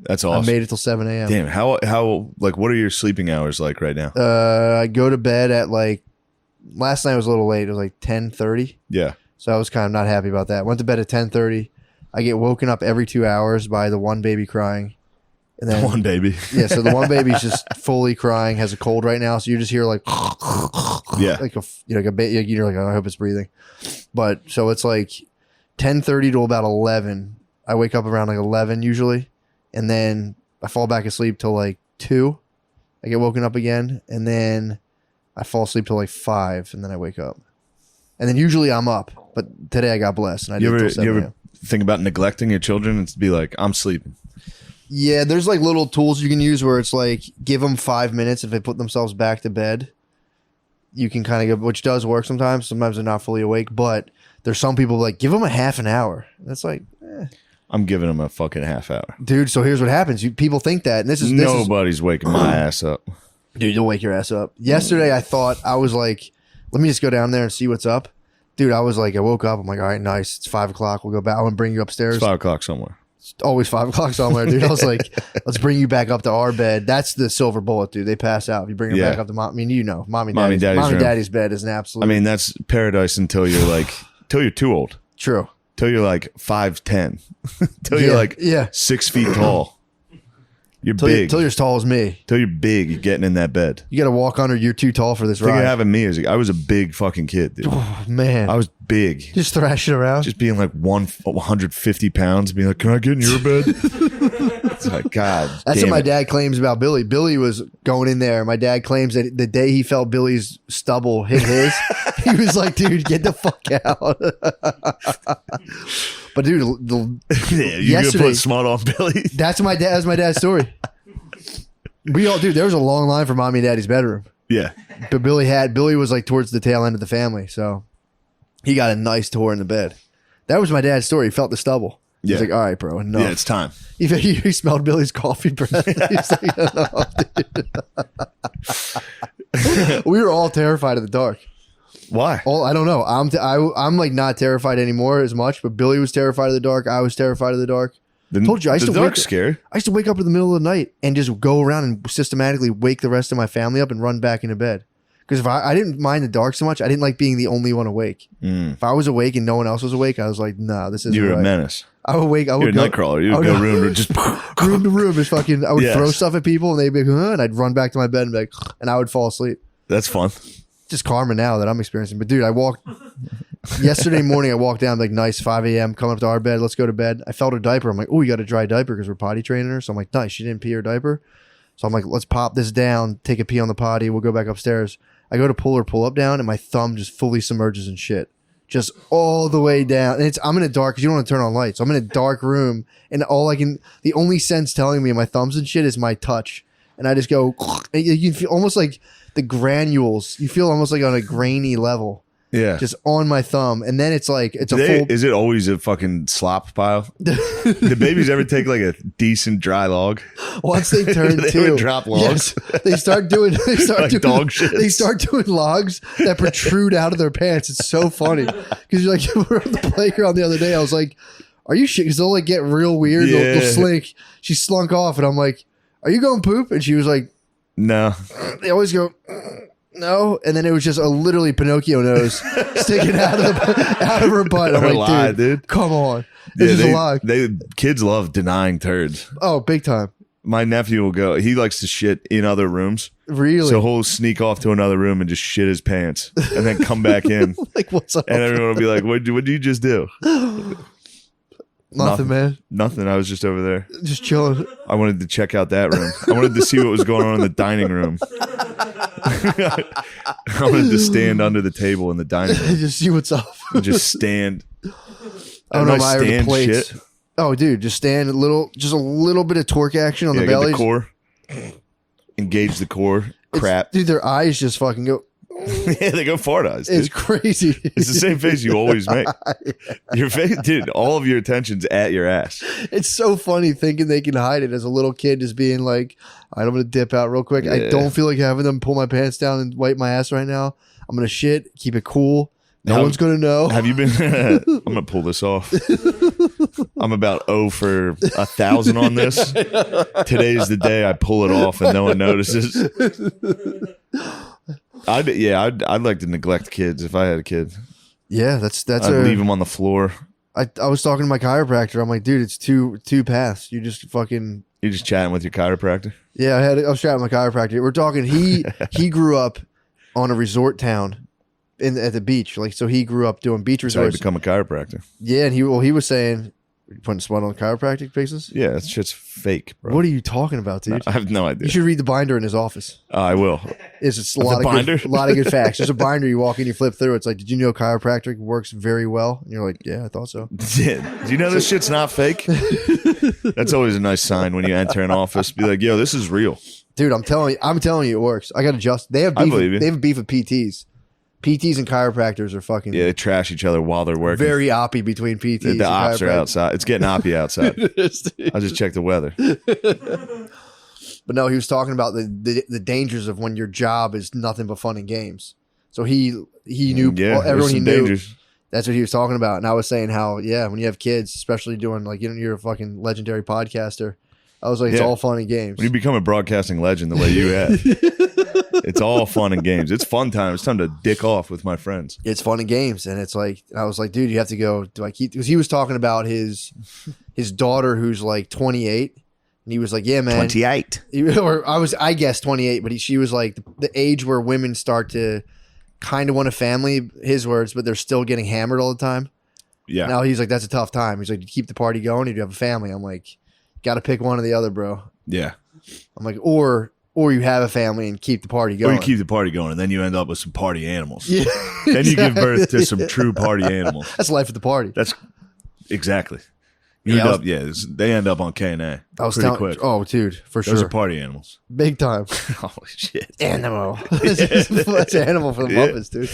That's awesome. I made it till 7 a.m. Damn. How like what are your sleeping hours like right now? I go to bed at like last night was a little late. It was like 10:30. Yeah. So I was kind of not happy about that. Went to bed at 10:30. I get woken up every 2 hours by the one baby crying. And then, The one baby. Yeah, so the one baby's just fully crying, has a cold right now. So you just hear like, Yeah. like a baby. You're like, oh, I hope it's breathing. But so it's like 10:30 to about 11. I wake up around like 11 usually, and then I fall back asleep till like 2. I get woken up again, and then I fall asleep till like 5, and then I wake up. And then usually I'm up, but today I got blessed, and I did till 7 you a.m. ever think about neglecting your children and be like, I'm sleeping? Yeah, there's like little tools you can use where it's like give them 5 minutes if they put themselves back to bed. You can kind of get, which does work sometimes. Sometimes they're not fully awake, but there's some people like give them a half an hour. That's like, I'm giving them a fucking half hour. dude. So here's what happens. People think that, and this is Nobody's waking my ass up. dude. You'll wake your ass up. Yesterday, I thought I was like, let me just go down there and see what's up, dude. I was like, I woke up. I'm like, all right, nice. It's 5 o'clock. We'll go back. I want to bring you upstairs. It's 5 o'clock somewhere. It's always 5 o'clock somewhere, dude. I was like, let's bring you back up to our bed. That's the silver bullet, dude. They pass out. If you bring them back up to mom, I mean, you know, mommy daddy's bed is an absolute. I mean, that's paradise until you're like, till you're too old. True. Till you're like 5'10", till you're like 6 feet tall. You're big. Till you're as tall as me. Till you're big, you're getting in that bed. You got to walk under. You're too tall for this Think ride. of having me as I was a big fucking kid, dude. Oh, man. I was big. Just thrashing around. Just being like 150 pounds, being like, can I get in your bed? It's like, God. That's what my dad claims about Billy. Billy was going in there. My dad claims that the day he felt Billy's stubble hit his, he was like, dude, get the fuck out. But dude, you're gonna put smut on Billy. That's my dad's story. There was a long line for mommy and daddy's bedroom. Yeah. But Billy was like towards the tail end of the family, so he got a nice tour in the bed. That was my dad's story. He felt the stubble. He's like, all right, bro, enough. Yeah, it's time. He smelled Billy's coffee breath. He's like, enough, dude. We were all terrified of the dark. Why? I don't know. I'm like not terrified anymore as much, but Billy was terrified of the dark. I was terrified of the dark. Told you, the dark's scary. I used to wake up in the middle of the night and just go around and systematically wake the rest of my family up and run back into bed. Because if I didn't mind the dark so much, I didn't like being the only one awake. If I was awake and no one else was awake, I was like, nah, this isn't You were right. a menace. I would wake. I would You're a nightcrawler. You would go room to room, just fucking. I would throw stuff at people and they'd be like, huh? And I'd run back to my bed and be like, and I would fall asleep. That's fun. Just karma now that I'm experiencing. But dude, yesterday morning, I walked down like nice 5 a.m. coming up to our bed. Let's go to bed. I felt her diaper. I'm like, oh, you got a dry diaper because we're potty training her. So I'm like, nice. She didn't pee her diaper. So I'm like, let's pop this down, take a pee on the potty. We'll go back upstairs. I go to pull her pull up down and my thumb just fully submerges in shit. Just all the way down. And I'm in a dark, because you don't want to turn on lights. So I'm in a dark room and the only sense telling me my thumbs and shit is my touch. And I just go, and you feel almost like the granules. You feel almost like on a grainy level. Yeah. Just on my thumb. And then it's like, full. Is it always a fucking slop pile? Do babies ever take like a decent dry log? Once they turn they would drop logs. Yes, they start doing dog shit. They start doing logs that protrude out of their pants. It's so funny. Because you're like, we were on the playground the other day. I was like, are you shit? Because they'll like get real weird. Yeah. They'll slink. She slunk off and I'm like, are you going poop? And she was like, no. They always go, no, and then it was just a literally Pinocchio nose sticking out of her butt. I'm like, lie, dude, come on, this is a lie. Kids love denying turds. Oh, big time. My nephew will go. He likes to shit in other rooms. Really? So he'll sneak off to another room and just shit his pants, and then come back in. Like, what's up? And everyone will be like, "What did you just do?" Nothing, man. Nothing. I was just over there, just chilling. I wanted to check out that room. I wanted to see what was going on in the dining room. I wanted to stand under the table in the dining room. Just see what's up. And just stand. I don't know why the plates. Shit. Oh, dude, just stand just a little bit of torque action on the belly. The core. Engage the core. Crap. Dude, their eyes just fucking go. Yeah, they go fart eyes. Dude. It's crazy. It's the same face you always make. Your face, dude. All of your attention's at your ass. It's so funny thinking they can hide it as a little kid, just being like, "All right, I'm gonna dip out real quick. Yeah. I don't feel like having them pull my pants down and wipe my ass right now. I'm gonna shit. Keep it cool. No one's gonna know." Have you been? I'm gonna pull this off. I'm about 0 for 1,000 on this. Today's the day I pull it off and no one notices. I'd like to neglect kids if I had a kid. Yeah, that's I'd leave them on the floor. I was talking to my chiropractor. I'm like, dude, it's two paths. You just fucking. You just chatting with your chiropractor? Yeah, I was chatting with my chiropractor. We're talking. He grew up on a resort town at the beach. Like, so he grew up doing beach So I resorts. become a chiropractor. Yeah, and he was saying, you putting smut on chiropractic basis. Yeah, that shit's fake, bro. What are you talking about, dude? No, I have no idea. You should read the binder in his office. I will. It's a lot of binder? a lot of good facts. There's a binder. You walk in, you flip through. It's like, did you know chiropractic works very well? And you're like, yeah, I thought so. Do you know this shit's not fake? That's always a nice sign when you enter an office. Be like, yo, this is real. Dude, I'm telling you, it works. I got to just. They have beef. I believe you. They have beef with PTs. PTs and chiropractors are fucking. Yeah, they trash each other while they're working. Very oppy between PTs. The ops are outside. It's getting oppy outside. I just checked the weather. But no, he was talking about the dangers of when your job is nothing but fun and games. So he knew everyone he knew. Dangers. That's what he was talking about. And I was saying how, when you have kids, especially doing like, you're a fucking legendary podcaster. I was like, it's all fun and games. When you become a broadcasting legend the way you have, it's all fun and games. It's fun time. It's time to dick off with my friends. It's fun and games. And it's like, I was like, dude, you have to go. Do I keep, because he was talking about his daughter who's like 28. And he was like, yeah, man. 28. I guess 28, but she was like the age where women start to kind of want a family, his words, but they're still getting hammered all the time. Yeah. Now he's like, that's a tough time. He's like, you keep the party going, you have a family. I'm like, got to pick one or the other, bro. Yeah. I'm like, or you have a family and keep the party going. Or you keep the party going and then you end up with some party animals. Yeah. Then you give birth to some true party animals. That's life at the party. That's exactly. They end up on K&A. I was pretty quick. Oh, dude, for sure. Those are party animals. Big time. Holy shit. Animal. That's an animal for the Muppets, dude.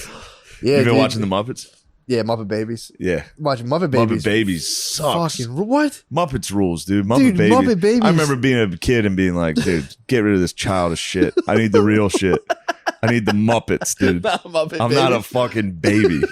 Yeah, You've been watching the Muppets? Yeah, Muppet Babies. Yeah. Watching Muppet Babies. Muppet Babies sucks. Fucking, what? Muppets rules, dude. Muppet Babies. I remember being a kid and being like, dude, get rid of this childish shit. I need the real shit. I need the Muppets, dude. I'm not a fucking baby.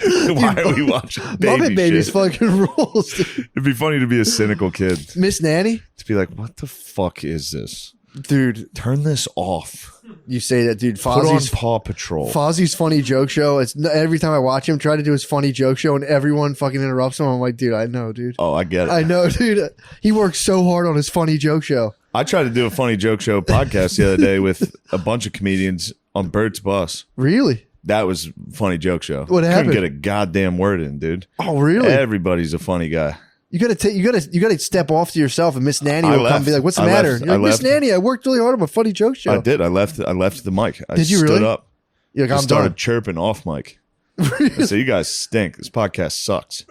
Why are we watching baby Muppet Babies shit? fucking rules, dude. It'd be funny to be a cynical kid. Miss Nanny? To be like, what the fuck is this? Dude. Turn this off. You say that, dude. Put on Paw Patrol. Fozzie's funny joke show. It's every time I watch him try to do his funny joke show and everyone fucking interrupts him. I'm like, dude, I know, dude. Oh, I get it. I know, dude. He works so hard on his funny joke show. I tried to do a funny joke show podcast the other day with a bunch of comedians on Bert's bus. Really? That was funny joke show. What happened? Couldn't get a goddamn word in, dude. Oh, really? Everybody's a funny guy. You gotta step off to yourself, and Miss Nanny will come and be like, "What's the matter?" You're like, Miss Nanny, I worked really hard on my funny joke show. I did. I left the mic. I Did you stood really? up. You're like, I I'm started done. chirping off mic. I said, "You guys stink. This podcast sucks."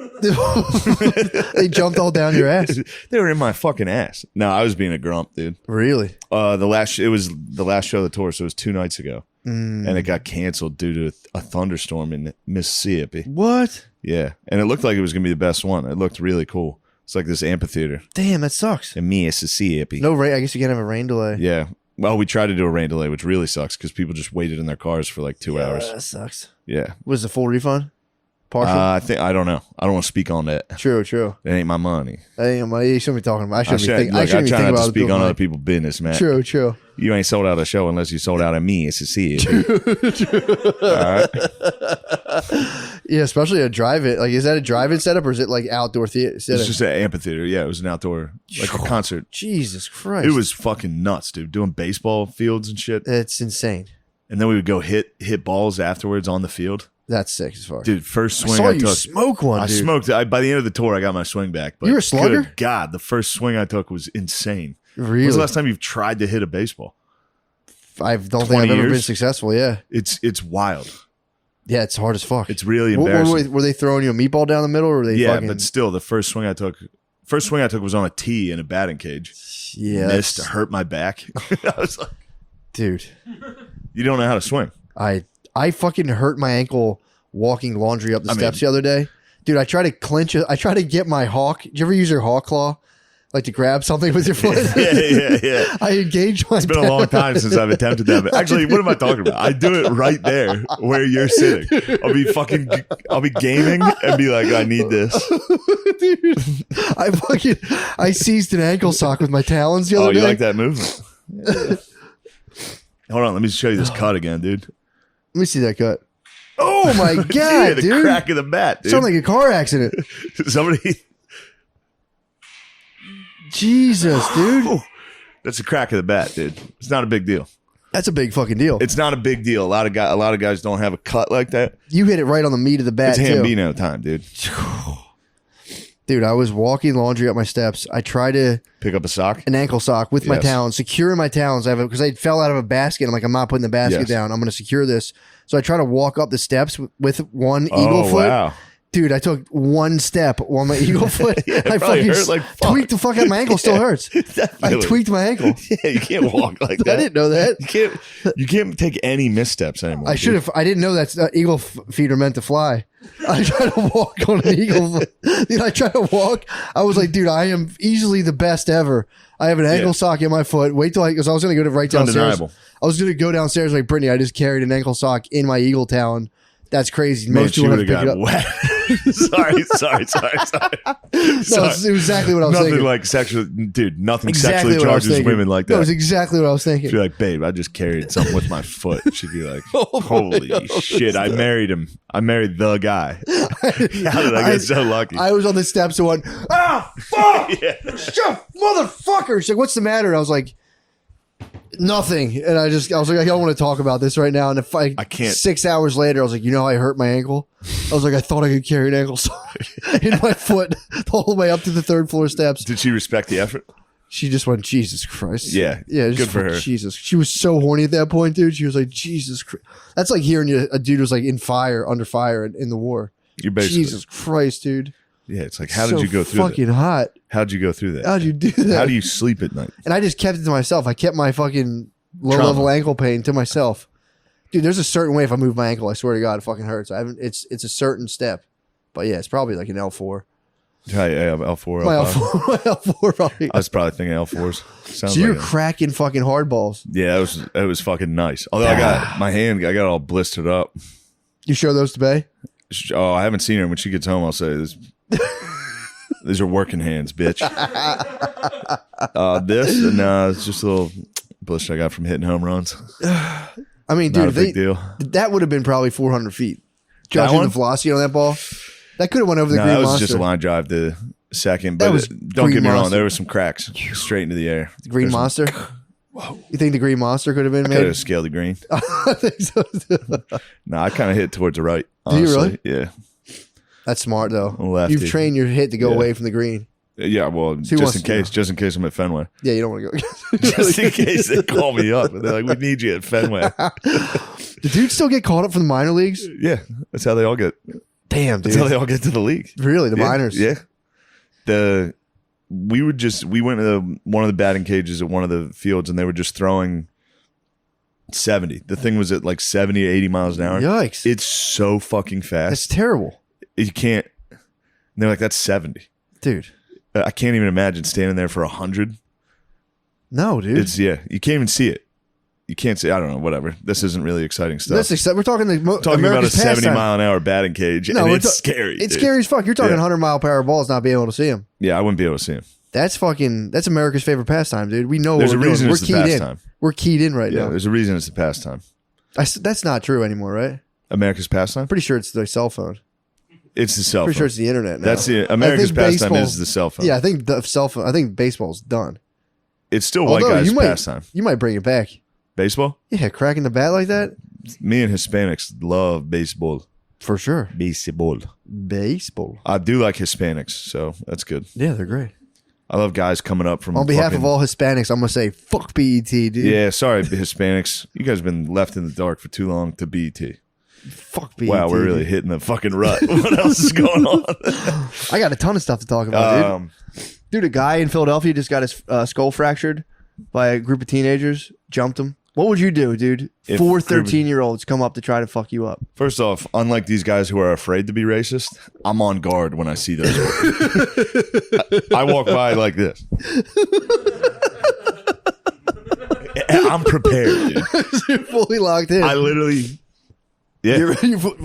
They jumped all down your ass. They were in my fucking ass. No, I was being a grump, dude. Really? It was the last show of the tour, so it was 2 nights ago, and it got canceled due to a thunderstorm in Mississippi. What? Yeah, and it looked like it was gonna be the best one. It looked really cool. It's like this amphitheater Damn, that sucks. in Mississippi. No rain. I guess you can't have a rain delay. Yeah. Well, we tried to do a rain delay, which really sucks because people just waited in their cars for like 2 hours. That sucks. Yeah. Was the full refund? Partial? I don't know. I don't want to speak on that. True. It ain't my money. That ain't money. You shouldn't be talking about. I I shouldn't be try thinking not to about speak on other people's business, man. True. You ain't sold out a show unless you sold out of me. It's a see. All right. Yeah, especially a drive-in. Like, is that a drive-in setup or is it like outdoor theater setup? It's just an amphitheater. Yeah, it was an outdoor, like a concert. Jesus Christ. It was fucking nuts, dude. Doing baseball fields and shit. It's insane. And then we would go hit balls afterwards on the field. That's sick as fuck. Dude, first swing I saw I you took. smoke one, I dude. smoked. By the end of the tour, I got my swing back. But You're a slugger? Good God, the first swing I took was insane. Really? When was the last time you've tried to hit a baseball? I don't think 20 I've ever been years? successful. Yeah. It's wild. Yeah, it's hard as fuck. It's really What- embarrassing. were they throwing you a meatball down the middle or were they Yeah, fucking... but still, the first swing I took was on a tee in a batting cage. Yeah. Missed, hurt my back. I was like, Dude, you don't know how to swing. I fucking hurt my ankle walking laundry up the steps the other day. Dude, I try to clinch it. I try to get my hawk. Did you ever use your hawk claw? Like to grab something with your foot? Yeah. I engage my It's been a long time since I've attempted that. But actually, what am I talking about? I do it right there where you're sitting. I'll be gaming and be like, I need this. Dude, I seized an ankle sock with my talons the other day. You like that movement? Yeah. Hold on, let me show you this cut again, dude. Let me see that cut. Oh my god, the dude! Crack of the bat, dude. Sound like a car accident. Somebody. Jesus, dude. That's a crack of the bat, dude. It's not a big deal. That's a big fucking deal. It's not a big deal. A lot of guys don't have a cut like that. You hit it right on the meat of the bat. It's Hambino time, dude. Dude, I was walking laundry up my steps. I tried to pick up a sock, an ankle sock with my talons, securing my talons. I have because I fell out of a basket. I'm like, I'm not putting the basket down. I'm going to secure this. So I try to walk up the steps with one eagle foot. Wow. Dude, I took one step on my eagle foot. I fucking tweaked the fuck out. My ankle still hurts. I tweaked my ankle. Yeah, you can't walk like that. I didn't know that. You can't take any missteps anymore. I should have. I didn't know that eagle feet are meant to fly. I tried to walk on an eagle. Dude, I tried to walk. I was like, dude, I am easily the best ever. I have an ankle sock in my foot. Wait till because I was going to go right downstairs. Undeniable. I was going to go downstairs like Brittany. I just carried an ankle sock in my eagle talon. That's crazy. Man, most people would have got wet. sorry. No, it's exactly what I was thinking. Nothing like sexual, dude. Nothing sexually charges women like that. That was exactly what I was thinking. She'd be like, babe, I just carried something with my foot. She'd be like, holy shit, I married him. I married the guy. How did I get so lucky? I was on the steps and went, fuck, motherfucker. She's like, what's the matter? And I was like, nothing. And I was like, I don't want to talk about this right now. And if I can't. 6 hours later, I was like, I hurt my ankle. I was like, I thought I could carry an ankle sock in my foot the whole way up to the third floor steps. Did she respect the effort? She just went, Jesus Christ. Yeah. Good for her. Jesus. She was so horny at that point, dude. She was like, Jesus Christ. That's like hearing a dude was like under fire in the war. You're basically. Jesus Christ, dude. Yeah, it's like, how did you go through that? Fucking hot. How'd you go through that? How'd you do that? How do you sleep at night? And I just kept it to myself. I kept my fucking low-level ankle pain to myself. Dude, there's a certain way if I move my ankle, I swear to God, it fucking hurts. It's a certain step. But yeah, it's probably like an L4. Yeah, L4, my L4 probably. I was probably thinking L4s. So you're cracking fucking hardballs. Yeah, it was fucking nice. Although I got my hand, I got all blistered up. You show those to Bay? Oh, I haven't seen her. When she gets home, I'll say this. These are working hands, bitch. It's just a little blister I got from hitting home runs. I mean, not dude, a big deal. That would have been probably 400 feet. Judging the velocity on that ball, that could have went over the green monster. That was just a line drive to second. But don't get me wrong, there was some cracks straight into the air. The green monster? Whoa. You think the green monster could have been made? I could have scaled the green. I think so too. I kind of hit towards the right. Honestly. Do you really? Yeah. That's smart though. You've trained your hit to go away from the green. Yeah, well, just in case I'm at Fenway. Yeah, you don't want to go. Just in case they call me up. And they're like, we need you at Fenway. Do dudes still get called up from the minor leagues? Yeah, that's how they all get. Damn, dude. That's how they all get to the league. Really, the minors? Yeah. We went to one of the batting cages at one of the fields, and they were just throwing 70. The thing was at like 70 or 80 miles an hour. Yikes. It's so fucking fast. That's terrible. You can't. And they're like, that's 70. Dude. I can't even imagine standing there for 100. No, dude. You can't even see it. You can't see. I don't know. Whatever. This isn't really exciting stuff. We're talking about a 70 mile an hour batting cage. No, and it's scary. It's scary as fuck. You're talking 100-mile-per-hour balls, not being able to see them. Yeah, I wouldn't be able to see them. That's America's favorite pastime, dude. We know there's what we're a reason doing. It's the pastime. We're keyed in right now. There's a reason it's the pastime. That's not true anymore, right? America's pastime? Pretty sure it's the cell phone. It's the cell phone. Pretty sure it's the internet now. That's America's pastime is the cell phone. Yeah, I think the cell phone. I think baseball's done. It's still white guys' pastime. You might bring it back. Baseball? Yeah, cracking the bat like that. Me and Hispanics love baseball. For sure. Baseball. I do like Hispanics, so that's good. Yeah, they're great. I love guys coming up from. On behalf of all Hispanics, I'm gonna say fuck BET, dude. Yeah, sorry, Hispanics. You guys have been left in the dark for too long to BET. Fuck BET. Wow, we're really hitting the fucking rut. What else is going on? I got a ton of stuff to talk about, dude. Dude, a guy in Philadelphia just got his skull fractured by a group of teenagers. Jumped him. What would you do, dude? If 4 13-year-olds come up to try to fuck you up. First off, unlike these guys who are afraid to be racist, I'm on guard when I see those. I walk by like this. I'm prepared, dude. You're fully locked in. I literally,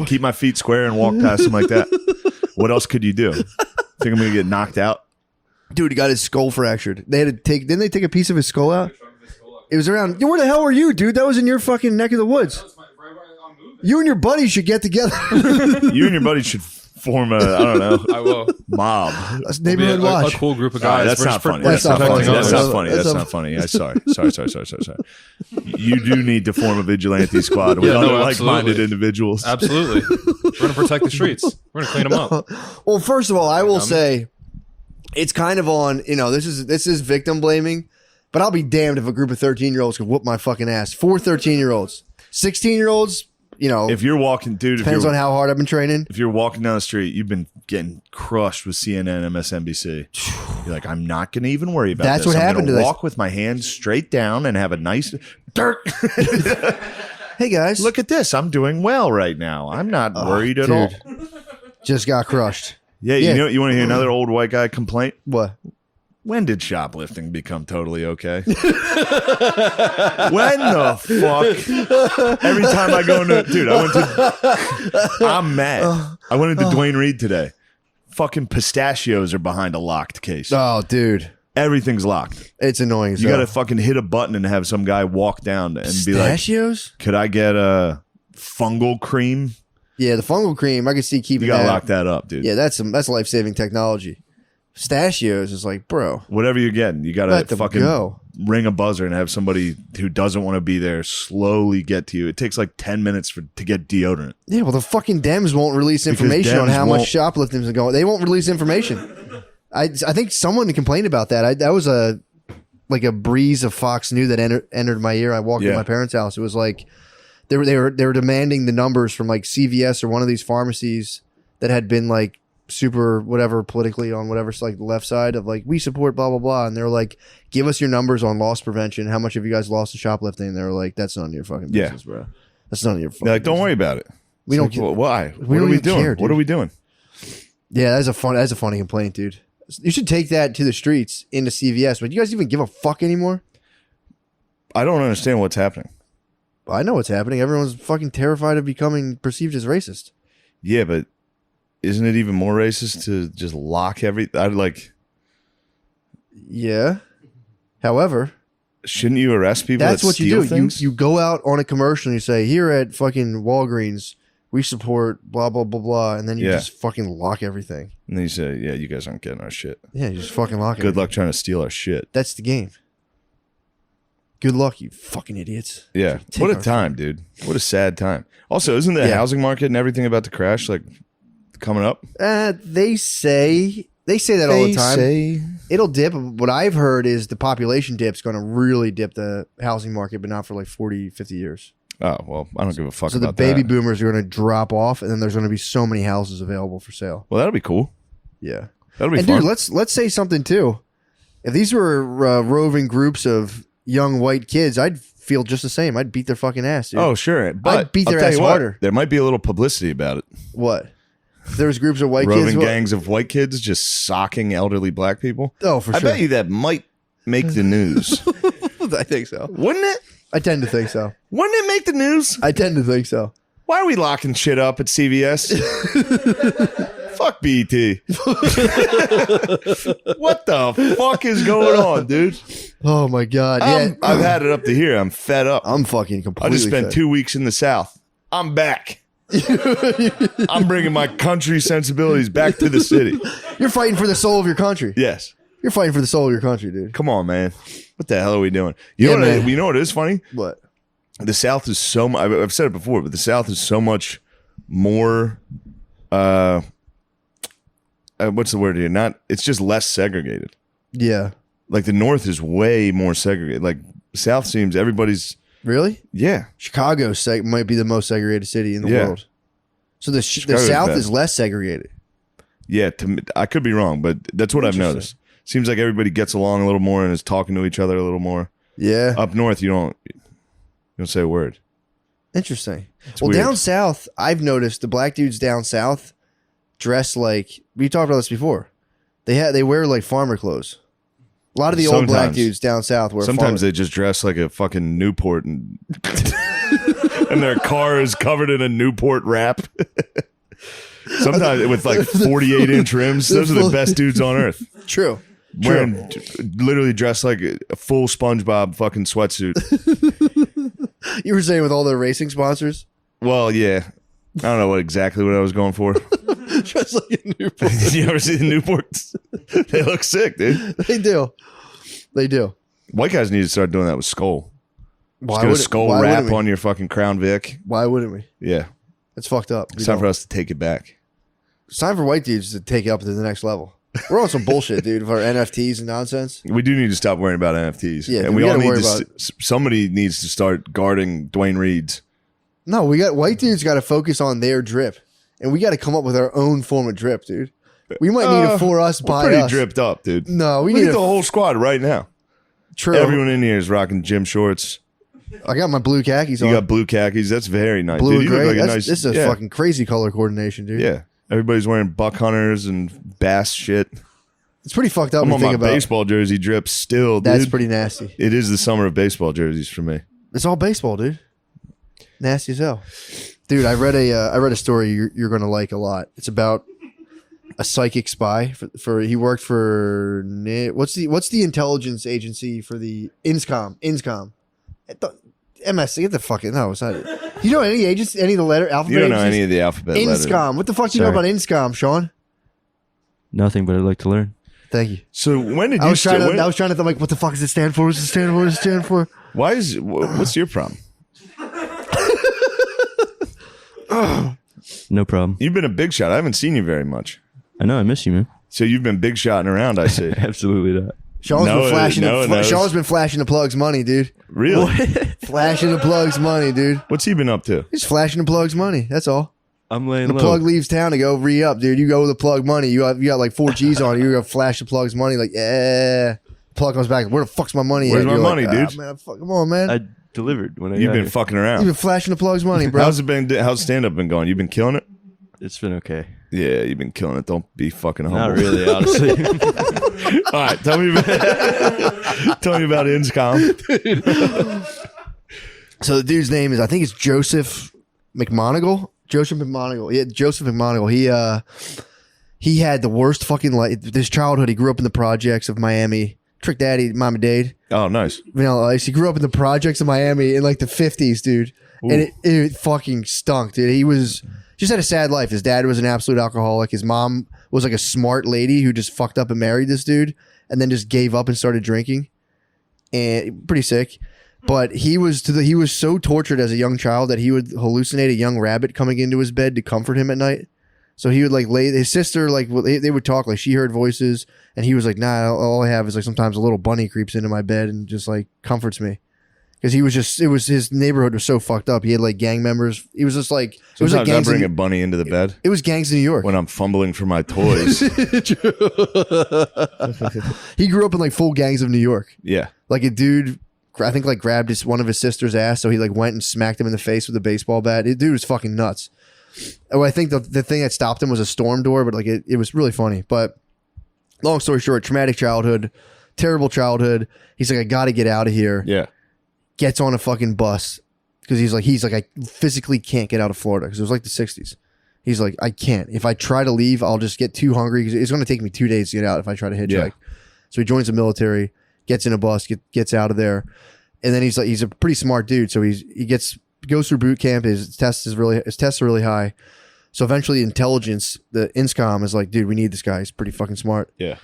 keep my feet square and walk past them like that. What else could you do? Think I'm gonna get knocked out? Dude, he got his skull fractured. Didn't they take a piece of his skull out? It was around. Where the hell were you, dude? That was in your fucking neck of the woods. You and your buddies should get together. You and your buddies should form a, I don't know, I will. mob. That's neighborhood watch. A cool group of guys. That's not funny. That's not funny. I'm sorry. You do need to form a vigilante squad with other like-minded individuals. Absolutely. We're going to protect the streets. We're going to clean them up. Well, first of all, I will say it's kind of on, this is victim blaming, but I'll be damned if a group of 13-year-olds can whoop my fucking ass. 4 13-year-olds. 16-year-olds, if you're walking, dude, depends on how hard I've been training. If you're walking down the street, you've been getting crushed with CNN, MSNBC. You're like, I'm not going to even worry about That's this. what happened to this. Walk with my hands straight down and have a nice dirt. Hey guys, look at this. I'm doing well right now. I'm not worried at all. Just got crushed. Yeah, you want to hear another old white guy complaint? What? When did shoplifting become totally okay? When the fuck? Every time I go into, dude, I'm mad. I went into Dwayne Reed today. Fucking pistachios are behind a locked case. Oh, dude. Everything's locked. It's annoying. You got to fucking hit a button and have some guy walk down and be like, pistachios? Could I get a fungal cream? Yeah, the fungal cream, I can see keeping You got to that. lock that up, dude. Yeah, that's life-saving technology. Pistachios is like, bro. Whatever you're getting, you got to fucking go. Ring a buzzer and have somebody who doesn't want to be there slowly get to you. It takes like 10 minutes to get deodorant. Yeah, well, the fucking Dems won't release information on how much shoplifting is going. They won't release information. I think someone complained about that. That was a breeze of Fox News that entered my ear. I walked in my parents' house. It was like they were demanding the numbers from like CVS or one of these pharmacies that had been like super whatever politically on whatever, like the left side of like, we support blah blah blah, and they're like, give us your numbers on loss prevention. How much have you guys lost to shoplifting? And they were like, that's none of your fucking business, bro. That's none of your fucking like, don't business. worry about it. We don't like, well, why? We don't even doing? care, dude. What are we doing? Yeah, that's a funny complaint, dude. You should take that to the streets into CVS. But do you guys even give a fuck anymore? I don't understand what's happening. I know what's happening. Everyone's fucking terrified of becoming perceived as racist. Yeah, but isn't it even more racist to just lock Yeah. However, shouldn't you arrest people? That's what you do. Things? You go out on a commercial and you say, here at fucking Walgreens, we support blah, blah, blah, blah. And then you just fucking lock everything. And then you say, yeah, you guys aren't getting our shit. Yeah, you just fucking lock it. Good luck trying to steal our shit. That's the game. Good luck, you fucking idiots. Yeah. What a time, dude. What a sad time. Also, isn't the housing market and everything about to crash, like, coming up? They say that all the time. It'll dip. What I've heard is the population dip's going to really dip the housing market, but not for like 40, 50 years. Oh, well, I don't give a fuck so about the baby that. boomers are going to drop off, and then there's going to be so many houses available for sale. Well, that'll be cool. Yeah. That'll be and fun. Dude, let's say something too. If these were roving groups of young white kids, I'd feel just the same. I'd beat their fucking ass, dude. Oh, sure. But I'd beat their I'll tell ass you what, harder. There might be a little publicity about it. What? If there was groups of white roving kids, gangs of white kids just socking elderly black people. Oh, for sure. I bet you that might make the news. I think so. Wouldn't it? I tend to think so. Wouldn't it make the news? I tend to think so. Why are we locking shit up at CVS? Fuck BET. What the fuck is going on, dude? Oh my god! I've had it up to here. I'm fed up. I'm fucking completely. I just spent fed. 2 weeks in the South. I'm back. I'm bringing my country sensibilities back to the city. You're fighting for the soul of your country. Yes. You're fighting for the soul of your country, dude. Come on, man. What the hell are we doing? You know what is funny? What? The South is so much. I've said it before, but the South is so much more. What's the word here? It's just less segregated. Yeah. Like the North is way more segregated. Like South seems everybody's. Really? Yeah. Chicago might be the most segregated city in the world. So the South is less segregated. Yeah, I could be wrong, but that's what I've noticed. Seems like everybody gets along a little more and is talking to each other a little more. Yeah. Up north, you don't say a word. Interesting. It's well, weird. down south, I've noticed the black dudes down south dress like, we talked about this before. They wear like farmer clothes. A lot of the old black dudes down south wear. Sometimes they just dress like a fucking Newport and and their car is covered in a Newport wrap. Sometimes with like 48-inch rims, those are the best dudes on earth. True. Wearing, literally dressed like a full SpongeBob fucking sweatsuit. You were saying with all their racing sponsors? Well, yeah. I don't know exactly what I was going for. Just like a Newport. You ever see the Newports? They look sick, dude. They do. They do. White guys need to start doing that with Skull. Why Just get a would Skull wrap on your fucking Crown Vic. Why wouldn't we? Yeah. It's fucked up. It's time for us to take it back. It's time for white dudes to take it up to the next level. We're on some bullshit, dude, of our NFTs and nonsense. We do need to stop worrying about NFTs. Yeah, and dude, we all need worry to. Somebody needs to start guarding Dwayne Reed's. No, white dudes got to focus on their drip, and we got to come up with our own form of drip, dude. We might need a for us by pretty us. dripped up, dude. No, we Look need at the whole squad right now. True. Everyone in here is rocking gym shorts. I got my blue khakis on. You got blue khakis. That's very nice. Blue dude, and gray. Like This is fucking crazy color coordination, dude. Yeah. Everybody's wearing buck hunters and bass shit. It's pretty fucked up I'm when on you my think about baseball jersey drip still, dude. That's pretty nasty. It is the summer of baseball jerseys for me. It's all baseball, dude. Nasty as hell. Dude, I read a story you're going to like a lot. It's about a psychic spy for he worked for what's the intelligence agency for the INSCOM. MS, get the fucking no, it's not it. You know any agency, any of the letter alphabet? You don't know agencies? any of the alphabet letters. INSCOM. What the fuck do you know about INSCOM, Sean? Nothing, but I'd like to learn. Thank you. So when did you I was trying to think like, what the fuck does it stand for? What does it stand for? What does it stand for? Why is what's your problem? No problem. You've been a big shot. I haven't seen you very much. I know. I miss you, man. So you've been big shotting around, I see. Absolutely not. Sean's been flashing the plugs money, dude. Really? Flashing the plugs money, dude. What's he been up to? He's flashing the plugs money. That's all. I'm laying The low. plug leaves town to go re-up, dude. You go with the plug money. You got like 4 G's on it. You go flash the plugs money. Like, yeah. Plug comes back. Where the fuck's my money Where's at? my You're money, like, dude? Man, come on, man. I delivered when I You've got been here. fucking You've around. been flashing the plugs money, bro. How's stand-up been going? You've been killing it? It's been okay. Yeah, you've been killing it. Don't be fucking humble. Not really, honestly. All right, tell me about INSCOM. So the dude's name is, I think it's Joseph McMonigal. Joseph McMonigal. Yeah, Joseph McMonigal. He had the worst fucking life. This childhood, he grew up in the projects of Miami. Trick Daddy, Mom and Dade. Oh, nice. Vanilla Ice. He grew up in the projects of Miami in like the 50s, dude. Ooh. And it fucking stunk, dude. He was just had a sad life. His dad was an absolute alcoholic. His mom was like a smart lady who just fucked up and married this dude and then just gave up and started drinking. And pretty sick. But he was so tortured as a young child that he would hallucinate a young rabbit coming into his bed to comfort him at night. So he would like lay his sister, like they would talk, like she heard voices and he was like, nah, all I have is like sometimes a little bunny creeps into my bed and just like comforts me. Because his neighborhood was so fucked up. He had like gang members. He was just like, it was like Sometimes I gangs. bring a bunny into the bed It was gangs in New York. when I'm fumbling for my toys. He grew up in like full gangs of New York. Yeah. Like a dude, I think like grabbed one of his sister's ass. So he like went and smacked him in the face with a baseball bat. The dude was fucking nuts. Oh, I think the thing that stopped him was a storm door, but like it was really funny. But long story short, traumatic childhood, terrible childhood. He's like, I got to get out of here. Yeah. Gets on a fucking bus because he's like, I physically can't get out of Florida because it was like the 60s. He's like, I can't. If I try to leave, I'll just get too hungry because it's going to take me 2 days to get out if I try to hitchhike. Yeah. So he joins the military, gets in a bus, gets out of there, and then he's a pretty smart dude. So he goes through boot camp. His tests are really high. So eventually, intelligence, the INSCOM is like, dude, we need this guy. He's pretty fucking smart. Yeah.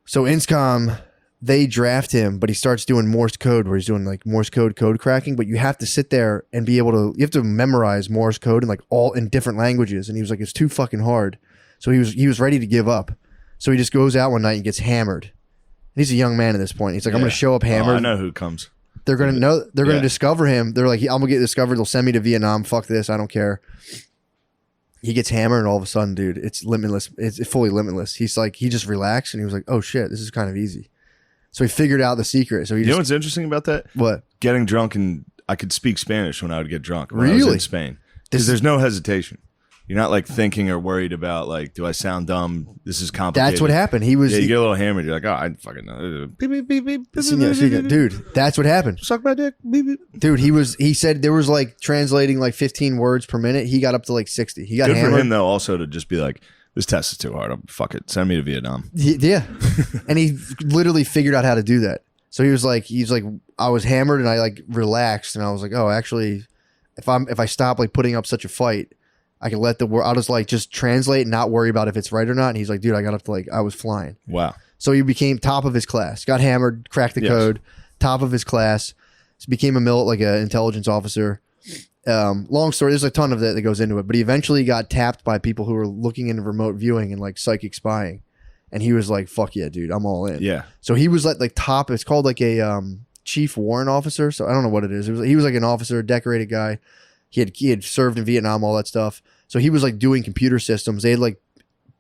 So INSCOM, they draft him, but he starts doing Morse code, where he's doing like Morse code cracking. But you have to sit there and be able to. You have to memorize Morse code in like all in different languages. And he was like, it's too fucking hard. So he was ready to give up. So he just goes out one night and gets hammered. And he's a young man at this point. He's like, I'm going to show up hammered. I know who comes. They're going to know. They're going to discover him. They're like, I'm going to get discovered. They'll send me to Vietnam. Fuck this. I don't care. He gets hammered, and all of a sudden, dude, it's limitless. It's fully limitless. He's like, he just relaxed, and he was like, oh shit, this is kind of easy. So he figured out the secret. So You know what's interesting about that? What? Getting drunk, and I could speak Spanish when I would get drunk. When Really? I was in Spain. Because there's no hesitation. You're not like thinking or worried about like, do I sound dumb? This is complicated. That's what happened. He was. Yeah, you get a little hammered. You're like, oh, I fucking know. Beep, beep, beep, beep, beep, Dude, that's what happened. Suck my dick. Beep, beep. Dude, he said there was like translating like 15 words per minute. He got up to like 60. He got Good hammered. for him though, also to just be like, this test is too hard. Fuck it. Send me to Vietnam. Yeah. And he literally figured out how to do that. So he's like, I was hammered and I like relaxed and I was like, oh, actually, if I stop like putting up such a fight, I can let the word. I'll just like just translate and not worry about if it's right or not. And he's like, dude, I got up to like I was flying. Wow. So he became top of his class. Got hammered, cracked the code, top of his class. So became like an intelligence officer. Long story. There's a ton of that goes into it. But he eventually got tapped by people who were looking into remote viewing and like psychic spying. And he was like, fuck yeah, dude, I'm all in. Yeah. So he was like top. It's called like a chief warrant officer. So I don't know what it is. He was like an officer, decorated guy. He had served in Vietnam, all that stuff. So he was like doing computer systems. They had like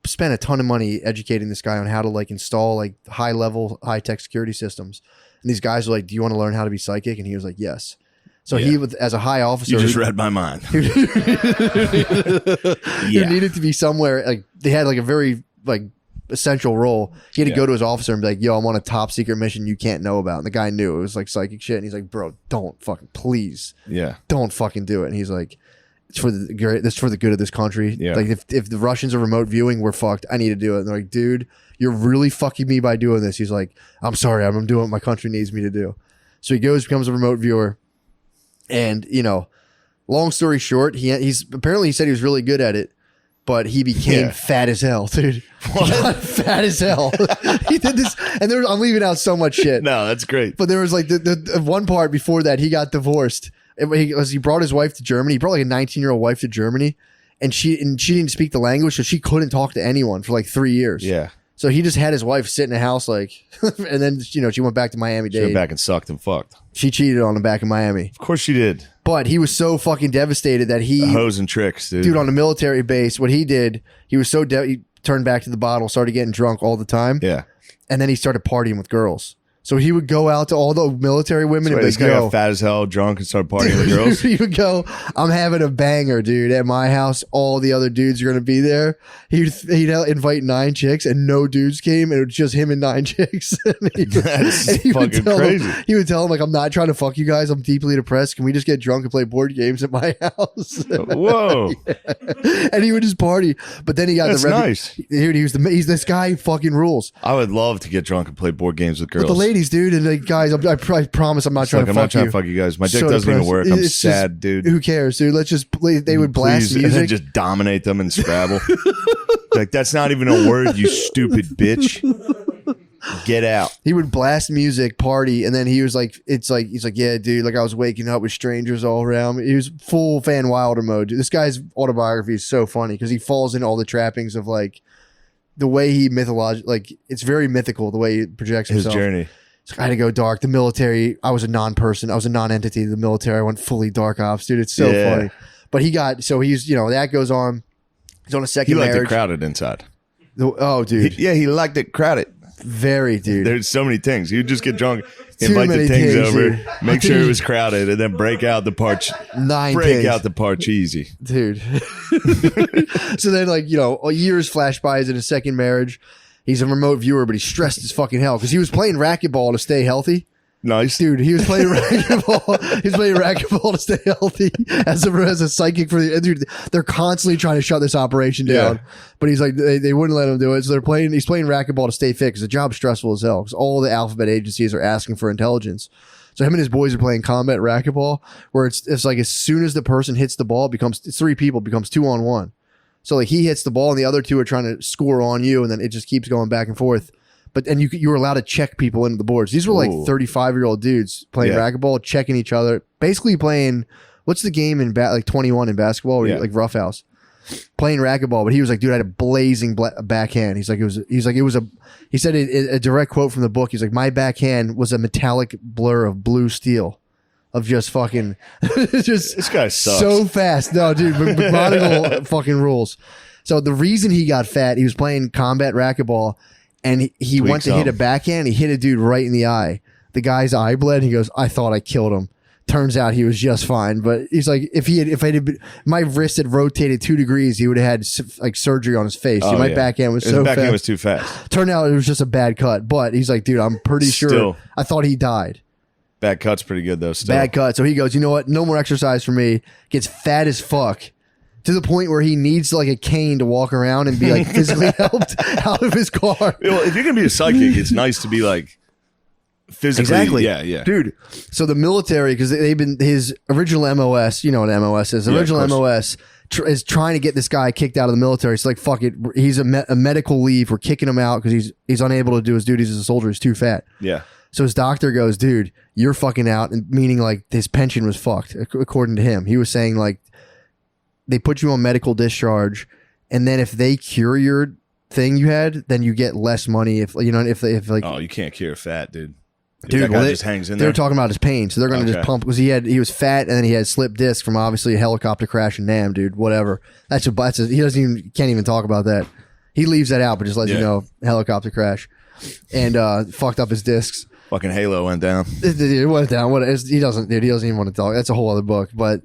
spent a ton of money educating this guy on how to like install like high tech security systems. And these guys were like, do you want to learn how to be psychic? And he was like, yes. So he was, as a high officer, you just read my mind. He needed to be somewhere like they had like a very like essential role. He had to go to his officer and be like, yo, I'm on a top secret mission you can't know about. And the guy knew it was like psychic shit. And he's like, bro, don't fucking please. Yeah. Don't fucking do it. And he's like, it's for the good of this country. Yeah. Like if the Russians are remote viewing, we're fucked. I need to do it. And they're like, dude, you're really fucking me by doing this. He's like, I'm sorry, I'm doing what my country needs me to do. So he goes, becomes a remote viewer. And, you know, long story short, he's apparently he said he was really good at it. But he became fat as hell, dude. What? He got fat as hell. He did this, and I'm leaving out so much shit. No, that's great. But there was like the one part before that he got divorced. He brought his wife to Germany. He brought like a 19-year-old wife to Germany, and she didn't speak the language, so she couldn't talk to anyone for like 3 years. Yeah. So he just had his wife sit in a house like, and then she went back to Miami. She went back and sucked and fucked. She cheated on him back in Miami. Of course she did. But he was so fucking devastated that The hoes and tricks, dude. on a military base, what he did, he was so he turned back to the bottle, started getting drunk all the time. Yeah. And then he started partying with girls. So he would go out to all the military women and be this like, guy got fat as hell, drunk, and started partying with girls. He would go, I'm having a banger, dude. At my house, all the other dudes are going to be there. He'd invite 9 chicks, and no dudes came, and it was just him and 9 chicks. That's fucking crazy. He would tell them, like, I'm not trying to fuck you guys. I'm deeply depressed. Can we just get drunk and play board games at my house? Whoa. Yeah. And he would just party. But then he got That's nice. Dude, he's this guy fucking rules. I would love to get drunk and play board games with girls. With the ladies, dude, and like, guys, I promise I'm not trying to fuck you. I'm not trying to fuck you guys. My dick doesn't even work. I'm sad, dude. Who cares, dude? Let's just play. They would blast music. And then just dominate them in Scrabble. Like, that's not even a word, you stupid bitch. Get out. He would blast music, party, and then he was like, he's like, yeah, dude, like I was waking up with strangers all around me. He was full Van Wilder mode. This guy's autobiography is so funny because he falls into all the trappings of like the way he like it's very mythical the way he projects himself. His journey. So I had to go dark. The military, I was a non-person. I was a non-entity. The military, I went fully dark ops, dude. It's so funny. But he's, that goes on. He's on a second marriage. He liked it crowded inside. Oh, dude. He liked it crowded. Very, dude. There's so many things. You just get drunk, invite the things over, dude. Make sure it was crowded, and then break out the parch. 9 break things. out the parch easy. Dude. So then, like, years flash by. He's in his second marriage. He's a remote viewer, but he's stressed as fucking hell because he was playing racquetball to stay healthy. Nice, dude. He was playing racquetball. He's playing racquetball to stay healthy as a psychic for the dude. They're constantly trying to shut this operation down, but he's like they wouldn't let him do it. So he's playing racquetball to stay fit because the job's stressful as hell. Because all the alphabet agencies are asking for intelligence. So him and his boys are playing combat racquetball, where it's like as soon as the person hits the ball, it's 3 people, becomes 2-on-1. So like he hits the ball and the other 2 are trying to score on you, and then it just keeps going back and forth. But you were allowed to check people into the boards. These were like 35-year-old dudes playing racquetball, checking each other, basically playing. What's the game in like 21 in basketball, where like roughhouse, playing racquetball. But he was like, dude, I had a blazing backhand. He said a direct quote from the book. He's like, my backhand was a metallic blur of blue steel. Of just fucking, just this guy sucks so fast. No, dude, McGonagall fucking rules. So the reason he got fat, he was playing combat racquetball, and he went to hit a backhand. He hit a dude right in the eye. The guy's eye bled. And he goes, I thought I killed him. Turns out he was just fine. But he's like, my wrist had rotated 2 degrees, he would have had like surgery on his face. My backhand was so fast. Backhand was too fast. Turned out it was just a bad cut. But he's like, dude, I'm pretty sure. I thought he died. Bad cut's pretty good though. Still. Bad cut. So he goes, you know what? No more exercise for me. Gets fat as fuck. To the point where he needs like a cane to walk around and be like physically helped out of his car. Well, if you're gonna be a psychic, it's nice to be like physically. Exactly. Yeah. Dude. So the military, because they've been his original MOS. You know what MOS is? Original MOS is trying to get this guy kicked out of the military. It's like, fuck it. He's a medical leave. We're kicking him out because he's unable to do his duties as a soldier. He's too fat. Yeah. So his doctor goes, dude, you're fucking out, and meaning like his pension was fucked. According to him, he was saying like, they put you on medical discharge, and then if they cure your thing you had, then you get less money. If like, oh, you can't cure fat, dude. Dude, that guy just hangs in they there. were talking about his pain, so they're going to just pump because he was fat, and then he had slipped disc from obviously a helicopter crash in Nam, dude. Whatever. He can't even talk about that. He leaves that out, but just lets you know helicopter crash, and fucked up his discs. Fucking Halo went down. It went down. He doesn't even want to talk. That's a whole other book, but.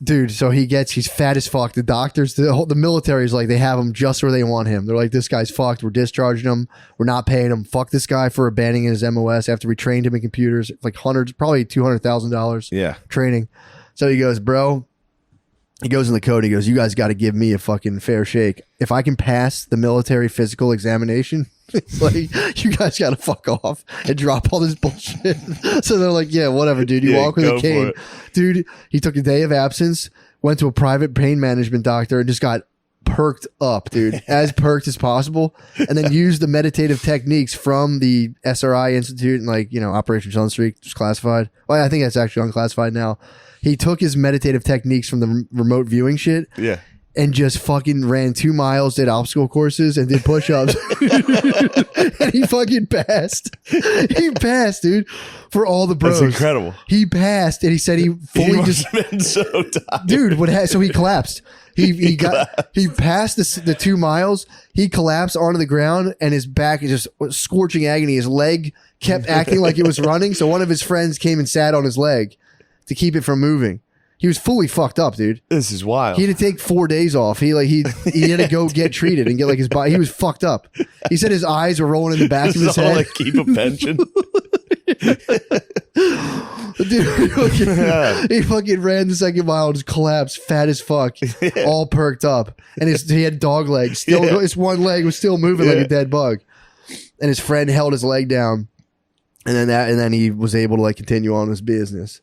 Dude, so he's fat as fuck. The doctors, the military is like, they have him just where they want him. They're like, this guy's fucked. We're discharging him. We're not paying him. Fuck this guy for abandoning his MOS after we trained him in computers, like probably $200,000. Yeah. Training. So he goes, bro, he goes in the code. He goes, you guys got to give me a fucking fair shake. If I can pass the military physical examination, it's like, you guys got to fuck off and drop all this bullshit. So they're like, yeah, whatever, dude. You walk with a cane. Dude, he took a day of absence, went to a private pain management doctor, and just got perked up, dude, as perked as possible, and then used the meditative techniques from the SRI Institute and Operation Sunstreak, just classified. Well, I think that's actually unclassified now. He took his meditative techniques from the remote viewing shit. Yeah. And just fucking ran 2 miles, did obstacle courses, and did push-ups. And he fucking passed. He passed, dude, for all the bros. That's incredible. He passed, and he said he fully must have been so tired. Dude, so he collapsed. He passed the 2 miles. He collapsed onto the ground, and his back is just scorching agony. His leg kept acting like it was running, so one of his friends came and sat on his leg to keep it from moving. He was fully fucked up, dude. This is wild. He had to take 4 days off. He had to go get treated and get like his body. He was fucked up. He said his eyes were rolling in the back of his head. Like keep a pension. Dude, he fucking ran the second mile, just collapsed, fat as fuck, all perked up, and he had dog legs. Still, his one leg was still moving like a dead bug, and his friend held his leg down, and then he was able to continue on his business.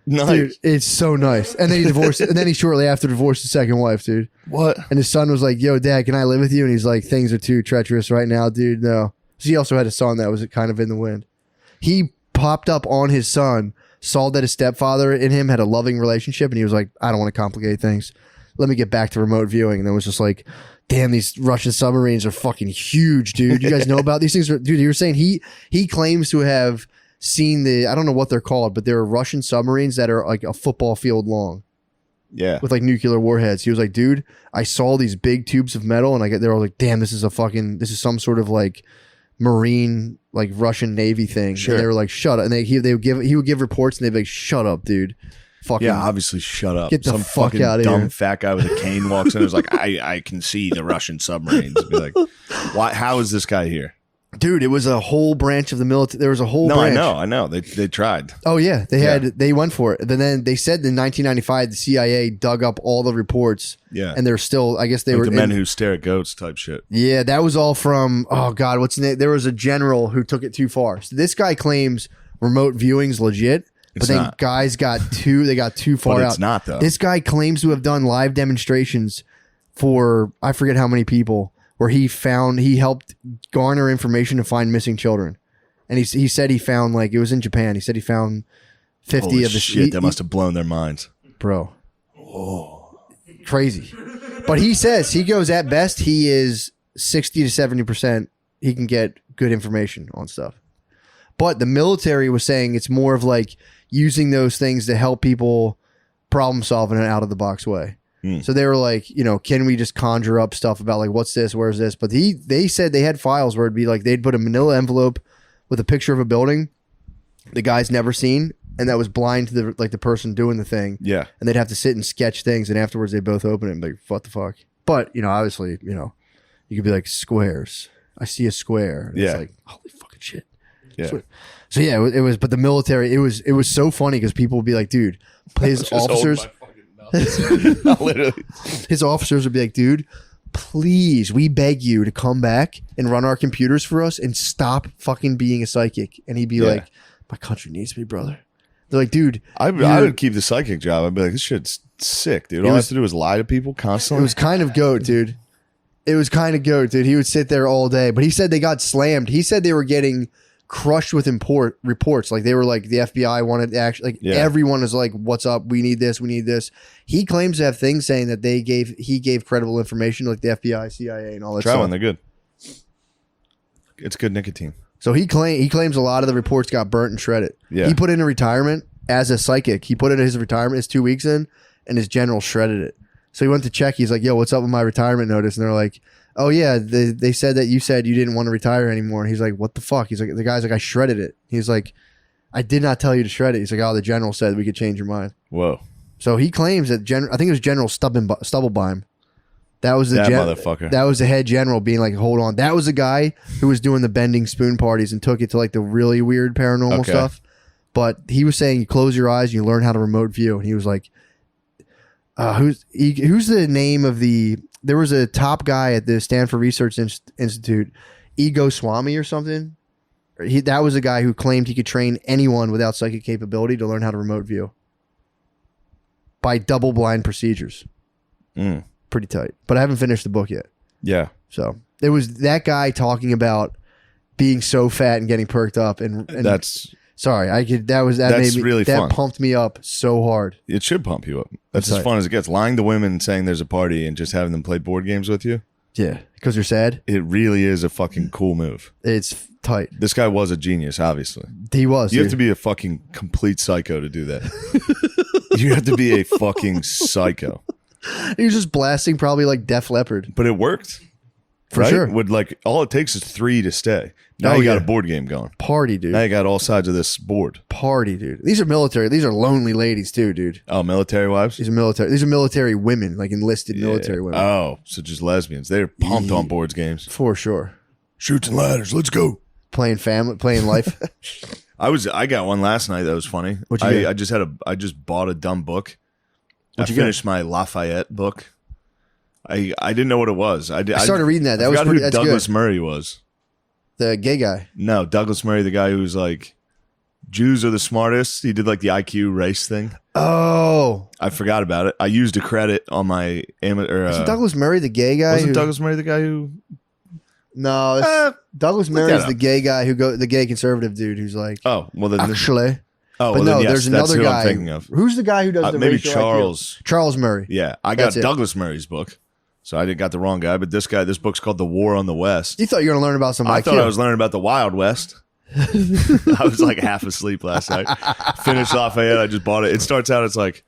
Nice. Dude, it's so nice. And then he divorced, and then he shortly after divorced his second wife, dude. What? And his son was like, yo, Dad, can I live with you? And he's like, things are too treacherous right now, dude. No. So he also had a son that was kind of in the wind. He popped up on his son, saw that his stepfather and him had a loving relationship, and he was like, I don't want to complicate things. Let me get back to remote viewing. And then was just like, damn, these Russian submarines are fucking huge, dude. You guys know about these things? Dude, you were saying he claims to have seen I don't know what they're called, but there are Russian submarines that are like a football field long. Yeah. With like nuclear warheads. He was like, dude, I saw these big tubes of metal, and they were like, damn, this is some sort of like marine, like Russian Navy thing. Sure. And they were like, shut up. And he would give reports, and they'd be like, shut up, dude. Fucking obviously shut up. Get the fuck out of dumb here. Fat guy with a cane walks in and is like, I can see the Russian submarines. Be like, why? How is this guy here? Dude, it was a whole branch of the military. There was a whole branch. I know. They tried. Oh yeah, they went for it. But then they said in 1995 the CIA dug up all the reports. Yeah, and they're still. I guess they were the men who stare at goats type shit. Yeah, that was all from. Oh God, what's the name? There was a general who took it too far. So this guy claims remote viewing's legit, but then guys got too. They got too far out. It's not though. This guy claims to have done live demonstrations for I forget how many people. Where he helped garner information to find missing children, and he said he found it was in Japan. He said he found 50 Holy of the shit. That must have blown their minds, bro. Oh, crazy! But he says he goes at best he is 60 to 70%. He can get good information on stuff, but the military was saying it's more of like using those things to help people problem solve in an out of the box way. So they were like, can we just conjure up stuff about like, what's this? Where's this? But they said they had files where it'd be like, they'd put a manila envelope with a picture of a building the guy's never seen and that was blind to the person doing the thing. Yeah. And they'd have to sit and sketch things, and afterwards they both open it and be like, what the fuck? But, obviously, you could be like, squares. I see a square. And it's like, holy fucking shit. Yeah. So yeah, it was, but the military, it was so funny because people would be like, dude, his officers, Literally. his officers would be like, dude, please, we beg you to come back and run our computers for us and stop fucking being a psychic. And he'd be like, my country needs me, brother. They're like, dude, I would keep the psychic job. I'd be like, this shit's sick, dude. All I have to do is lie to people constantly. It was kind of goat, dude. He would sit there all day, but he said they got slammed. He said they were getting crushed with reports. Like they were like, the FBI wanted to actually, everyone is like, what's up? We need this. We need this. He claims to have things saying that he gave credible information, like the FBI, CIA, and all that Try stuff. one. They're good. It's good nicotine. So he claims a lot of the reports got burnt and shredded. Yeah. He put in a retirement as a psychic. He put it in his retirement, his 2 weeks in, and his general shredded it. So he went to check. He's like, yo, what's up with my retirement notice? And they're like, oh yeah, they said that you said you didn't want to retire anymore. And he's like, what the fuck? He's like, the guy's like, I shredded it. He's like, I did not tell you to shred it. He's like, oh, the general said we could change your mind. Whoa. So he claims that I think it was General Stubblebeim. That was the motherfucker. That was the head general being like, hold on. That was the guy who was doing the bending spoon parties and took it to like the really weird paranormal stuff. But he was saying, you close your eyes and you learn how to remote view. And he was like, who's the name of there was a top guy at the Stanford Research Institute, Ego Swami or something. That was a guy who claimed he could train anyone without psychic capability to learn how to remote view by double blind procedures. Pretty tight. But I haven't finished the book yet. Yeah. So it was that guy talking about being so fat and getting perked up, and that's sorry, that's really fun. That pumped me up so hard. It should pump you up. That's as fun as it gets. Lying to women, saying there's a party, and just having them play board games with you. Yeah, because you're sad. It really is a fucking cool move. It's tight. This guy was a genius, obviously. He was. You have to be a fucking complete psycho to do that. You have to be a fucking psycho. He was just blasting probably like Def Leppard. But it worked. For sure. Would like all it takes is 3 to stay. Now you got a board game going. Party, dude. Now you got all sides of this board. Party, dude. These are military. These are lonely ladies too, dude. Oh, military wives? These are military women, like enlisted military women. Oh, so just lesbians. They're pumped on boards games. For sure. Shoots and ladders. Let's go. Playing life. I got one last night that was funny. What'd you get? I just bought a dumb book. What'd you finished my Lafayette book. I didn't know what it was. I started reading that. That was pretty. That's Douglas good. Murray was. The gay guy. No, Douglas Murray, the guy who's like, Jews are the smartest. He did like the IQ race thing. Oh, I forgot about it. I used a credit on my amateur. Isn't Douglas Murray the gay guy? Wasn't Douglas Murray the guy who? No, Douglas Murray is the gay guy the gay conservative dude who's like. Oh well, then actually. Oh, but well, no, there's another guy. I'm thinking of. Who's the guy who does the maybe racial Charles? IQ? Charles Murray. Yeah, I got Douglas Murray's book, so I got the wrong guy. But this book's called The War on the West. You thought you were going to learn about some IQ. I thought I was learning about the Wild West. I was like half asleep last night. Finished Lafayette. I just bought it. It starts out. It's like,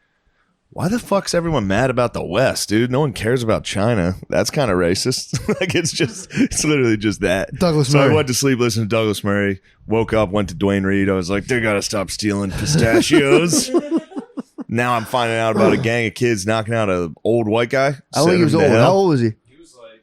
why the fuck's everyone mad about the West, dude? No one cares about China. That's kind of racist. Like it's literally just that. Douglas Murray. So I went to sleep listening to Douglas Murray. Woke up, went to Dwayne Reed. I was like, they gotta stop stealing pistachios. Now I'm finding out about a gang of kids knocking out an old white guy. I think he was old. How old was he? He was like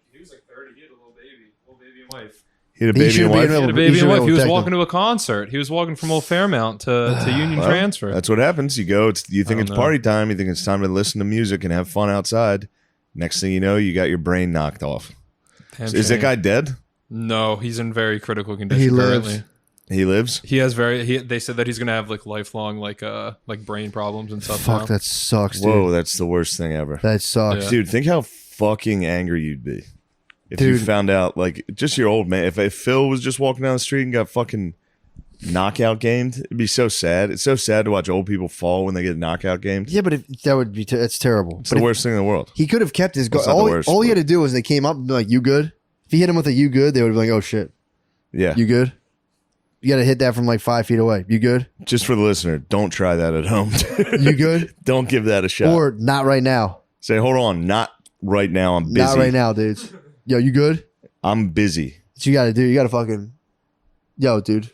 30. He had a little baby and wife. He had a baby and wife. He had a baby and wife. He was walking to a concert. He was walking from Old Fairmount to Union Transfer. That's what happens. You go. You think it's party time. You think it's time to listen to music and have fun outside. Next thing you know, you got your brain knocked off. Is that guy dead? No, he's in very critical condition. He currently. lives. He lives. He has they said that he's gonna have like lifelong like brain problems and stuff. Fuck, now. that sucks, dude. Whoa, that's the worst thing ever. That sucks, dude. Think how fucking angry you'd be if you found out, like, just your old man. If Phil was just walking down the street and got fucking knockout gamed, it'd be so sad. It's so sad to watch old people fall when they get knockout gamed. Yeah, but that would be that's terrible. It's the worst thing in the world. He could have kept his. All he had to do was they came up and be like, "You good?" If he hit him with a "You good," they would be like, "Oh shit." Yeah. You good? You got to hit that from like 5 feet away. You good? Just for the listener, don't try that at home. You good? Don't give that a shot. Or not right now. Say, hold on, not right now. I'm busy. Not right now, dudes. Yo, you good? I'm busy. What you got to do? You got to fucking. Yo, dude.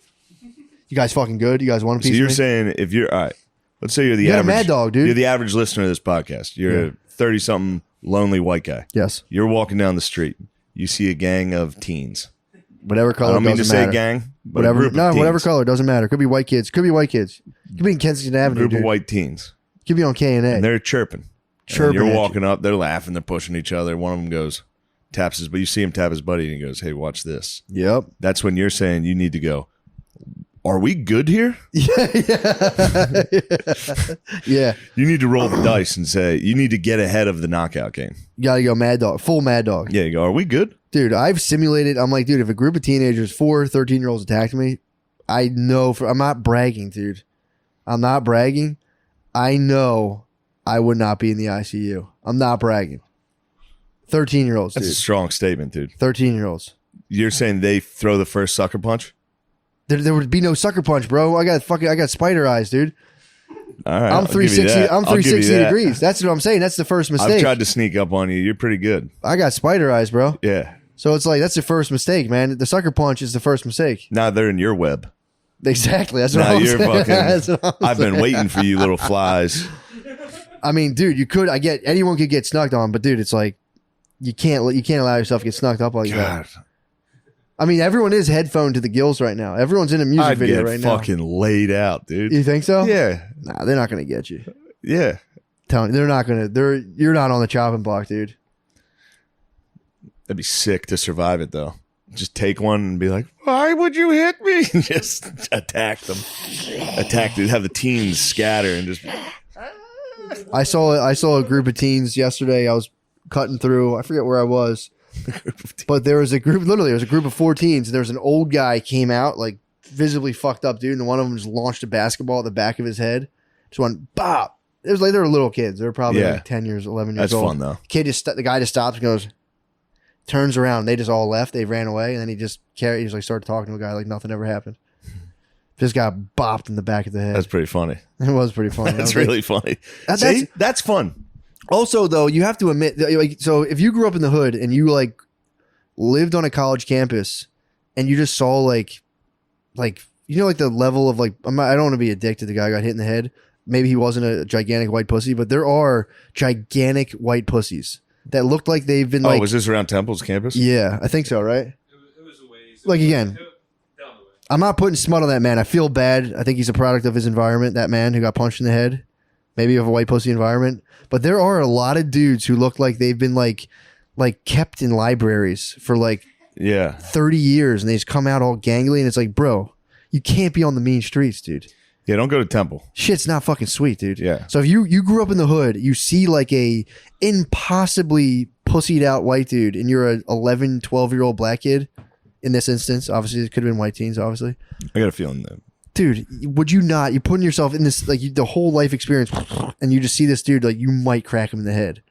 You guys fucking good? You guys want a piece So you're of me? saying if you're all right, let's say you're the You got a average mad dog, dude. You're the average listener of this podcast. You're a 30-something lonely white guy. Yes. You're walking down the street. You see a gang of teens. Whatever I color don't mean to doesn't say matter. gang, but a Whatever. group of No, teens. whatever color doesn't matter. Could be white kids. Could be white kids. Could be in Kensington A Avenue. group Dude. of white teens. Could be on K and And A. they're chirping. Chirping And at you're you. walking up. They're laughing. They're pushing each other. One of them goes, taps his, but you see him tap his buddy and he goes, hey, watch this. Yep. That's when you're saying you need to go, are we good here? Yeah. You need to roll the dice and say, you need to get ahead of the knockout game. You gotta go mad dog. Full mad dog. Yeah, you go, are we good? Dude, I've simulated. I'm like, dude, if a group of teenagers, 4 13-year-olds attacked me, I know I'm not bragging, dude. I'm not bragging. I know I would not be in the ICU. I'm not bragging. 13-year-olds, That's dude. a strong statement, dude. 13-year-olds. You're saying they throw the first sucker punch? There would be no sucker punch, bro. I got spider eyes, dude. All right. I'm I'll give you 360. that. I'm I'll give you 360 that. degrees. That's what I'm saying. That's the first I've mistake. tried to sneak up on you. You're pretty good. I got spider eyes, bro. Yeah. So it's like that's the first mistake, man. The sucker punch is the first mistake. Now they're in your web. Exactly. That's what Now I'm you're saying. fucking. That's what I'm I've been saying. waiting for you, little flies. I mean, dude, you could. I get anyone could get snuck on, but dude, it's like you can't allow yourself to get snucked up like that. God, I mean, everyone is headphoned to the gills right now. Everyone's in a music I'd video get right now. fucking laid out, dude. You think so? Yeah, Nah, they're not gonna get you. yeah. Telling you, they're not gonna. You're not on the chopping block, dude. That'd be sick to survive it though. Just take one and be like, "Why would you hit me?" Just attack them. Have the teens scatter and just. I saw a group of teens yesterday. I was cutting through. I forget where I was, but there was a group. Literally, there was a group of 4 teens. There was an old guy came out like visibly fucked up, dude, and one of them just launched a basketball at the back of his head. Just went bop. It was like they were little kids. They were probably Yeah. like 10 years, 11 years That's old. fun though. The guy just stops and goes, turns around. They just all left. They ran away, and then he just started talking to a guy like nothing ever happened. Just got bopped in the back of the head. That's pretty funny. It was pretty funny. I That's was like- really funny. That's- See, that's fun. Also, though, you have to admit, like, so if you grew up in the hood and you like lived on a college campus and you just saw like you know, like the level of like, I don't want to be a dick to the guy who got hit in the head. Maybe he wasn't a gigantic white pussy, but there are gigantic white pussies that looked like they've been like, Was this around Temple's campus? yeah, I think so, right? It was a ways. Like, again, Down the way. I'm not putting smut on that man. I feel bad. I think he's a product of his environment. That man who got punched in the head, maybe of a white pussy environment. But there are a lot of dudes who look like they've been like kept in libraries for like Yeah. 30 years, and they just come out all gangly, and it's like, bro, you can't be on the mean streets, dude. Yeah, don't go to Temple. Shit's not fucking sweet, dude. Yeah. So if you grew up in the hood, you see like a impossibly pussied out white dude, and you're a 11, 12-year-old black kid. In this instance, obviously, it could have been white teens, obviously. I got a feeling that. Dude, would you not? You're putting yourself in this, like, the whole life experience, and you just see this dude, like, you might crack him in the head.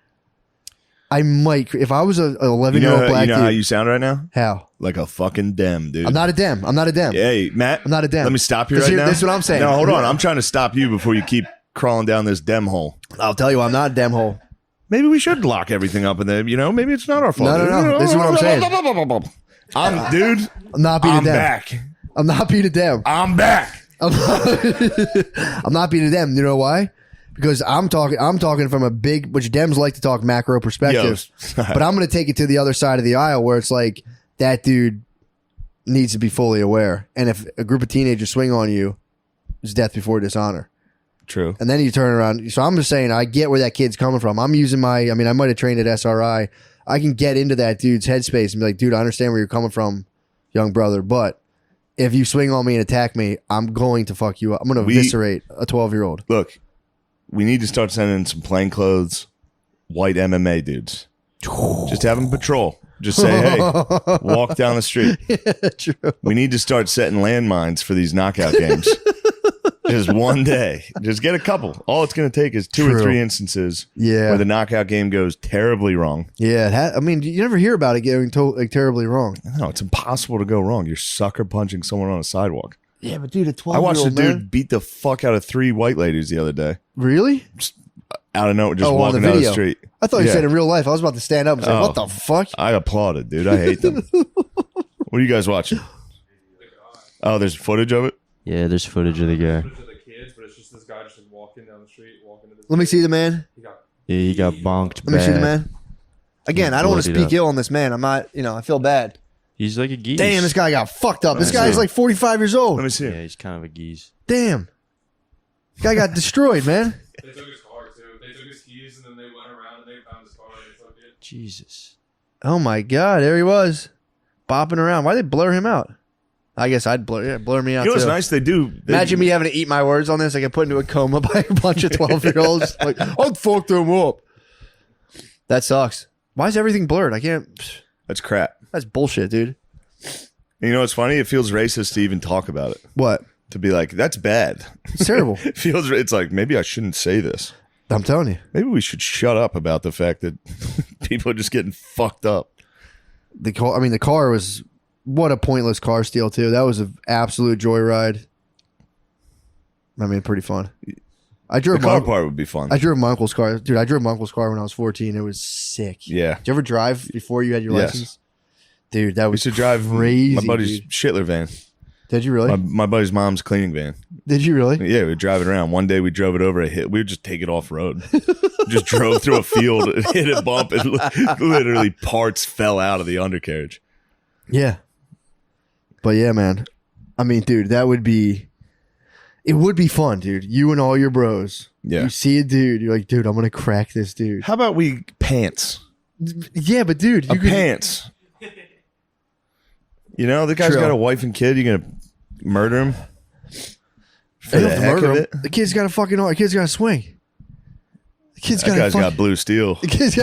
I might. If I was an 11-year-old black you know dude. how you sound right now? How? Like a fucking dem, dude. I'm not a dem. Hey, Matt. I'm not a dem. Let me stop you This right here- now. this is what I'm saying. No, hold on. I'm trying to stop you before you keep crawling down this dem hole. I'll tell you, I'm not a dem hole. Maybe we should lock everything up in there. You know, maybe it's not our fault. No. This is what I'm saying. Dude, I'm not being I'm a dem. back. I'm not being a dem. I'm back. I'm not being a dem. You know why? Because I'm talking from a big, which Dems like to talk macro perspective. But I'm going to take it to the other side of the aisle where it's like that dude needs to be fully aware. And if a group of teenagers swing on you, it's death before dishonor. True. And then you turn around. So I'm just saying, I get where that kid's coming from. I'm using I might have trained at SRI. I can get into that dude's headspace and be like, dude, I understand where you're coming from, young brother. But if you swing on me and attack me, I'm going to fuck you up. I'm going to eviscerate a 12-year-old. Look, we need to start sending some plainclothes, white MMA dudes. Just have them patrol. Just say, hey, walk down the street. True. We need to start setting landmines for these knockout games. Just one day. Just get a couple. All it's going to take is 2 or True. 3 instances Yeah. where the knockout game goes terribly wrong. Yeah. You never hear about it getting terribly wrong. No, it's impossible to go wrong. You're sucker punching someone on a sidewalk. Yeah, but dude, a 12-year-old I watched a dude man. beat the fuck out of 3 white ladies the other day. Really? Out of nowhere, just On walking the down the video. street. I thought you Yeah. said in real life. I was about to stand up and say, Oh. what the fuck? I applauded, dude. I hate them. What are you guys watching? Oh, there's footage of it? Yeah, there's footage of the guy. Footage of the kids, but it's just this guy just walking down the street, walking to this. Let me see the man. He got Yeah, he got bonked Let me see the bad. man. Again, I don't want to Bloodied speak up. ill on this man. I'm not, I feel bad. He's like a geese. Damn, this guy got fucked up. This Let me guy's see. like 45 years old. Let me see. Yeah, he's kind of a geese. Damn. Guy got destroyed, man. They took his car too. They took his keys and then they went around and they found his car and they took it. Jesus. Oh my God, there he was, bopping around. Why'd they blur him out? I guess I'd blur me out You know what's too. nice? They do. Imagine me having to eat my words on this. I get put into a coma by a bunch of 12-year-olds. Like, I'd fuck them up. That sucks. Why is everything blurred? I can't. That's crap. That's bullshit, dude. And you know what's funny? It feels racist to even talk about it. What? To be like, that's bad. It's terrible. It feels. It's like maybe I shouldn't say this. I'm telling you. Maybe we should shut up about the fact that people are just getting fucked up. The car was what a pointless car steal too. That was an absolute joyride. I mean, pretty fun. I The drove car my part would be fun. I drove my uncle's car, dude. I drove my uncle's car when I was 14. It was sick. Yeah. Did you ever drive before you had your Yes. license? Dude, that I was used to drive crazy. my buddy's dude. Schittler van. Did you really? My buddy's mom's cleaning van. Did you really? Yeah, we would drive it around. One day we drove it over a hit. We would just take it off road. Just drove through a field, and hit a bump, and literally parts fell out of the undercarriage. Yeah. But yeah, man. I mean, dude, it would be fun, dude. You and all your bros. Yeah. You see a dude, you're like, dude, I'm gonna crack this dude. How about we pants? Yeah, but dude, you could, Pants. You know, the guy's True. got a wife and kid. You're gonna murder him for you the don't have to heck murder of him. it. The kid's got the kid's got to swing. The kid's That got guy's got blue steel. The kid's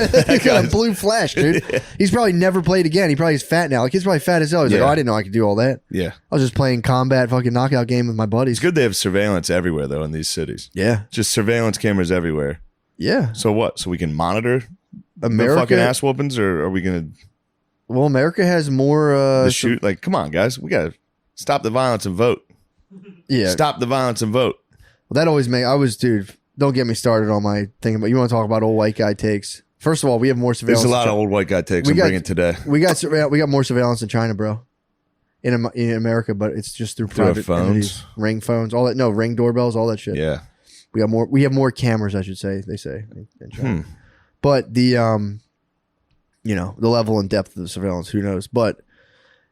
got a blue flash, dude. He's probably never played again. He probably is fat now. The kid's probably fat as hell. He's like, Yeah. oh, I didn't know I could do all that. Yeah, I was just playing combat fucking knockout game with my buddies. it's good they have surveillance everywhere though in these cities. Yeah. Just surveillance cameras everywhere. Yeah. So what? So we can monitor the fucking America, ass whoopings, or are we gonna well, America has more the shoot? Like, come on, guys, we gotta stop the violence and vote. yeah. Stop the violence and vote. Well, that always dude, don't get me started on my thing, but you want to talk about old white guy takes. First of all, we have more surveillance. There's a lot of old white guy takes We I'm got- bringing today. We got more surveillance in China, bro. In America, but it's just through Through private phones? entities. Ring phones, all that. No, ring doorbells, all that shit. Yeah. We have more cameras, I should say. They say in China. But the the level and depth of the surveillance, who knows? But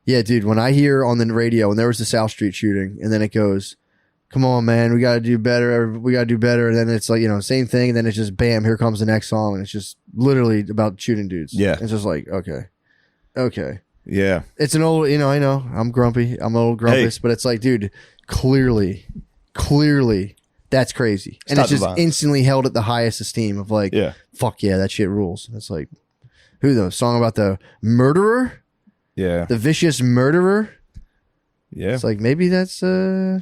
yeah, dude, when I hear on the radio, and there was the South Street shooting, and then it goes, "Come on, man, we got to do better. We got to do better." And then it's like, same thing, and then it's just bam, here comes the next song, and it's just literally about shooting dudes. Yeah. It's just like, okay. Yeah. It's an old, I know, I'm grumpy. I'm an old grumpus, but it's like, dude, clearly, that's crazy. And Stop it's the just violence. instantly held at the highest esteem of like, Yeah. fuck yeah, that shit rules. And it's like, who though? Song about the murderer? Yeah. The vicious murderer? Yeah. It's like, maybe that's, I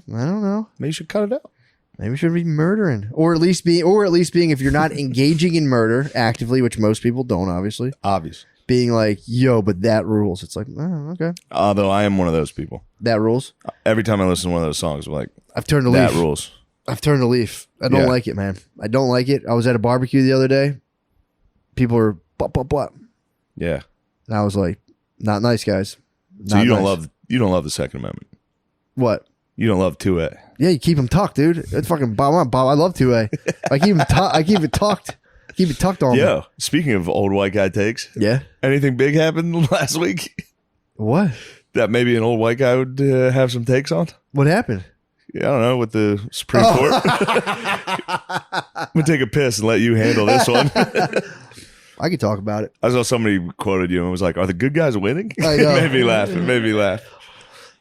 don't know. Maybe you should cut it out. Maybe we should be murdering. Or at least being, if you're not engaging in murder actively, which most people don't, obviously, Obvious. being like, yo, but that rules. It's like, oh, okay. Although I am one of those people. That rules. Every time I listen to one of those songs, I'm like, I've turned a that leaf. rules. I've turned a leaf. I don't Yeah. like it, man. I don't like it. I was at a barbecue the other day. People were blah. Yeah. And I was like, not nice, guys. So Not you don't nice. love the Second Amendment. What? You don't love 2A. Yeah, you keep them tucked, dude. It's fucking Bob. I love 2A. I keep it tucked. Keep it tucked on me. Yo, speaking of old white guy takes, Yeah. anything big happened last week What? that maybe an old white guy would have some takes on? What happened? Yeah, I don't know, with the Supreme Oh. Court. I'm going to take a piss and let you handle this one. I could talk about it. I saw somebody quoted you and was like, are the good guys winning? I know. It made me laugh. It made me laugh.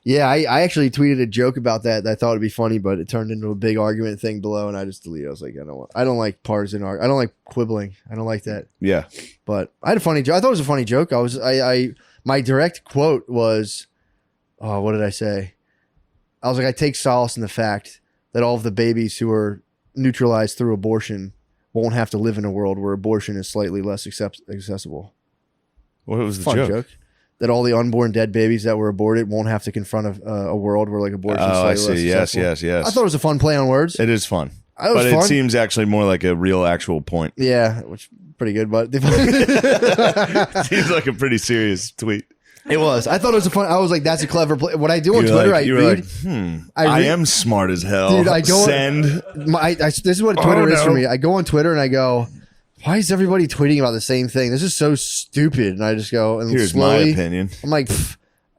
Yeah, I actually tweeted a joke about that I thought would be funny, but it turned into a big argument thing below, and I just deleted it. I was like, I don't like partisan I don't like quibbling. I don't like that. Yeah. But I had a funny joke. I thought it was a funny joke. My direct quote was, oh, what did I say? I was like, I take solace in the fact that all of the babies who are neutralized through abortion won't have to live in a world where abortion is slightly less accessible. What was the Fun joke? joke. That all the unborn dead babies that were aborted won't have to confront a world where like abortion is Oh, I slightly see. less Yes, accessible. yes, yes. I thought it was a fun play on words. It is fun. It was But fun. it seems actually more like a real actual point. Yeah, which pretty good, but Seems like a pretty serious tweet. It was. I thought it was a fun. I was like, that's a clever play. What I do on You're Twitter, like, I you're read. like, I I read- am smart as hell. Dude, I go Send. This is what Twitter is for no. me. I go on Twitter and I go, why is everybody tweeting about the same thing? This is so stupid. And I just go and Here's slowly, my opinion. I'm like,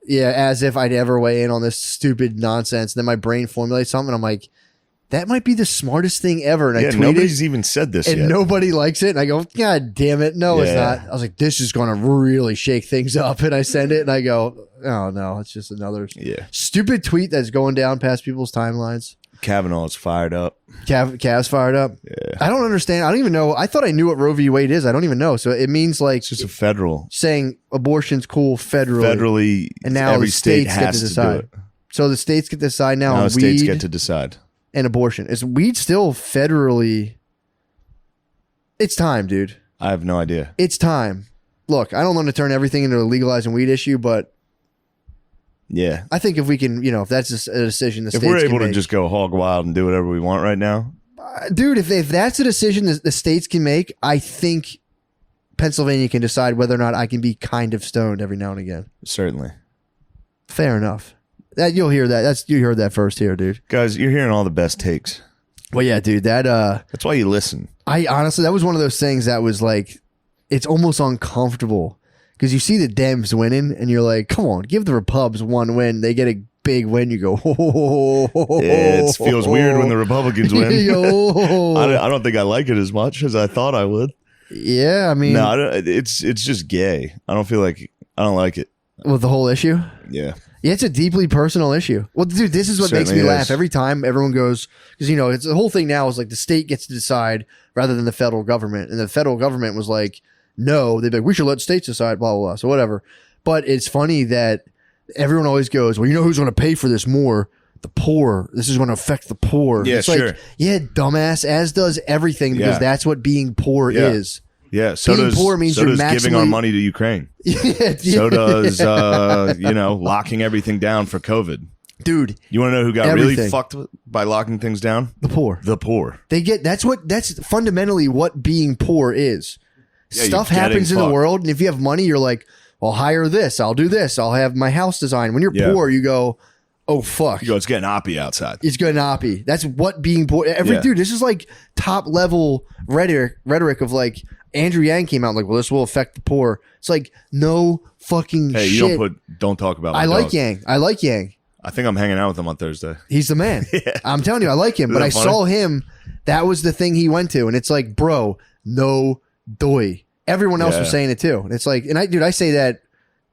yeah, as if I'd ever weigh in on this stupid nonsense. Then my brain formulates something. And I'm like, that might be the smartest thing ever. And I Yeah, tweeted, nobody's even said this and yet. nobody likes it. And I go, God damn it. No, it's Yeah. not. I was like, this is going to really shake things up. And I send it and I go, oh no, it's just another Yeah. stupid tweet that's going down past people's timelines. Kavanaugh is fired up. Cavs fired up. Yeah. I don't understand. I don't even know. I thought I knew what Roe v. Wade is. I don't even know. So it means like It's just a federal. saying abortion's cool federally. Federally, And now every the state states get has to to do decide. it. So the states get to decide now Now on states weed get to decide. and abortion. Is weed still federally? It's time, dude. I have no idea. It's time. Look, I don't want to turn everything into a legalizing weed issue, but Yeah. I think if we can, if that's a decision the If states we're can able to make. just go hog wild and do whatever we want right now, Dude, if that's a decision the states can make, I think Pennsylvania can decide whether or not I can be kind of stoned every now and again. certainly. Fair enough. That you'll hear that. You heard that first here, dude. Guys, you're hearing all the best takes. Well, yeah, dude. That That's why you listen. I honestly, that was one of those things that was like, it's almost uncomfortable because you see the Dems winning, and you're like, come on, give the Repubs one win. They get a big win. You go, It feels weird when the Republicans win. Yo. I don't think I like it as much as I thought I would. Yeah, I mean, No, I don't, it's just gay. I don't like it. with the whole issue. Yeah. Yeah, it's a deeply personal issue. Well, dude, this is what makes me Certainly laugh is. every time everyone goes, because it's the whole thing now is like the state gets to decide rather than the federal government, and the federal government was like, no, they'd be like, we should let states decide, blah blah blah, so whatever. But it's funny that everyone always goes, well, you know who's going to pay for this more? The poor. This is going to affect the poor. Yeah, it's sure. like, yeah, dumbass, as does everything, because Yeah. that's what being poor Yeah. is. Yeah. So Being does, poor means so you're does giving our maximally- money to Ukraine. Yeah, So does, locking everything down for COVID. dude, You want to know who got Everything. really fucked by locking things down? the poor. The poor. That's fundamentally what being poor is. Yeah, Stuff you're getting happens in the fucked. world, and if you have money, you're like, I'll hire this, I'll do this, I'll have my house designed. When you're Yeah. poor, you go, oh fuck, You go, it's getting oppy outside. it's gonna not be. That's what being poor. Yeah. Dude, this is like top level rhetoric of like Andrew Yang came out like, well, this will affect the poor. It's like no fucking Hey, you shit. don't talk about my I like dog. Yang. I like Yang. I think I'm hanging out with him on Thursday. He's the man. I'm telling you, I like him. Isn't But that I funny? saw him. That was the thing he went to, and it's like, bro, no doy. Everyone else was Yeah. saying it too. And it's like, and I say that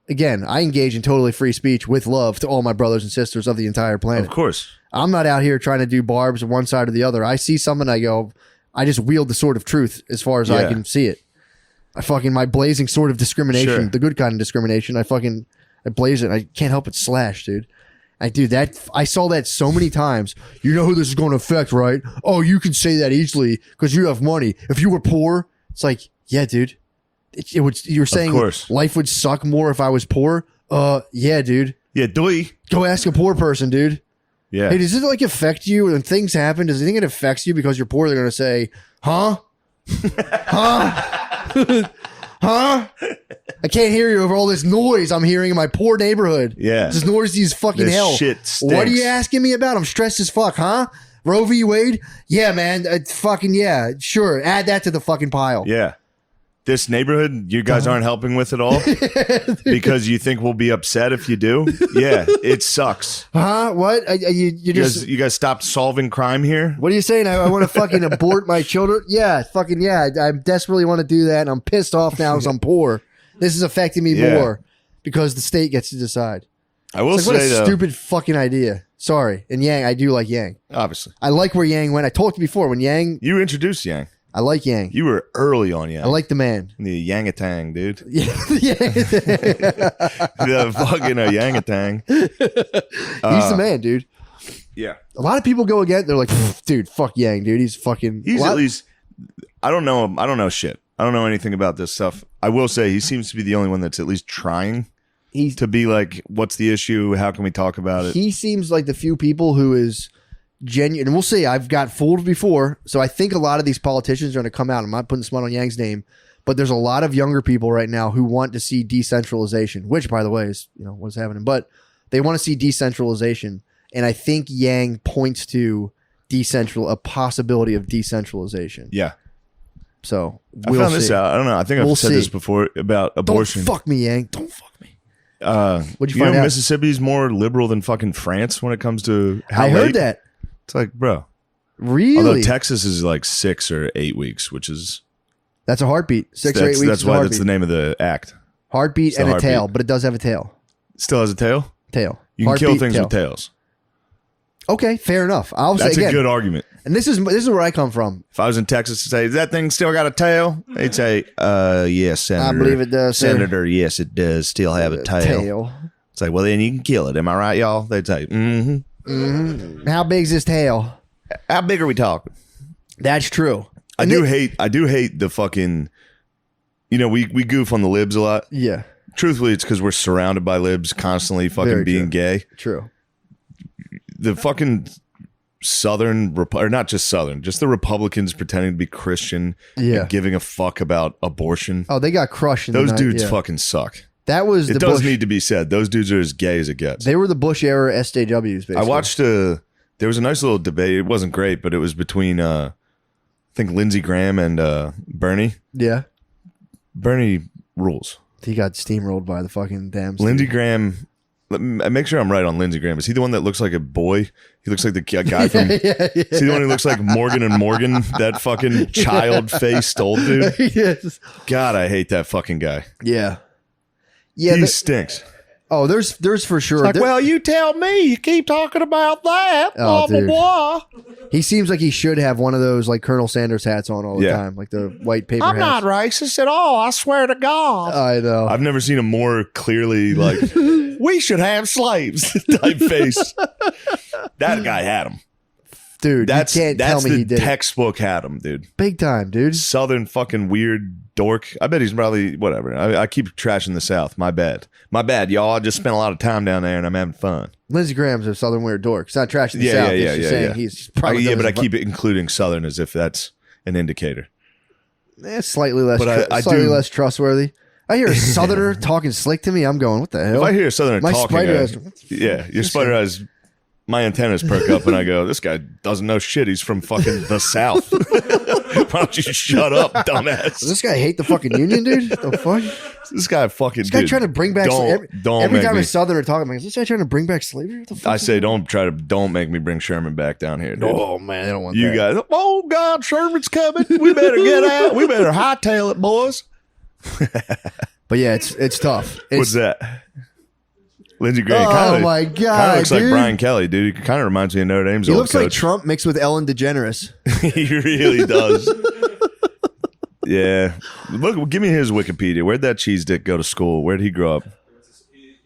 again. I engage in totally free speech with love to all my brothers and sisters of the entire planet. Of course. I'm not out here trying to do barbs on one side or the other. I see something, I go, I just wield the sword of truth as far as I Yeah. can see it. My blazing sword of discrimination, Sure. the good kind of discrimination. I blaze it. And I can't help but slash, dude. I saw that so many times. You know who this is going to affect, right? Oh, you can say that easily because you have money. If you were poor, it's like, yeah, dude. It would. You're saying course. life would suck more if I was poor? Yeah, dude. Yeah, doy. Go ask a poor person, dude. Yeah. Hey, does it like affect you when things happen? Does it think it affects you because you're poor? They're going to say, huh? Huh? Huh? I can't hear you over all this noise I'm hearing in my poor neighborhood. Yeah. This noisy as fucking This hell. shit What are you stinks. asking me about? I'm stressed as fuck, huh? Roe v. Wade? Yeah, man. Yeah. Sure. Add that to the fucking pile. Yeah. This neighborhood you guys aren't helping with at all because you think we'll be upset if you do. Yeah, it sucks. Huh? What? You just... You guys stopped solving crime here? What are you saying? I want to fucking abort my children? Yeah, fucking yeah. I desperately want to do that, and I'm pissed off now because I'm poor. This is affecting me Yeah. more because the state gets to decide. I will It's like, what say a though, stupid fucking idea. Sorry. And Yang, I do like Yang. obviously. I like where Yang went. I told you before, when Yang, You introduced Yang. I like Yang. You were early on Yang. I like the man. the Yangatang, dude. Yeah. The fucking Yangatang. He's the man, dude. Yeah. A lot of people go again. They're like, dude, fuck Yang, dude. He's fucking. He's a lot- at least I don't know him. I don't know shit. I don't know anything about this stuff. I will say he seems to be the only one that's at least trying He's to be like, what's the issue? How can we talk about it? He seems like the few people who is genuine. And we'll see. I've got fooled before. So I think a lot of these politicians are going to come out. I'm not putting smut on Yang's name, But there's a lot of younger people right now who want to see decentralization, which, by the way, is what's happening. But they want to see decentralization, and I think Yang points to a possibility of decentration. Yeah. So I found this out. I don't know. I think I've said this before about abortion. Don't fuck me, Yang. Don't fuck me. What'd you know find out? Mississippi's more liberal than fucking France when it comes to how I heard late? that. It's like, bro. Really? Although Texas is like 6 or 8 weeks, which is that's a heartbeat. 6 or 8 weeks. That's why that's the name of the act. Heartbeat It's the and a heartbeat. tail, but it does have a tail. Still has a tail. Tail. You can Heartbeat, kill things tail. with tails. Okay, fair enough. I'll That's say again, a good argument. and this is where I come from. If I was in Texas to say, "Does that thing still got a tail?" They'd say, yes, Senator. I believe it does, sir. Senator, yes, it does still have a tail. It's like, well, then you can kill it. Am I right, y'all? They'd say, Mm-hmm. How big's his tail? How big are we talking? That's true. I do hate the fucking, we goof on the libs a lot. Yeah, Truthfully, it's because we're surrounded by libs constantly fucking Very being true. gay. true. The fucking or not just Southern, just the Republicans pretending to be Christian Yeah. and giving a fuck about abortion. Oh, they got crushed. In Those the night, dudes yeah. fucking suck. That was It the does Bush. need to be said. Those dudes are as gay as it gets. They were the Bush era SJWs. Basically. I watched there was a nice little debate. It wasn't great, but it was between I think Lindsey Graham and Bernie. Yeah, Bernie rules. he got steamrolled by the fucking damn. Lindsey Graham. Make sure I'm right on Lindsey Graham. Is he the one that looks like a boy? He looks like the guy from. yeah. Is he the one who looks like Morgan and Morgan? That fucking child-faced old dude. yes. God, I hate that fucking guy. Yeah. Yeah. He stinks. Oh, there's for sure. Like, well, you tell me. You keep talking about that. Oh, Blah, blah, dude. blah. He seems like he should have one of those like Colonel Sanders hats on all the Yeah. time, like the white paper I'm hats. not racist at all. I swear to God. I know. I've never seen a more clearly like we should have slaves type face. That guy had him. Dude, That's you can't tell me the he did it. textbook had him, dude. Big time, dude. Southern fucking weird dork. I bet he's probably whatever. I keep trashing the South. My bad, y'all. I just spent a lot of time down there and I'm having fun. Lindsey Graham's a Southern weird dork. It's not trashing the Yeah, South. yeah, It's yeah, just yeah, saying yeah. he's probably Yeah, done but I his- keep it including Southern as if that's an indicator. slightly less, But I slightly do- less trustworthy. I hear a Southerner talking slick to me. I'm going, what the hell? If I hear a Southerner My talking, spider has- your spider eyes, my antennas perk up, and I go, "This guy doesn't know shit. He's from fucking the South. Why don't you shut up, dumbass? Does this guy hate the fucking Union, dude? The fuck? This guy fucking. This guy trying to bring back Don't every make time me. a Southerner talking, I'm like, is this guy trying to bring back slavery? What the fuck? I say, don't make me bring Sherman back down here, dude. Oh man, I don't want You that. guys, oh God, Sherman's coming. We better get out. We better hightail it, boys. But yeah, it's tough. What's that? Lindsey Graham. Oh my Kind god, of looks like dude. Brian Kelly, dude. He kind of reminds me of Notre Dame's He old looks like coach. Trump mixed with Ellen DeGeneres. He really does. Yeah. Look, give me his Wikipedia. Where'd that cheese dick go to school? Where'd he grow up?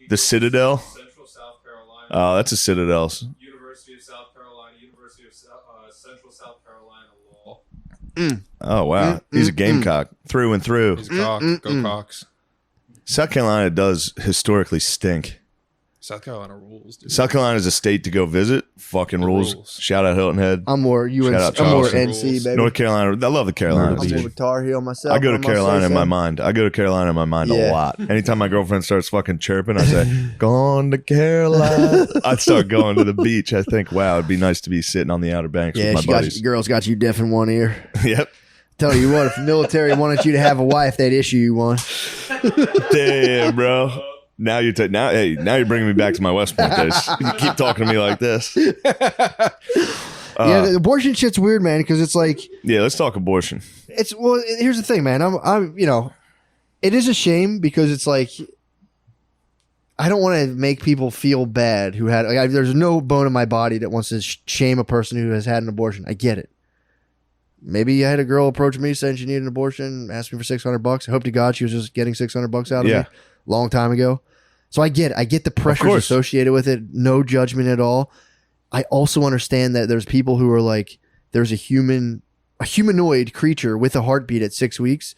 The Citadel? Central South Carolina. Oh, that's a Citadel. University of South Carolina, University of Central South Carolina Law. Oh, wow. He's a gamecock through and through. He's cock. Go Cox. South Carolina does historically stink. South Carolina rules, dude. South Carolina is a state to go visit. Fucking rules. rules. Shout out Hilton Head. I'm more UNC. Shout out I'm more Charleston. NC, baby. North Carolina. I love the Carolinas. I'm more dude. of a Tar Heel myself. I go to must Carolina say in my so. mind. I go to Carolina in my mind Yeah. a lot. Anytime my girlfriend starts fucking chirping, I say, "Gone to Carolina." I start going to the beach. I think, wow, it'd be nice to be sitting on the Outer Banks Yeah, with she my got buddies. you, girl's got you deaf in one ear. Yep. Tell you what, if the military wanted you to have a wife, they'd issue you one. Damn, bro. Now you're now you're bringing me back to my West Point days. You keep talking to me like this. Yeah, the abortion shit's weird, man, because it's like Yeah, let's talk abortion. it's well. Here's the thing, man. I'm it is a shame because it's like I don't want to make people feel bad who had. There's no bone in my body that wants to shame a person who has had an abortion. I get it. Maybe I had a girl approach me saying she needed an abortion, asked me for $600. I hope to God she was just getting $600 out of Yeah. me long time ago. So I get the pressures course. associated with it. No judgment at all. I also understand that there's people who are like, there's a humanoid creature with a heartbeat at 6 weeks.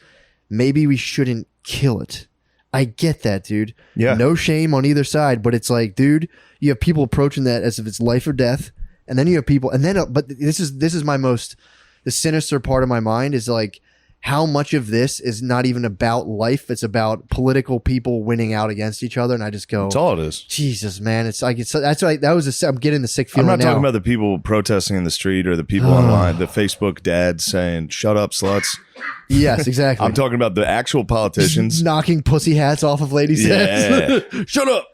Maybe we shouldn't kill it. I get that, dude. Yeah. No shame on either side, but it's like, dude, you have people approaching that as if it's life or death, and then you have people, but this is the sinister part of my mind is like, how much of this is not even about life. It's about political people winning out against each other. And I just go, That's all it is. Jesus, man. It's like, that's like, that was I'm getting the sick I'm feeling not now. talking about the people protesting in the street or the people online, the Facebook dads saying, shut up, sluts. Yes, exactly. I'm talking about the actual politicians. Knocking pussy hats off of ladies' heads. Shut up.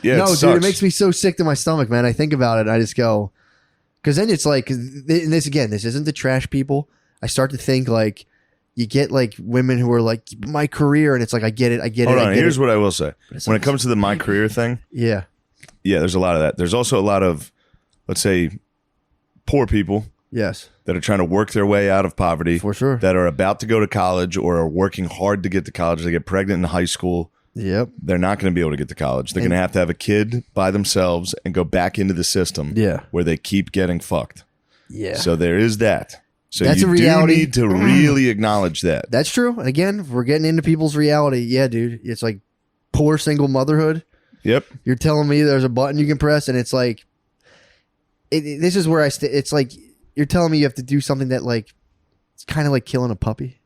Yeah, No, it dude, sucks. it makes me so sick to my stomach, man. I think about it. And I just go, because then it's like, and this again, this isn't the trash people. I start to think like, you get like women who are like, my career, and it's like, I get it. Hold on, here's what I will say. When it comes to the my career thing, Yeah. yeah, there's a lot of that. There's also a lot of, let's say, poor people Yes. that are trying to work their way out of poverty, For sure. that are about to go to college or are working hard to get to college. They get pregnant in high school. Yep. They're not going to be able to get to college. They're going to have a kid by themselves and go back into the system Yeah. where they keep getting fucked. Yeah. So there is that. So That's you a reality. do need to really acknowledge that. That's true. And again, if we're getting into people's reality. Yeah, dude. It's like poor single motherhood. Yep. You're telling me there's a button you can press, and it's like, this is where it's like, you're telling me you have to do something that like, it's kind of like killing a puppy.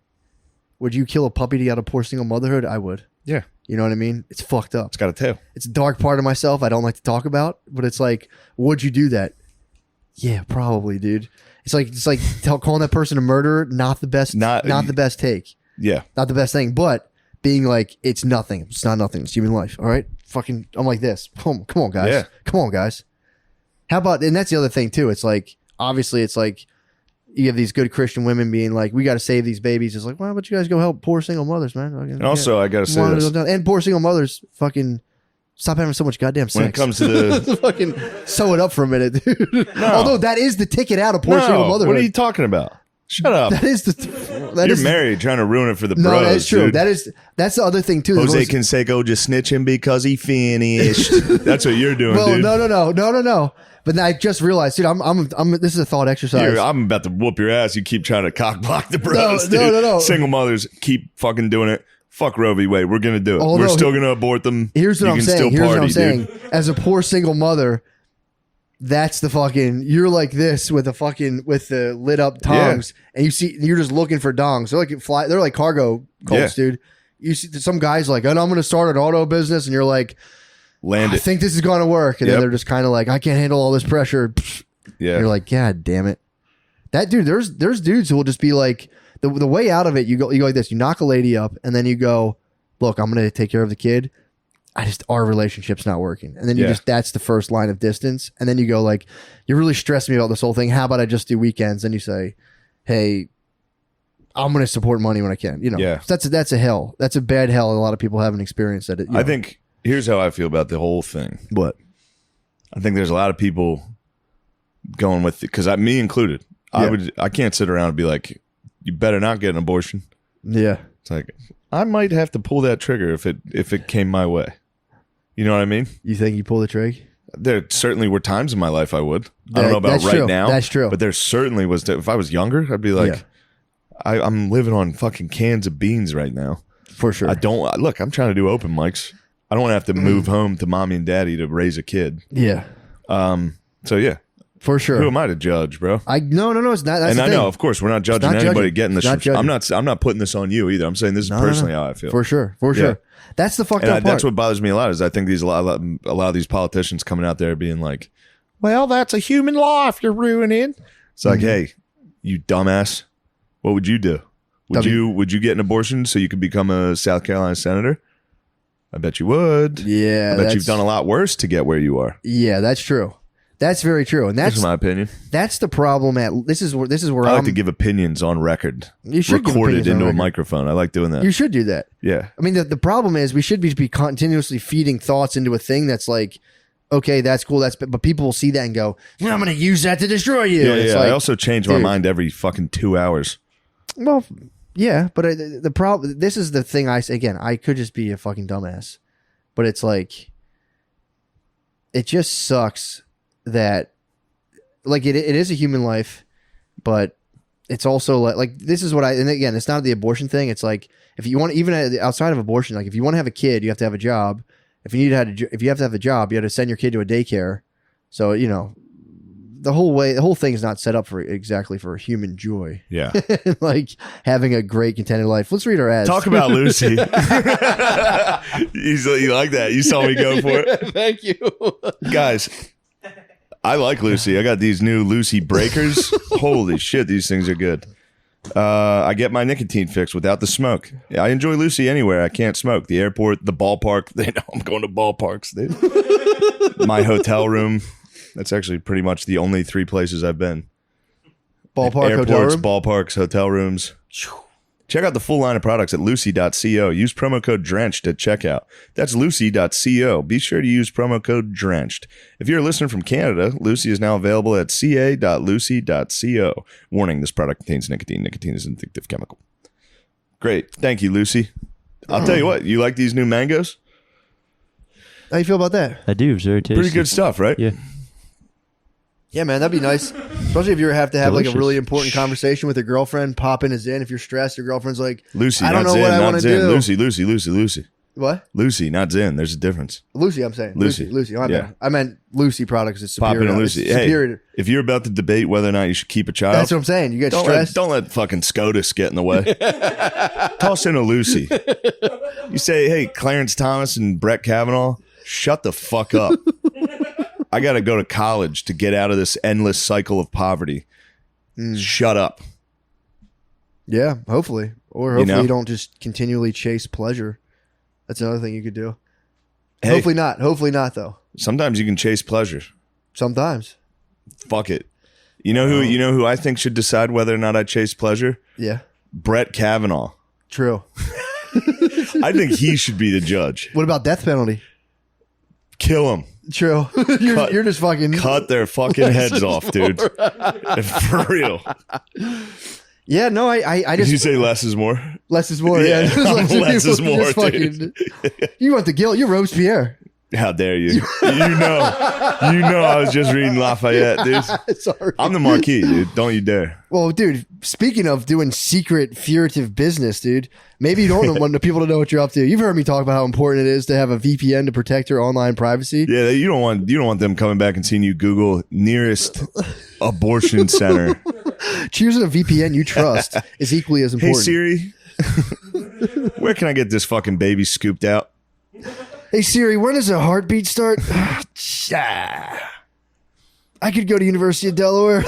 Would you kill a puppy to get out of poor single motherhood? I would. Yeah. You know what I mean? It's fucked up. It's got a tail. It's a dark part of myself I don't like to talk about, but it's like, would you do that? Yeah, probably, dude. It's like calling that person a murderer, not the best the best take. Yeah. Not the best thing, but being like, it's nothing. It's not nothing. It's human life. All right? Fucking, I'm like this. Come on, guys. Yeah. Come on, guys. How about, and that's the other thing too. It's like, obviously it's like, you have these good Christian women being like, we got to save these babies. It's like, why don't you guys go help poor single mothers, man? And also, I got to say this. And poor single mothers, fucking stop having so much goddamn sex. When it comes to the... fucking sew it up for a minute, dude. Although that is the ticket out of poor single motherhood. What are you talking about? Shut up. That is the... You're married, trying to ruin it for the No, bros, that is true. dude. That's the other thing too. Jose Canseco just snitching because he finished. That's what you're doing, Well, dude. no. But I just realized, dude, I'm this is a thought exercise. Here, I'm about to whoop your ass. You keep trying to cock block the bros, dude. No. Single mothers, keep fucking doing it. Fuck Roe v. Wade. We're going to do it. We're still going to abort them. Here's what You I'm can saying. still Here's what I'm party, saying. dude. As a poor single mother, that's the fucking, you're like this with the lit up tongs, and you're just looking for dongs. They're like cargo colts, dude. You see some guys like, and I'm going to start an auto business, and you're like, Land I it. think this is going to work, and then they're just kind of like, I can't handle all this pressure. Yeah. And you're like, God damn it. That dude, there's dudes who will just be like, the way out of it, you go like this, you knock a lady up, and then you go, look, I'm going to take care of the kid. Our relationship's not working. And then that's the first line of distance. And then you go like, you really stressed me about this whole thing. How about I just do weekends? And you say, hey, I'm going to support money when I can. You know, that's a hell. That's a bad hell. A lot of people haven't experienced it. I think here's how I feel about the whole thing. What? I think there's a lot of people going with it, because me included. I can't sit around and be like, you better not get an abortion. Yeah. It's like, I might have to pull that trigger if it came my way. You know what I mean? You think you pull the trigger? There certainly were times in my life I would. I don't know about right now. That's true. But there certainly was. If I was younger, I'd be like, I'm living on fucking cans of beans right now. For sure. Look, I'm trying to do open mics. I don't want to have to move home to mommy and daddy to raise a kid. Yeah. So yeah. For sure. Who am I to judge, bro? No, it's not. That's and the I thing. know, of course, we're not judging anybody getting this. I'm not putting this on you either. I'm saying this is personally how I feel. For sure. That's the fucked up part. That's what bothers me a lot. Is I think a lot of these politicians coming out there being like, "Well, that's a human life you're ruining." It's like, hey, you dumbass, what would you do? Would you get an abortion so you could become a South Carolina senator? I bet you would. Yeah, I bet you've done a lot worse to get where you are. Yeah, that's true. That's very true, and that's my opinion. That's the problem. This is where I like to give opinions on record. You should record it into a microphone. I like doing that. You should do that. Yeah. I mean, the problem is we should be continuously feeding thoughts into a thing that's like, okay, that's cool. But people will see that and go, well, I'm going to use that to destroy you. Yeah. Like, I also change my mind every fucking 2 hours. Well, yeah, but the problem. This is the thing. I say again. I could just be a fucking dumbass, but it's like, it just sucks that, like, it is a human life, but it's also like this is what and again, it's not the abortion thing. It's like, if you want, even outside of abortion, like if you want to have a kid, you have to have a job. If you have to have a job, you have to send your kid to a daycare. So, you know, the whole thing is not set up for exactly for human joy. Yeah. Like having a great contented life. Let's read our ads. Talk about Lucy. You like that? You saw me go for it. Thank you. Guys, I like Lucy. I got these new Lucy breakers. Holy shit, these things are good. I get my nicotine fix without the smoke. I enjoy Lucy anywhere. I can't smoke. The airport, the ballpark. They know I'm going to ballparks, dude. My hotel room. That's actually pretty much the only 3 places I've been. Ballpark, Airports, hotel room? ballparks, hotel rooms. Check out the full line of products at lucy.co. Use promo code DRENCHED at checkout. That's lucy.co. Be sure to use promo code DRENCHED. If you're a listener from Canada, Lucy is now available at ca.lucy.co. Warning, this product contains nicotine. Nicotine is an addictive chemical. Great. Thank you, Lucy. I'll tell you what, you like these new mangoes? How you feel about that? I do. It's very tasty. Pretty good stuff, right? Yeah. Yeah, man, that'd be nice. Especially if you have to have like a Delicious. really important conversation with your girlfriend. Popping is in. If you're stressed, your girlfriend's like, Lucy, I don't not know Zen, what I not want to Zen. do. Lucy. What? Lucy, not Zen. There's a difference. Lucy, I'm saying. Lucy. Lucy. My Yeah. bad. I meant Lucy products. It's Pop superior. in a It's Lucy. Hey, superior. if you're about to debate whether or not you should keep a child, That's what I'm saying. You get don't stressed. don't let fucking SCOTUS get in the way. Toss in a Lucy. You say, hey, Clarence Thomas and Brett Kavanaugh, shut the fuck up. I got to go to college to get out of this endless cycle of poverty. Shut up. Yeah, hopefully. Or hopefully know? you don't just continually chase pleasure. That's another thing you could do. Hey, Hopefully not. Hopefully not, though. sometimes you can chase pleasure. Sometimes. Fuck it. You know who I think should decide whether or not I chase pleasure? Yeah. Brett Kavanaugh. True. I think he should be the judge. What about death penalty? Kill him. True. You're just fucking. Cut their fucking heads off, dude. For real. Yeah, no, I Did you just. say less is more? Less is more. Yeah. Yeah. Less is more, Just fucking- You want the guilt. You're Robespierre. How dare you? You know I was just reading Lafayette, dude. Sorry. I'm the Marquis, dude. Don't you dare. Well, dude, speaking of doing secret, furtive business, dude, maybe you don't want the people to know what you're up to. You've heard me talk about how important it is to have a VPN to protect your online privacy. Yeah, you don't want them coming back and seeing you Google nearest abortion center. Choosing a VPN you trust is equally as Hey important. Siri, where can I get this fucking baby scooped out? Hey Siri, when does a heartbeat start? I could go to University of Delaware.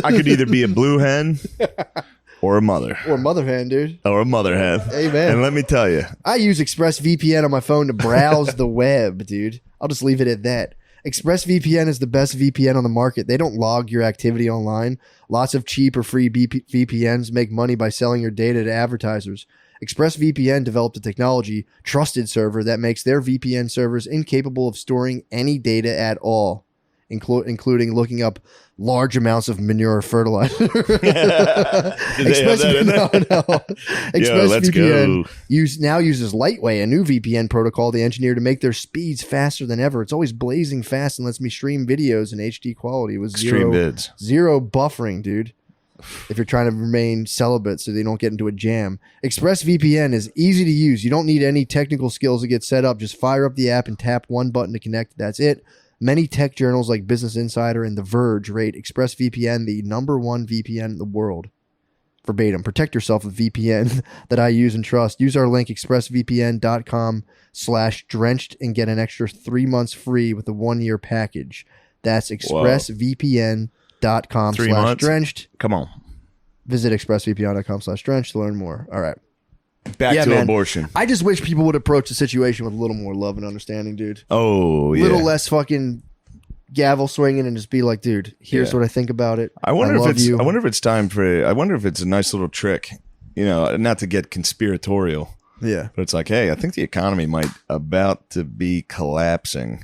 I could either be a blue hen or a mother. Or mother hen, dude. Or a mother hen. Amen. And let me tell you, I use ExpressVPN on my phone to browse the web, dude. I'll just leave it at that. ExpressVPN is the best VPN on the market. They don't log your activity online. Lots of cheap or free VPNs make money by selling your data to advertisers. ExpressVPN developed a technology, Trusted Server, that makes their VPN servers incapable of storing any data at all, including looking up large amounts of manure fertilizer. did they have that in there? Yo, let's ExpressVPN go. now uses Lightway, a new VPN protocol they engineered to make their speeds faster than ever. It's always blazing fast and lets me stream videos in HD quality with Extreme bids. zero buffering, dude. If you're trying to remain celibate so they don't get into a jam. ExpressVPN is easy to use. You don't need any technical skills to get set up. Just fire up the app and tap one button to connect. That's it. Many tech journals like Business Insider and The Verge rate ExpressVPN the #1 VPN in the world. Verbatim. Protect yourself with VPN that I use and trust. Use our link expressvpn.com/drenched and get an extra 3 months free with a 1-year package. That's expressvpn.com/drenched. Come on. Visit expressvpn.com/drenched to learn more. All right. Back Yeah, to man. abortion. I just wish people would approach the situation with a little more love and understanding, dude. Oh, yeah. A little less fucking gavel swinging and just be like, dude, here's Yeah. what I think about it. I wonder love if it's you. I wonder if it's a nice little trick, not to get conspiratorial, Yeah. but it's like, hey, I think the economy might about to be collapsing.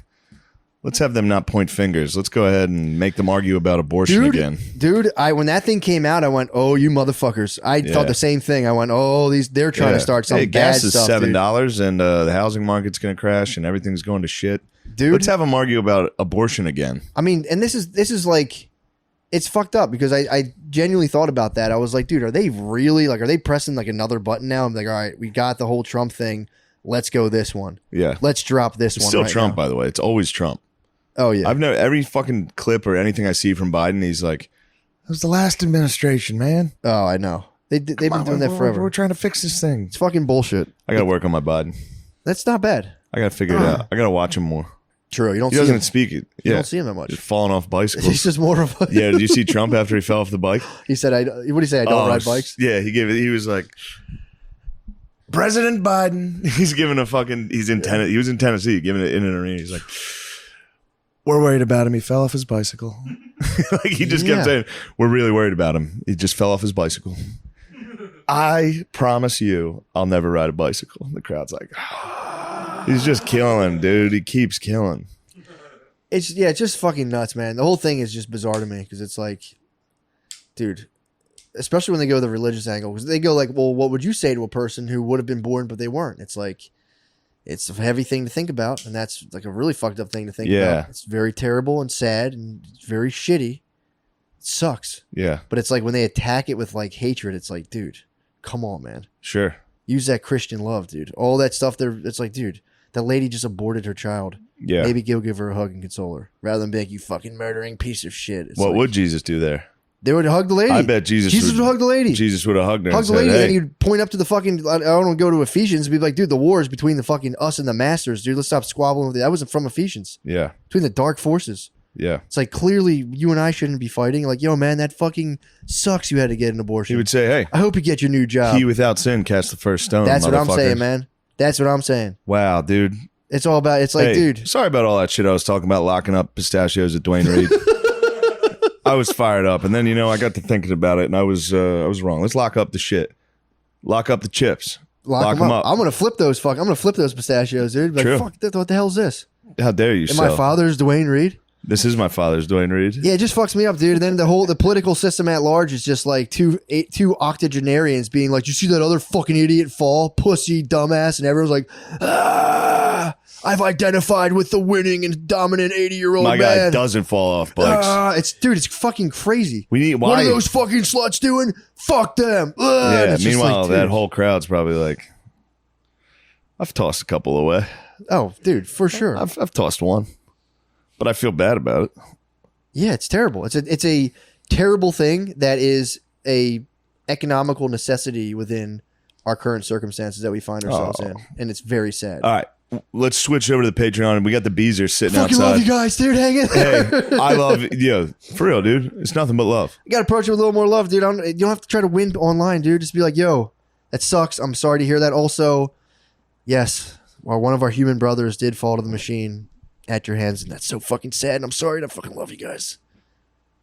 Let's have them not point fingers. Let's go ahead and make them argue about abortion again. Dude, when that thing came out, I went, "Oh, you motherfuckers!" I thought the same thing. I went, "Oh, they're trying to start some Hey, bad gas is stuff." $7, and the housing market's going to crash, and everything's going to shit. Dude. Let's have them argue about abortion again. I mean, and this is like, it's fucked up because I genuinely thought about that. I was like, dude, are they pressing like another button now? I'm like, all right, we got the whole Trump thing. Let's go this one. Yeah, Let's drop this it's one. still right Trump, now. by the way. It's always Trump. Oh yeah. I've never every fucking clip or anything I see from Biden. He's like, "It was the last administration, man. Oh, I know. They've been doing that forever. We're trying to fix this thing." It's fucking bullshit. I gotta work on my Biden. That's not bad. I gotta figure it out. I gotta watch him more. True. You don't He see him. doesn't speak it. You Yeah, don't see him that much. just falling off He's bicycles. just more of a. Yeah, did you see Trump after he fell off the bike? He said, what did he say? I don't ride bikes. Yeah, he was like, President Biden. He's giving a fucking. He's in Tennessee. He was in Tennessee, giving it in an arena. He's like, we're worried about him. He fell off his bicycle. Like he just kept saying, we're really worried about him. He just fell off his bicycle. I promise you, I'll never ride a bicycle. The crowd's like, he's just killing him, dude. He keeps killing. It's just fucking nuts, man. The whole thing is just bizarre to me because it's like, dude, especially when they go the religious angle, because they go like, well, what would you say to a person who would have been born but they weren't? It's like, it's a heavy thing to think about, and that's like a really fucked up thing to think about. It's very terrible and sad and it's very shitty. It sucks. Yeah, But it's like when they attack it with like hatred, it's like, dude, come on, man. sure. Use that Christian love, dude. All that stuff there, it's like, dude, that lady just aborted her child. Yeah. Maybe go give her a hug and console her rather than be like, you fucking murdering piece of shit. It's What like, would Jesus do there? they would hug the lady? I bet Jesus would hug the lady. Jesus would have hugged her. Hug and the said, lady, and hey. then he'd point up to the fucking. I don't want to go to Ephesians and be like, dude, the war is between the fucking us and the masters, dude. Let's stop squabbling with it. That wasn't from Ephesians. Yeah, Between the dark forces. yeah. It's like clearly you and I shouldn't be fighting. Like, yo, man, that fucking sucks. You had to get an abortion. He would say, hey, I hope you get your new job. he without sin cast the first stone. That's what I'm saying, motherfuckers. man. That's what I'm saying. Wow, dude. It's all about. It's like, Hey, dude. sorry about all that shit I was talking about locking up pistachios at Dwayne Reed. I was fired up, and then I got to thinking about it, and I was wrong. Let's lock up the shit. Lock up the chips. Lock them up. I'm gonna flip those. I'm gonna flip those pistachios, dude. Like, True. fuck. What the hell is this? How dare you? And my sell? father's Dwayne Reed. This is my father's Dwayne Reed. Yeah, it just fucks me up, dude. And then the political system at large is just like two octogenarians being like, "You see that other fucking idiot fall, pussy, dumbass," and everyone's like, "Ah, I've identified with the winning and dominant 80-year-old My man." guy doesn't fall off bikes. It's fucking crazy. We need What why? are those fucking sluts doing? Fuck them. Yeah. It's just Meanwhile, like, that dude. whole crowd's probably like, I've tossed a couple away. Oh, dude, for sure. I've tossed one, but I feel bad about it. Yeah, it's terrible. It's a terrible thing that is a economical necessity within our current circumstances that we find ourselves in, and it's very sad. All right, let's switch over to the Patreon, and we got the Beezer sitting Fucking outside. love you guys, dude. Hang in there. Hey, I love for real, dude. It's nothing but love. You got to approach it with a little more love, dude. You don't have to try to win online, dude. Just be like, yo, that sucks. I'm sorry to hear that. Also, yes, one of our human brothers did fall to the machine at your hands, and that's so fucking sad. And I'm sorry, and I fucking love you guys.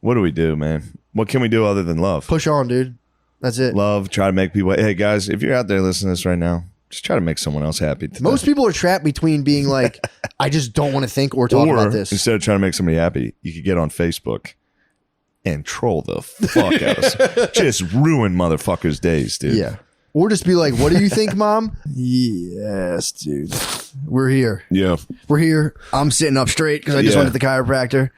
What do we do, man? What can we do other than love? Push on, dude. That's it. Love, try to make people. Hey, guys, if you're out there listening to this right now, just try to make someone else happy. Today. Most people are trapped between being like, I just don't want to think or talk about this. Instead of trying to make somebody happy, you could get on Facebook and troll the fuck out of us. Just ruin motherfuckers' days, dude. Yeah. Or just be like, what do you think, Mom? Yes, dude. We're here. Yeah. We're here. I'm sitting up straight because I just Yeah. went to the chiropractor.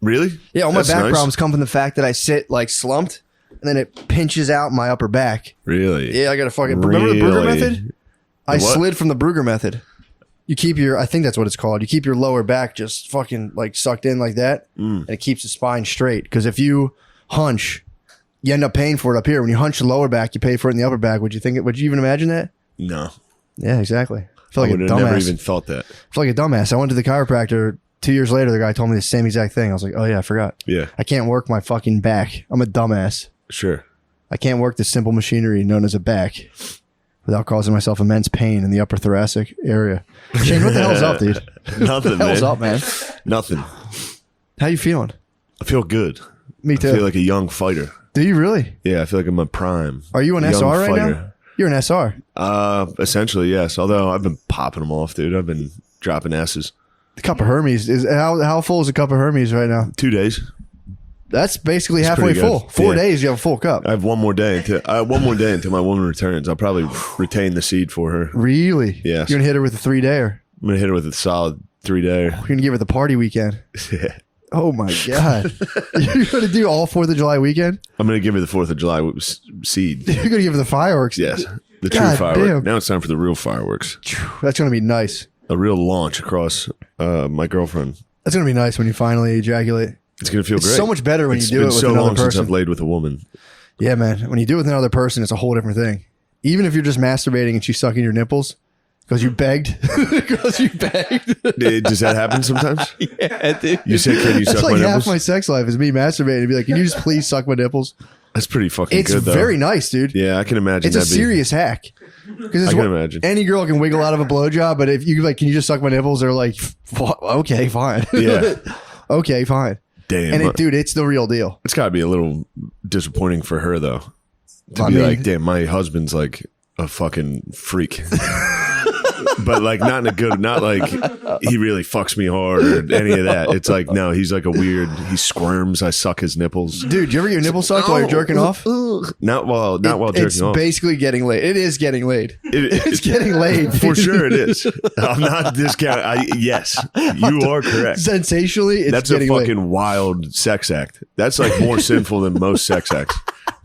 Really? Yeah, all my That's back nice. problems come from the fact that I sit like slumped and then it pinches out my upper back. Really? Yeah, I got to fucking... Remember the Brugger Really? method? I what? slid from the Brugger method. You keep your... I think that's what it's called. You keep your lower back just fucking like sucked in like that and it keeps the spine straight. Because if you hunch... You end up paying for it up here. When you hunch the lower back, you pay for it in the upper back. Would you even imagine that? No. Yeah, exactly. I feel I like a would have dumbass. never even thought that. I feel like a dumbass. I went to the chiropractor 2 years later. The guy told me the same exact thing. I was like, oh yeah, I forgot. Yeah. I can't work my fucking back. I'm a dumbass. Sure. I can't work the simple machinery known as a back without causing myself immense pain in the upper thoracic area. Shane, what the hell's up, dude? Nothing, What the hell's man. up, man? Nothing. How you feeling? I feel good. Me I too. feel like a young fighter. Do you really? Yeah, I feel like I'm a prime. Are you an young SR right now? fighter. You're an SR. Essentially, yes. Although I've been popping them off, dude. I've been dropping S's. The cup of Hermes is how full is the cup of Hermes right now? 2 days. That's basically It's halfway pretty good. full. 4 Yeah. days, you have a full cup. I have one more day until my woman returns. I'll probably retain the seed for her. Really? Yes. You're gonna hit her with a 3-dayer. I'm gonna hit her with a solid 3-day. You're gonna give her the party weekend. Yeah. Oh my god! You're gonna do all 4th of July weekend. I'm gonna give her the 4th of July seed. You're gonna give her the fireworks. Yes, the true God fireworks. damn. Now it's time for the real fireworks. That's gonna be nice. A real launch across my girlfriend. That's gonna be nice when you finally ejaculate. It's gonna feel It's great. so much better when It's you do it been with so another long since person. I've laid with a woman. Yeah, man. When you do it with another person, it's a whole different thing. Even if you're just masturbating and she's sucking your nipples because you begged. Because you begged. Does that happen sometimes? Yeah, dude. You say, "Can you That's suck like my half nipples?" my sex life is me masturbating and be like, can you just please suck my nipples? That's pretty fucking It's good, though. very nice, dude. Yeah, I can imagine. It's a that'd be- serious hack. Because I can imagine. any girl can wiggle out of a blowjob, but if you like, can you just suck my nipples? They're like, okay, fine. Yeah. Okay, fine. Damn, And dude, it's the real deal. it's got to be a little disappointing for her though, to I be mean- like, "Damn, my husband's like a fucking freak," but like not in a good, not like he really fucks me hard or any of that. It's like no, he's like a weird. He squirms. I suck his nipples. Dude, you ever get your nipple sucked while you're jerking off? Not while jerking It's off. basically getting laid. It is getting laid. It's getting laid. For sure, it is. I'm not discounting. Yes, you are correct. Sensationally, it's That's a getting fucking laid. wild sex act. That's like more sinful than most sex acts.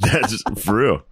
That's for real.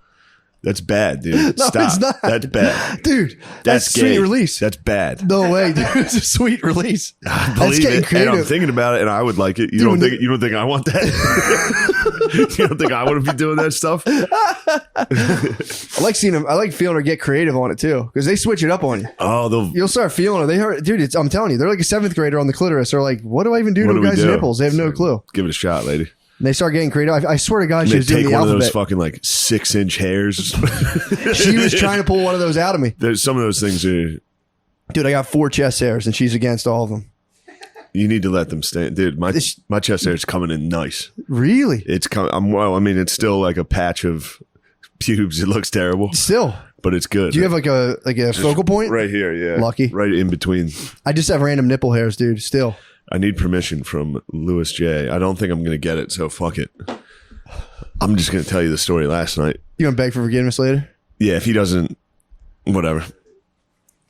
That's bad, dude. No, Stop. it's not. That's bad. Dude, That's sweet gay. release. That's bad. No way, dude. It's a sweet release. That's Believe getting it. And creative. I'm thinking about it, and I would like it. You Dude, don't when think? You don't think I want that? You don't think I want to be doing that stuff? I like seeing them. I like feeling her get creative on it too, because they switch it up on you. Oh, You'll start feeling it. They heard, dude. I'm telling you, they're like a 7th grader on the clitoris. They're like, what do I even do what to do a we guy's do? nipples? They have no clue. Give it a shot, lady. And they start getting creative. I swear to God, she They was doing take the one of those alphabet. fucking like 6-inch hairs. She was trying to pull one of those out of me. There's some of those things are. Dude, I got 4 chest hairs, and she's against all of them. You need to let them stand, dude. My This- my chest hair is coming in nice. Really? It's coming. Well, I mean, it's still like a patch of pubes. It looks terrible, Still, but it's good. do you have like a focal point? right here? Yeah, Lucky. right in between. I just have random nipple hairs, dude. Still, I need permission from Louis J. I don't think I'm gonna get it, so fuck it. I'm just gonna tell you the story last night. you gonna beg for forgiveness later? Yeah, if he doesn't, whatever.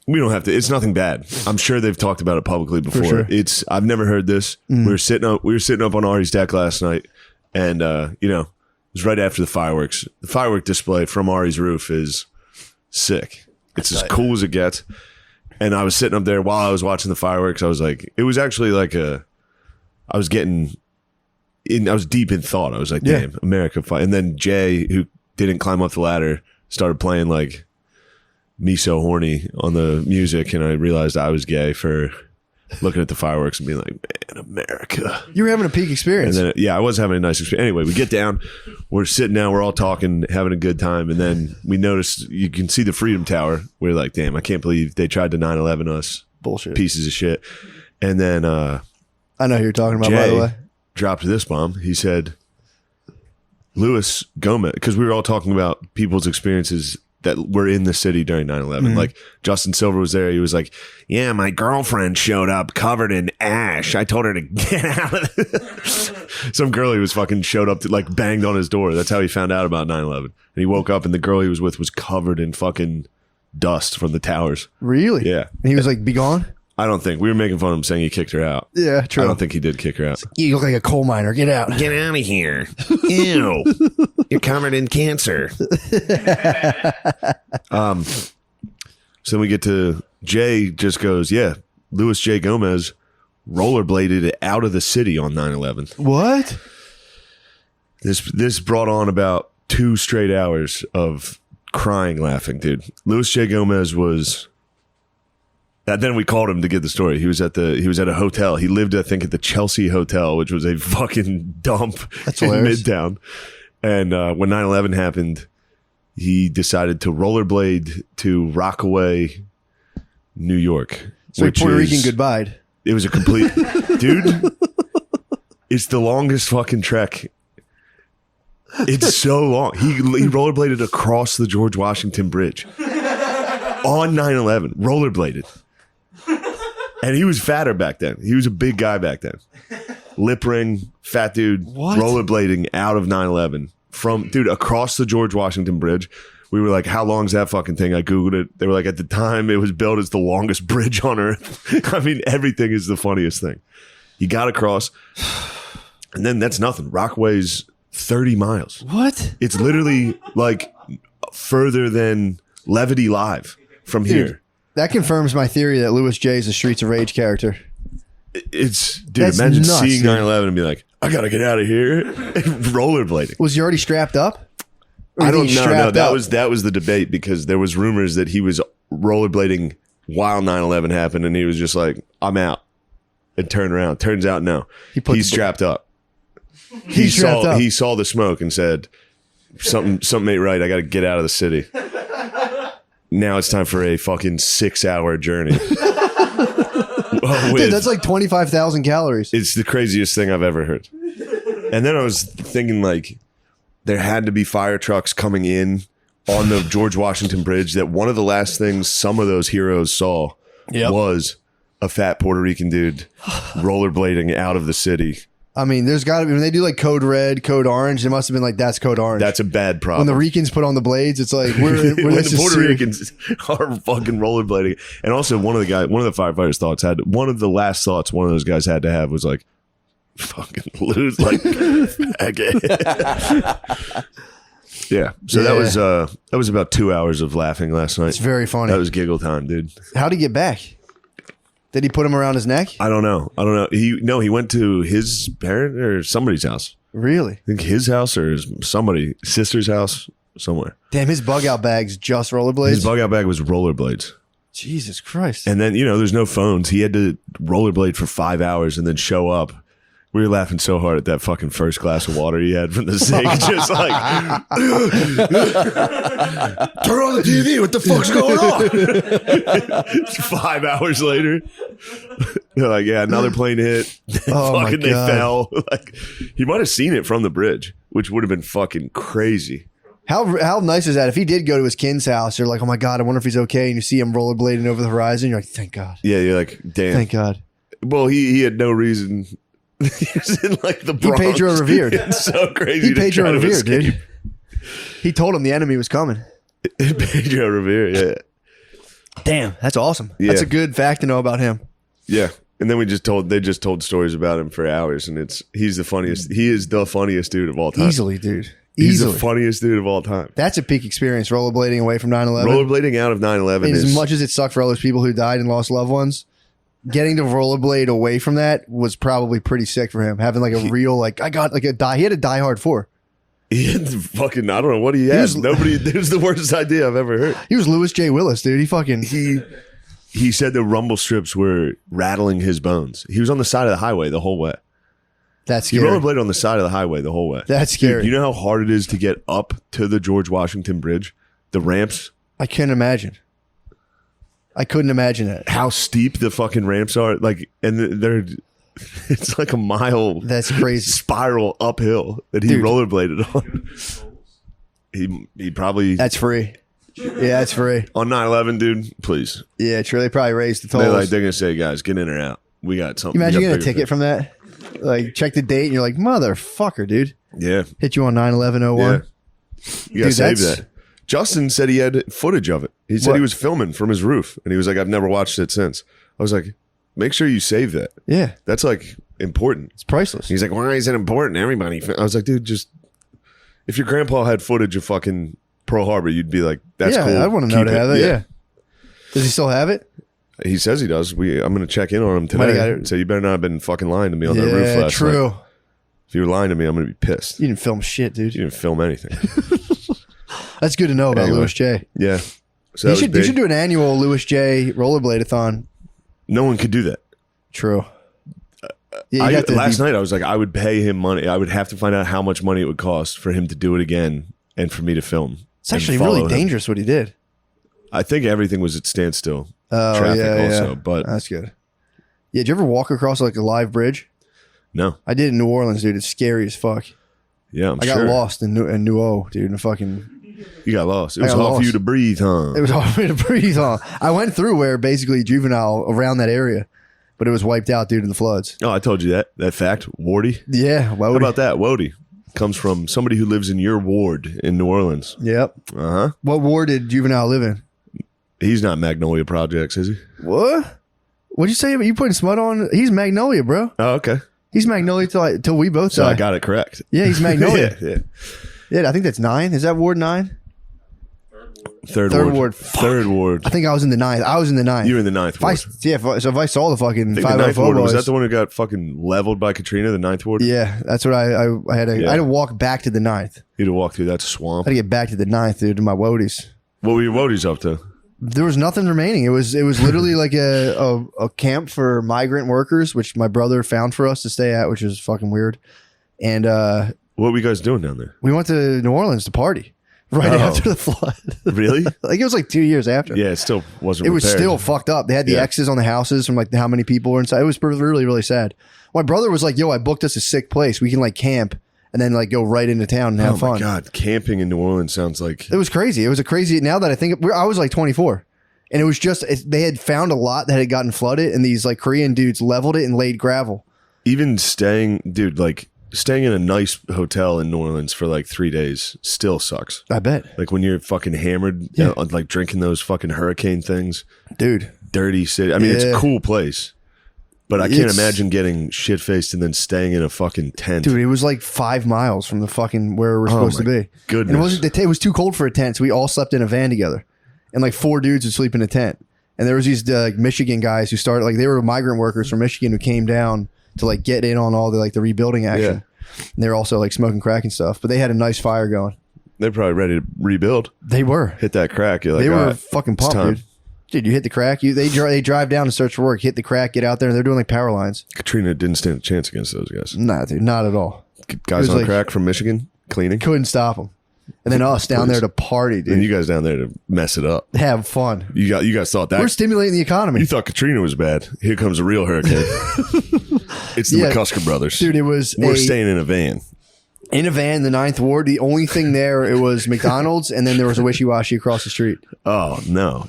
We don't have to. It's nothing bad. I'm sure they've talked about it publicly before. sure. I've never heard this. We were sitting up on Ari's deck last night, and it was right after the fireworks. The firework display from Ari's roof is sick. It's as cool as it gets. And I was sitting up there while I was watching the fireworks. I was like, it was actually like I was deep in thought. I was like, Yeah. damn, America. And then Jay, who didn't climb up the ladder, started playing like Me So Horny on the music. And I realized I was gay for looking at the fireworks and being like, man, America. You were having a peak And experience. then, I was having a nice experience. Anyway, we get down, we're sitting down, we're all talking, having a good time. And then we noticed, you can see the Freedom Tower. We're like, damn, I can't believe they tried to 9/11 us. Bullshit. Pieces of shit. And then I know who you're talking about, by the Jay way. dropped this bomb. He said, Luis Gomez, because we were all talking about people's experiences that were in the city during 9/11. Like Justin Silver was there. He was like, yeah, my girlfriend showed up covered in ash. I told her to get out of it. Some girl he was fucking showed up to like banged on his door. That's how he found out about 9/11. And he woke up and the girl he was with was covered in fucking dust from the towers. Really? Yeah. And he was like, be gone? I don't think. We were making fun of him saying he kicked her out. Yeah, true. I don't think he did kick her out. You look like a coal miner. Get out. Get out of here. Ew. You're covered in cancer. So then we get to Jay just goes, yeah, Louis J. Gomez rollerbladed out of the city on 9/11. What? This brought on about 2 straight hours of crying, laughing, dude. Louis J. Gomez was. Then we called him to get the story. He was at a hotel. He lived, I think, at the Chelsea Hotel, which was a fucking dump That's in hilarious. Midtown. And when 9/11 happened, he decided to rollerblade to Rockaway, New York. So he which Puerto is- Rican goodbye. It was a complete dude. It's the longest fucking trek. It's so long. He rollerbladed across the George Washington Bridge on 9/11. Rollerbladed. And he was fatter back then. He was a big guy back then. Lip ring, fat dude, What? rollerblading out of 9/11 from, dude, across the George Washington Bridge. We were like, how long is that fucking thing? I Googled it. They were like, at the time it was built as the longest bridge on earth. I mean, everything is the funniest thing. He got across, and then that's nothing. Rockaway's 30 miles. What? It's literally like further than Levity Live from here. That confirms my theory that Louis J is a Streets of Rage character. Dude, That's imagine nuts, seeing dude. 9/11 and be like, I gotta get out of here. Rollerblading. Was he already strapped up? Or I you don't think he's know. No, strapped that up? was the debate because there was rumors that he was rollerblading while 9/11 happened, and he was just like, I'm out, and turned around. Turns out, no, he's strapped up. He's strapped up. He saw the smoke and said, something ain't right. I got to get out of the city. Now it's time for a fucking 6-hour journey. Dude, that's like 25,000 calories. It's the craziest thing I've ever heard. And then I was thinking, like, there had to be fire trucks coming in on the George Washington Bridge, that one of the last things some of those heroes saw was a fat Puerto Rican dude rollerblading out of the city. I mean, there's got to be, when they do like code red, code orange, it must have been like, that's code orange. That's a bad problem. When the Ricans put on the blades, it's like, we're when this the is Puerto serious. Ricans are fucking rollerblading. And also one of the firefighters thoughts had, one of the last thoughts one of those guys had to have was like, fucking lose, like, okay. Yeah. So that was about 2 hours of laughing last night. It's very funny. That was giggle time, dude. How'd he get back? Did he put him around his neck? I don't know. He went to his parent or somebody's house. Really? I think his house or somebody's sister's house somewhere. Damn, his bug out bag's just rollerblades? His bug out bag was rollerblades. Jesus Christ. And then, there's no phones. He had to rollerblade for 5 hours and then show up. We were laughing so hard at that fucking first glass of water he had from the sink. Just like, turn on the TV. What the fuck's going on? 5 hours later, they're like, yeah, another plane hit. Oh my fucking, they God. fell. Like, he might have seen it from the bridge, which would have been fucking crazy. How nice is that? If he did go to his kin's house, you're like, oh my God, I wonder if he's okay. And you see him rollerblading over the horizon. You're like, thank God. Yeah, you're like, damn. Thank God. Well, he had no reason. He was in like the Bronx. He Pedro revered. It's so crazy. He to Pedro try to revered, escape. dude. He told him the enemy was coming. Pedro Revere, yeah. Damn, that's awesome. Yeah. That's a good fact to know about him. Yeah. And then they just told stories about him for hours, and he's the funniest. He is the funniest dude of all time. Easily, dude. He's Easily. the funniest dude of all time. That's a peak experience, rollerblading away from 9/11. Rollerblading out of 9/11 And is as much as it sucked for all those people who died and lost loved ones, getting to rollerblade away from that was probably pretty sick for him. Having like a real, like, I got like he had a Die Hard 4. he had the fucking, I don't know what he had. It was the worst idea I've ever heard. He was Louis J. Willis, dude. He said the rumble strips were rattling his bones. He was on the side of the highway the whole way. That's He scary. rollerbladed on the side of the highway the whole way. That's scary. Dude, you know how hard it is to get up to the George Washington Bridge? The ramps? I can't imagine. I couldn't imagine it. How steep the fucking ramps are. Like, and they're, it's like a mile That's crazy. spiral uphill that he Dude. rollerbladed on. He probably, That's free. Yeah, that's free. on 9/11, dude, please. Yeah, true. They probably raised the tolls. They're going to say, guys, get in or out. We got something. You imagine we got getting a bigger ticket from that? Like, check the date and you're like, motherfucker, dude. things. Yeah. Hit you on 9/11/01. Yeah. You got to Dude, save that's- that. Justin said he had footage of it. He said What? he was filming from his roof, and he was like, I've never watched it since. I was like, make sure you save that. Yeah, That's like important. it's priceless. He's like, why is it important? Everybody. I was like, dude, just if your grandpa had footage of fucking Pearl Harbor, you'd be like, that's yeah, cool. I want to know Keep to it. have it. Yeah. Does he still have it? He says he does. I'm going to check in on him Might have got today. it. So you better not have been fucking lying to me on that roof Yeah, last true. night. If you were lying to me, I'm going to be pissed. You didn't film shit, dude. You didn't film anything. That's good to know about Anyway. Louis J. Yeah. So that You was should, big. you should do an annual Louis J. rollerblade-a-thon. No one could do that. True. Yeah, you'd have to last be- night I was like, I would pay him money. I would have to find out how much money it would cost for him to do it again and for me to film. It's and actually follow really him. dangerous what he did. I think everything was at standstill. Oh, Traffic yeah, also, yeah. but- That's good. Yeah, did you ever walk across like a live bridge? No. I did in New Orleans, dude. It's scary as fuck. Yeah, I got lost in New dude. And fucking, You got lost. It I was got hard for lost. you to breathe, huh? it was hard for me to breathe on. I went through where basically juvenile around that area, but it was wiped out due to the floods. Oh, I told you that fact. Wardy. Yeah. Why How would about that? Wody comes from somebody who lives in your ward in New Orleans. Yep. Uh-huh. What ward did juvenile live in? He's not Magnolia Projects, is he? What? What'd you say? You putting smut on? He's Magnolia, bro. Oh, okay. He's Magnolia till we both So die. I got it correct. Yeah, he's Magnolia. yeah. Yeah, I think that's 9. Is that Ward 9? Third Third ward. ward. Third ward. I think I was in the ninth. You were in the ninth If I, ward. so if I saw the fucking I think the 504 ninth ward, boys, was that the one who got fucking leveled by Katrina, the ninth ward? yeah, that's what I had. I had to walk back to the ninth. You had to walk through that I swamp. had to get back to the ninth, dude, to my woadies. What were your woadies up to? There was nothing remaining. It was literally like a camp for migrant workers, which my brother found for us to stay at, which is fucking weird. And What were you guys doing down there? we went to New Orleans to party right after the flood. Really? Like it was like 2 years after. Yeah, it still wasn't It was repaired. still fucked up. They had the Yeah. X's on the houses from like how many people were inside. It was really, really sad. My brother was like, yo, I booked us a sick place. We can like camp and then like go right into town and have Oh my fun. God, camping in New Orleans sounds like It was crazy. It was a crazy. Now that I think, I was like 24, and it was just they had found a lot that had gotten flooded, and these like Korean dudes leveled it and laid gravel. even staying in a nice hotel in New Orleans for like 3 days still sucks. I bet, Like when you're fucking hammered, Yeah. like drinking those fucking hurricane things, dude. dirty city. I mean, it's Yeah. a cool place, but I can't It's- imagine getting shit faced and then staying in a fucking tent. Dude, it was like 5 miles from the fucking where we're Oh supposed to my be. goodness. And it wasn't. It was too cold for a tent, so we all slept in a van together, and like 4 dudes would sleep in a tent. And there was these Michigan guys who started like they were migrant workers from Michigan who came down to like get in on all the rebuilding action. And they were also like smoking crack and stuff, but they had a nice fire going. They're probably ready to rebuild. They were. Hit that crack. You're like, They "All were right, fucking it's pumped, time." dude. Dude, you hit the crack. They drive down to search for work, hit the crack, get out there, and they're doing like power lines. Katrina didn't stand a chance against those guys. Nah, dude, not at all. Guys was on like- crack from Michigan cleaning. Couldn't stop them. And then us down there to party, And dude. you guys down there to mess it up. Have fun. You guys thought that We're stimulating the economy. you thought Katrina was bad. Here comes a real hurricane. It's the Yeah. McCusker brothers. Dude, it was We're staying in a van. in a van, the 9th Ward. The only thing there, it was McDonald's, and then there was a Wishy-Washy across the street. Oh no.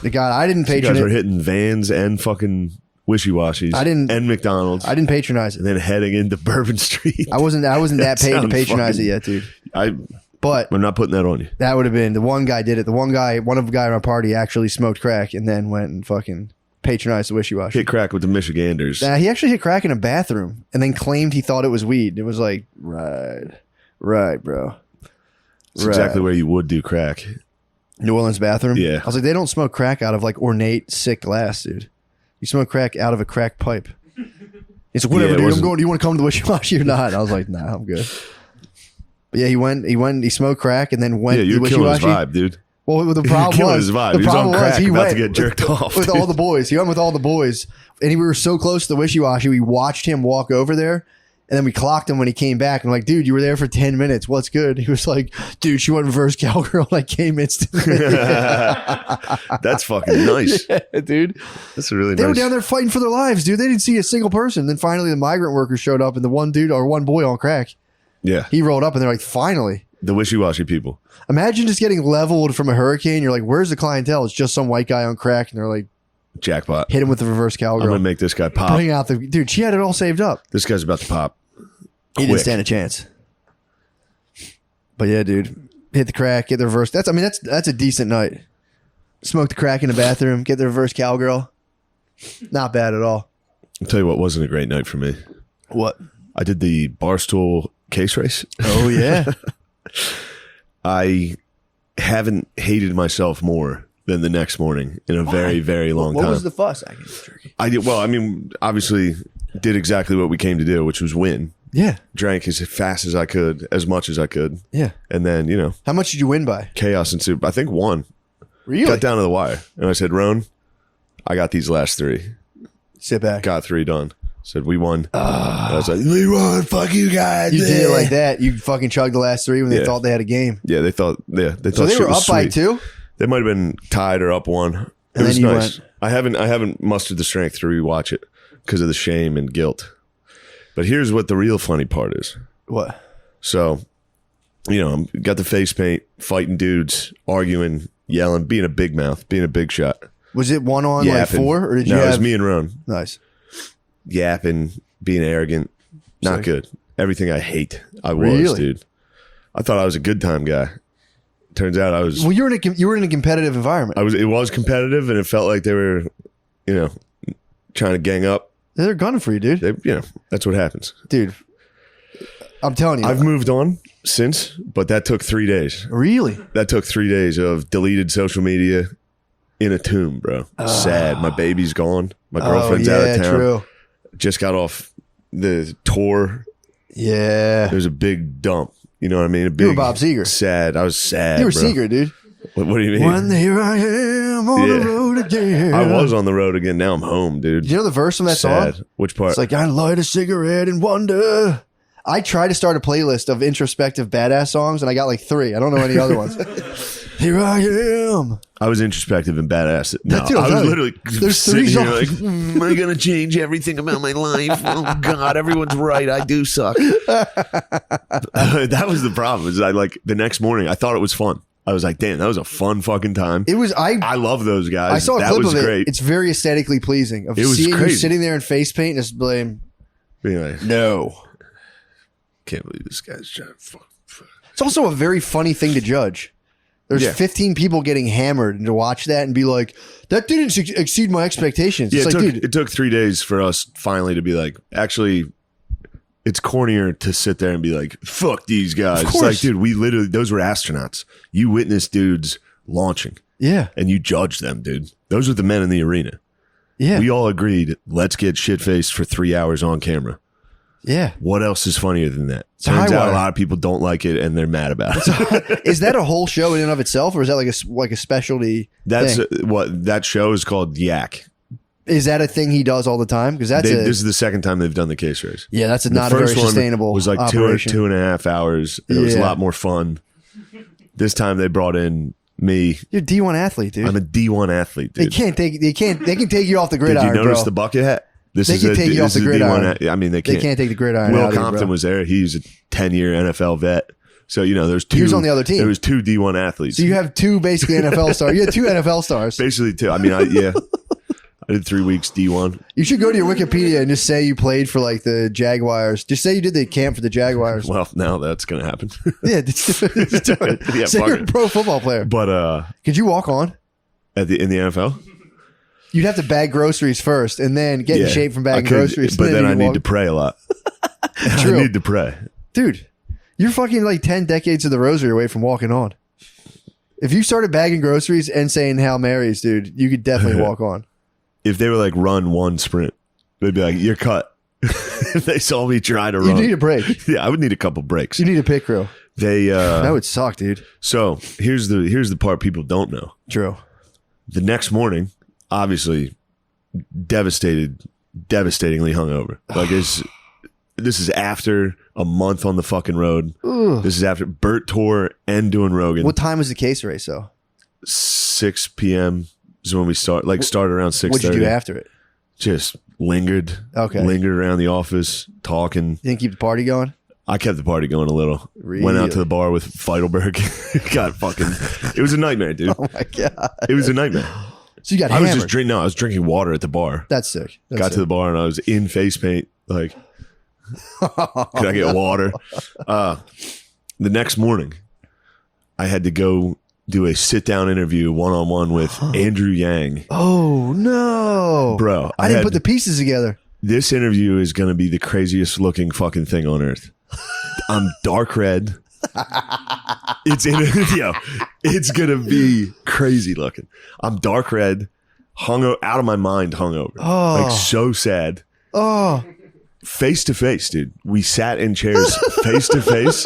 The God, I didn't You guys patron were it. hitting vans and fucking wishy-washies. I didn't- and McDonald's. I didn't patronize and it. then heading into Bourbon Street. I wasn't that paid to sounds patronize fucking- it yet, dude. I'm But not putting that on you. that would have been the one guy did it. One of the guy in our party actually smoked crack and then went and fucking patronized the Wishy-Washy. Hit crack with the Michiganders. He actually hit crack in a bathroom and then claimed he thought it was weed. It was like, right, bro. It's exactly where you would do crack. New Orleans bathroom. Yeah. I was like, they don't smoke crack out of like ornate, sick glass, dude. You smoke crack out of a crack pipe. It's like, whatever, Yeah, it dude. I'm wasn't- going. Do you want to come to the Wishy-Washy or not? I was like, nah, I'm good. But yeah, he smoked crack and then went Yeah, to you're the killing his Wishy-Washy. vibe, dude. Well, the You're problem killing was his vibe. the He was on problem crack, he about went to get jerked off. with dude. all the boys. He went with all the boys, and we were so close to the Wishy-Washy. We watched him walk over there, and then we clocked him when he came back. I'm like, dude, you were there for 10 minutes. What's good? He was like, dude, she went reverse cowgirl, and I came instantly. That's fucking nice. Yeah, dude. That's a really They nice. were down there fighting for their lives, dude. They didn't see a single person. Then finally, the migrant workers showed up, and the one dude or one boy on crack, Yeah, he rolled up, and they're like, finally. the wishy-washy people. Imagine just getting leveled from a hurricane. You're like, where's the clientele? It's just some white guy on crack, and they're like, Jackpot. hit him with the reverse I'm cowgirl. gonna make this guy pop. Bring out the dude. She had it all saved up. This guy's about to pop. He didn't Quick. stand a chance. But yeah, dude, hit the crack, get the reverse. That's a decent night. Smoke the crack in the bathroom, get the reverse cowgirl. Not bad at all. I'll tell you what wasn't a great night for me. What? I did the Barstool case race. Oh yeah. I haven't hated myself more than the next morning in a very, very long What time. was the fuss? I can jerky. I did well. I mean, obviously, did exactly what we came to do, which was win. Yeah, Drank as fast as I could, as much as I could, yeah. and then How much did you win by? chaos ensued. I think one Really? got down to the wire, and I said, "Roan, I got these last 3. Sit back. Got 3 done." Said we won. I was like, "We won! Fuck you guys!" You did it like that. You fucking chugged the last 3 when they Yeah. thought they had a game. Yeah, they thought. Yeah, they thought. So they shit were was up by sweet. 2. They might have been tied or up 1. It And was then you nice. went- I haven't mustered the strength to rewatch it because of the shame and guilt. But here's what the real funny part is. What? So, I'm got the face paint, fighting dudes, arguing, yelling, being a big mouth, being a big shot. Was it one on like Yapping. 4, or did you No, it was have? me and Ron. Nice. Yapping, being arrogant. Not Sick. good. Everything I hate. I was, Really? dude. I thought I was a good time guy. Turns out I was. Well, you were in a competitive environment. It was competitive, and it felt like they were, trying to gang up. They're gunning for you, dude. That's what happens. Dude, I'm telling you. I've moved on since, but that took 3 days. Really? That took 3 days of deleted social media in a tomb, bro. Sad. My baby's gone. My girlfriend's out of town. True. Just got off the tour. Yeah. There's a big dump. You know what I mean? A big, You were Bob Seger. Sad. I was sad. You were bro. Seger, dude. What do you mean? When here I am on the road again. I was on the road again. Now I'm home, dude. Do you know the verse from that Sad. song? Which part? It's like, I light a cigarette and wonder. I tried to start a playlist of introspective badass songs, and I got like 3. I don't know any other ones. Here I am. I was introspective and badass. No, Dude, I was literally there's sitting 3 here songs. like, am I going to change everything about my life? Oh, God, everyone's right. I do suck. That was the problem. Is I like the next morning, I thought it was fun. I was like, damn, that was a fun fucking time. It was. I love those guys. I saw a that clip was of it. great. It's very aesthetically pleasing. Of It was seeing you crazy. sitting there in face paint and just blame. Being like, No. can't believe this guy's trying to fuck. It's also a very funny thing to judge. There's Yeah. 15 people getting hammered, and to watch that and be like, that didn't exceed my expectations. Yeah, It's like, dude, it took 3 days for us finally to be like, actually, it's cornier to sit there and be like, fuck these guys. Of It's course. like, dude, we literally, those were astronauts. You witnessed dudes launching yeah, and you judged them, dude. Those are the men in the arena. yeah, We all agreed, let's get shit-faced for 3 hours on camera. yeah. What else is funnier than that? a Turns high out a wire. lot of people don't like it and they're mad about it. Is that a whole show in and of itself, or is that like a specialty? That's thing? what that show is called. Yak. Is that a thing he does all the time? Because that's This is the second time they've done the case race. yeah, that's The not a very first one sustainable. was like operation. 2.5 hours. And It was a Yeah. lot more fun. This time they brought in me. You're a D1 athlete, dude. I'm a D1 athlete, They dude. they can take you off the Did gridiron, you notice bro. the bucket hat? This They is can a, take you this off the is a gridiron. D1 I mean, they They can't. can't take the gridiron Will out of you, Compton bro. was there. He's a 10-year NFL vet. So, you know, there's two. He was on the other team. There was 2 D1 athletes. So you have 2 basically NFL stars. You had 2 NFL stars. Basically 2. I mean, I did 3 weeks D1. You should go to your Wikipedia and just say you played for like the Jaguars. Just say you did the camp for the Jaguars. Well, now that's going to happen. Yeah, just do it. Yeah, Say fuck you're a it. pro football player. But Could you walk on? in the NFL? You'd have to bag groceries first, and then get in shape from I bagging could, groceries. But and then you I need walk. to pray a lot. True. I need to pray. Dude, you're fucking like 10 decades of the rosary away from walking on. If you started bagging groceries and saying Hail Marys, dude, you could definitely walk on. If they were like run 1 sprint, they'd be like, you're cut. If they saw me try to You run. need a break. Yeah, I would need a couple breaks. You need a pit crew. They That would suck, dude. so here's the part people don't know. True. The next morning, obviously devastatingly hungover. Like this is after a month on the fucking road. Ugh. This is after Burt tour and doing Rogan. What time was the case race, though? 6 p.m. is when we started around 6:30. What'd you do after it? Just lingered. Okay. Lingered around the office, talking. You didn't keep the party going? I kept the party going a little. Really? Went out to the bar with Feidelberg. Got fucking. It was a nightmare, dude. Oh my God. It was a nightmare. So you got I was hammered. just drinking. No, I was drinking water at the bar. That's sick. That's Got to the bar and I was in face paint. Like, can I get water? The next morning, I had to go do a sit down interview 1-on-1 with Andrew Yang. Oh no, Bro, I didn't put the pieces together. This interview is going to be the craziest looking fucking thing on earth. I'm dark red. It's going to be crazy looking. I'm dark red, out of my mind hungover. Oh. Like so sad. Oh, Face to face, dude. We sat in chairs face to face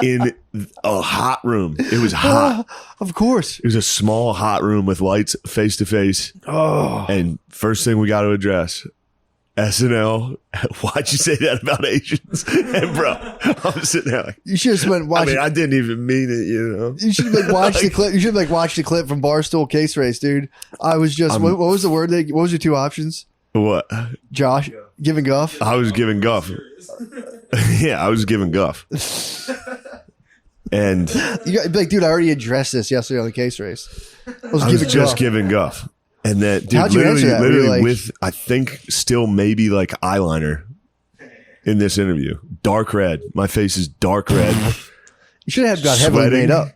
in a hot room. It was hot. of course. It was a small hot room with lights face to face. Oh, And first thing we got to address, SNL. Why'd you say that about Asians? And bro, I'm sitting there like, you should have spent I watching. mean, I didn't even mean it, you know. You should have like watched the clip. You should have like watched the clip from Barstool Case Race, dude. I was just. What was the word? What was your 2 options? What? Josh giving guff. I was giving guff. Yeah, I was giving guff. And You got like, dude. I already addressed this yesterday on the Case Race. I was I was giving just guff. giving guff. And that, dude, How'd you answer that? Were you literally like- with, I think, still maybe like eyeliner in this interview. Dark red. My face is dark red. You should have got heavily Sweating. made up.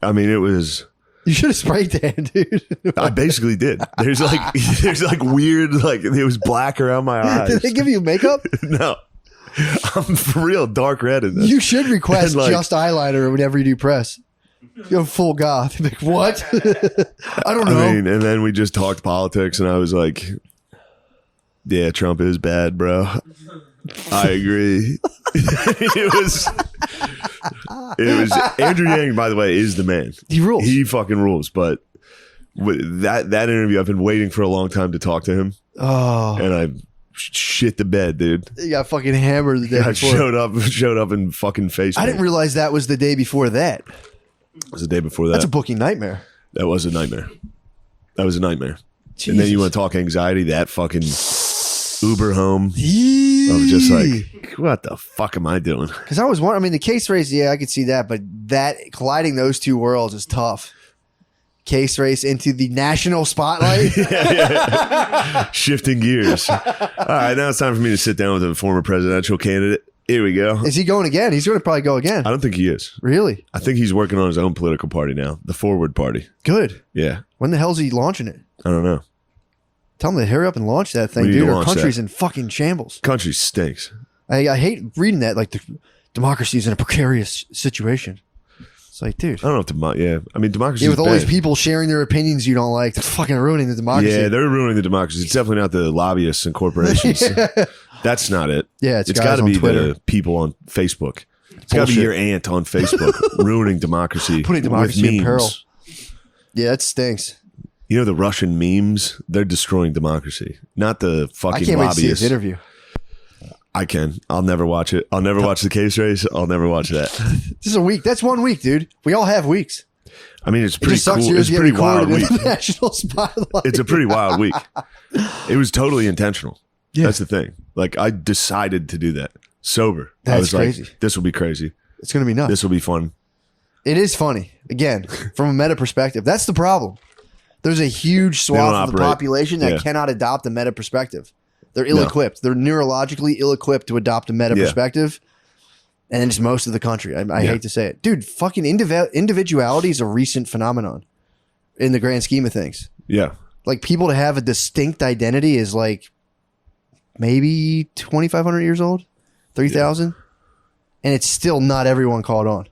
I mean, it was. You should have spray tanned, dude. I basically did. There's like weird, like it was black around my eyes. Did they give you makeup? No, I'm for real dark red in this. You should request And, like- just eyeliner whenever you do press. Go full goth. Like, what? I don't know. I mean, and then we just talked politics, and I was like, "Yeah, Trump is bad, bro. I agree." It was Andrew Yang, by the way, is the man. He rules. He fucking rules. But with that interview, I've been waiting for a long time to talk to him, Oh, and I shit the bed, dude. you got fucking hammered the day I before. showed up in fucking face. I didn't realize that was the day before that. It was the day before that. That's a booking nightmare. That was a nightmare. That was a nightmare. Jesus. And then you want to talk anxiety, that fucking Uber home of Of just like, what the fuck am I doing? because I was wondering. I mean, the case race, yeah, I could see that, but that colliding those two worlds is tough. Case race into the national spotlight. Shifting gears. All right, now it's time for me to sit down with a former presidential candidate. Here we go. Is he going again? He's going to probably go again. I don't think he is. Really? I think he's working on his own political party now, the Forward Party. Good. Yeah, When the hell's he launching it? I don't know. Tell him to hurry up and launch that thing, We need to dude. Our launch country's that. in fucking shambles. Country stinks. I hate reading that. Like, the democracy is in a precarious situation. It's like, dude. I don't know if I mean, democracy Yeah, is with all these bad. people sharing their opinions you don't like, they're fucking ruining the democracy. Yeah, they're ruining the democracy. It's definitely not the lobbyists and corporations. That's not it. Yeah, it's it's guys got to on be Twitter. the people on Facebook. It's got to be Bullshit. your aunt on Facebook ruining democracy, Putting with democracy in memes. peril. Yeah, it stinks. You know the Russian memes? They're destroying democracy, not the I fucking can't wait to see lobbyists. this interview. I can. I'll never watch it. I'll never watch the case race. I'll never watch that. This is a week. That's 1 week, dude. We all have weeks. I mean, it's It pretty just sucks cool. yours It's a get pretty wild recorded week. in the national spotlight. It's a pretty wild week. It was totally intentional. Yeah. That's the thing. Like, I decided to do that sober. I That's was crazy. like, this will be crazy. It's going to be nuts. This will be fun. It is funny. Again, from a meta perspective, that's the problem. There's a huge swath of the operate. population that Yeah. cannot adopt a meta perspective. They're ill-equipped. They're neurologically ill-equipped to adopt a meta Yeah. perspective. And then it's most of the country. I hate to say it. Dude, fucking individuality is a recent phenomenon in the grand scheme of things. Yeah. Like, people to have a distinct identity is like maybe 2,500 years old, 3,000. And it's still not everyone caught on.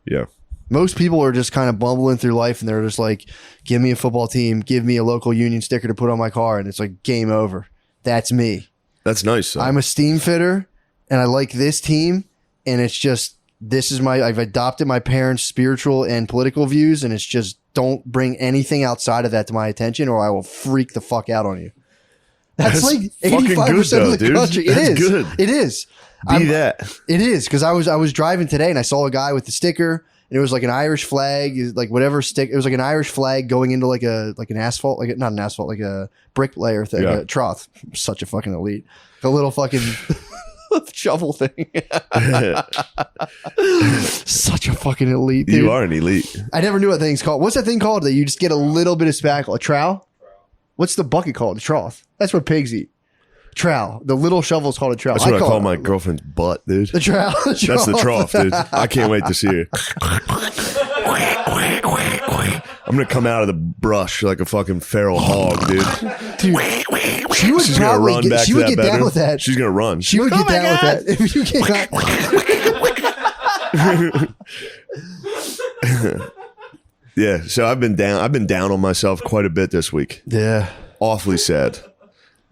Yeah. Most people are just kind of bumbling through life and they're just like, give me a football team, give me a local union sticker to put on my car. And it's like, game over. That's me. That's nice. Though. I'm a steam fitter and I like this team. And it's just, I've adopted my parents' spiritual and political views. And it's just, don't bring anything outside of that to my attention or I will freak the fuck out on you. That's like fucking 85% good, of the though, dude. country. It That's is. good. It is. Be that. It is because I was driving today and I saw a guy with the sticker and it was like an Irish flag, like whatever stick. It was like an Irish flag going into like an asphalt, like not an asphalt, like a brick layer thing, Yeah. a trough. Such a fucking elite, a little fucking shovel thing. Such a fucking elite. Dude. You are an elite. I never knew what thing's called. What's that thing called that you just get a little bit of spackle? A trowel? What's the bucket called? A trough. That's what pigs eat. Trowel. The little shovel's called a trowel. That's what I call it my girlfriend's butt, dude. the trowel. That's the trough, dude. I can't wait to see her. I'm gonna come out of the brush like a fucking feral hog, dude. Dude, she would She's gonna probably run get, back she to would that get bedroom. down with that. She's gonna run. She would get down with that. If you get Yeah, so I've been down on myself quite a bit this week. yeah. Awfully sad.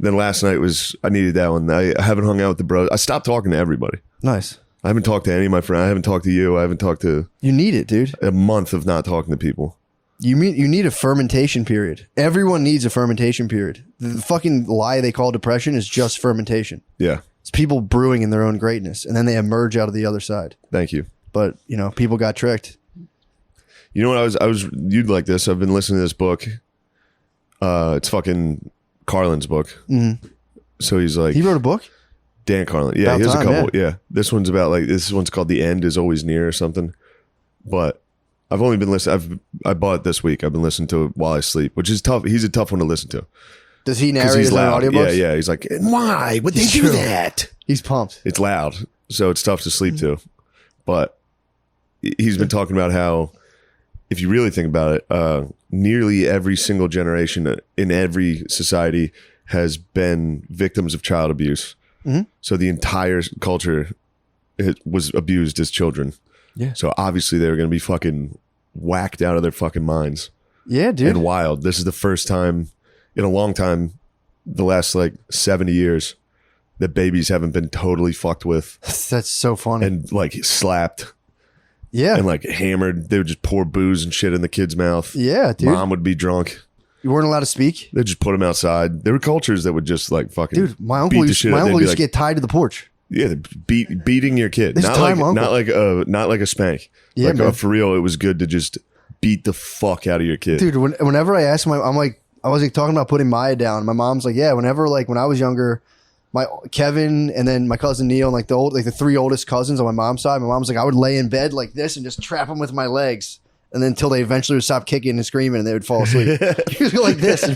Then last night I needed that one. I haven't hung out with the bros. I stopped talking to everybody. Nice. I haven't talked to any of my friends. I haven't talked to you. I haven't talked to You need it, dude. a month of not talking to people. You need a fermentation period. Everyone needs a fermentation period. The fucking lie they call depression is just fermentation. Yeah. It's people brewing in their own greatness, and then they emerge out of the other side. Thank you. But people got tricked. You know what I was you'd like this. I've been listening to this book. It's fucking Carlin's book. Mm-hmm. So he's like He wrote a book. Dan Carlin. Yeah, About he has time, a couple. Yeah. This one's about this one's called The End is Always Near or something. But I've only been listening. I bought it this week. I've been listening to it while I sleep, which is tough. He's a tough one to listen to. Does he Because narrate he's his own loud. audiobooks? Yeah. He's like, why would they It's do true. that? He's pumped. It's loud. So it's tough to sleep to. But he's been talking about how, if you really think about it, nearly every single generation in every society has been victims of child abuse. So the entire culture was abused as children. Yeah. So obviously they were going to be fucking whacked out of their fucking minds. Yeah, dude. And wild. This is the first time in a long time, the last like 70 years, that babies haven't been totally fucked with That's so funny. and like slapped Yeah. and like hammered. They would just pour booze and shit in the kid's mouth. Yeah, dude. Mom would be drunk. You weren't allowed to speak? They'd just put him outside. There were cultures that would just like fucking Dude, my uncle beat the used, shit my out. They'd uncle be used like, to get tied to the porch. yeah, beating your kid. This time, uncle. Not like a spank. Yeah, like man. for real, it was good to just beat the fuck out of your kid. Dude, whenever I ask I'm like, I was like talking about putting Maya down. My mom's like, yeah, whenever like when I was younger, my Kevin and then my cousin Neil and like the three oldest cousins on my mom's side, my mom's like, I would lay in bed like this and just trap them with my legs. And then until they eventually would stop kicking and screaming and they would fall asleep. You just go like this and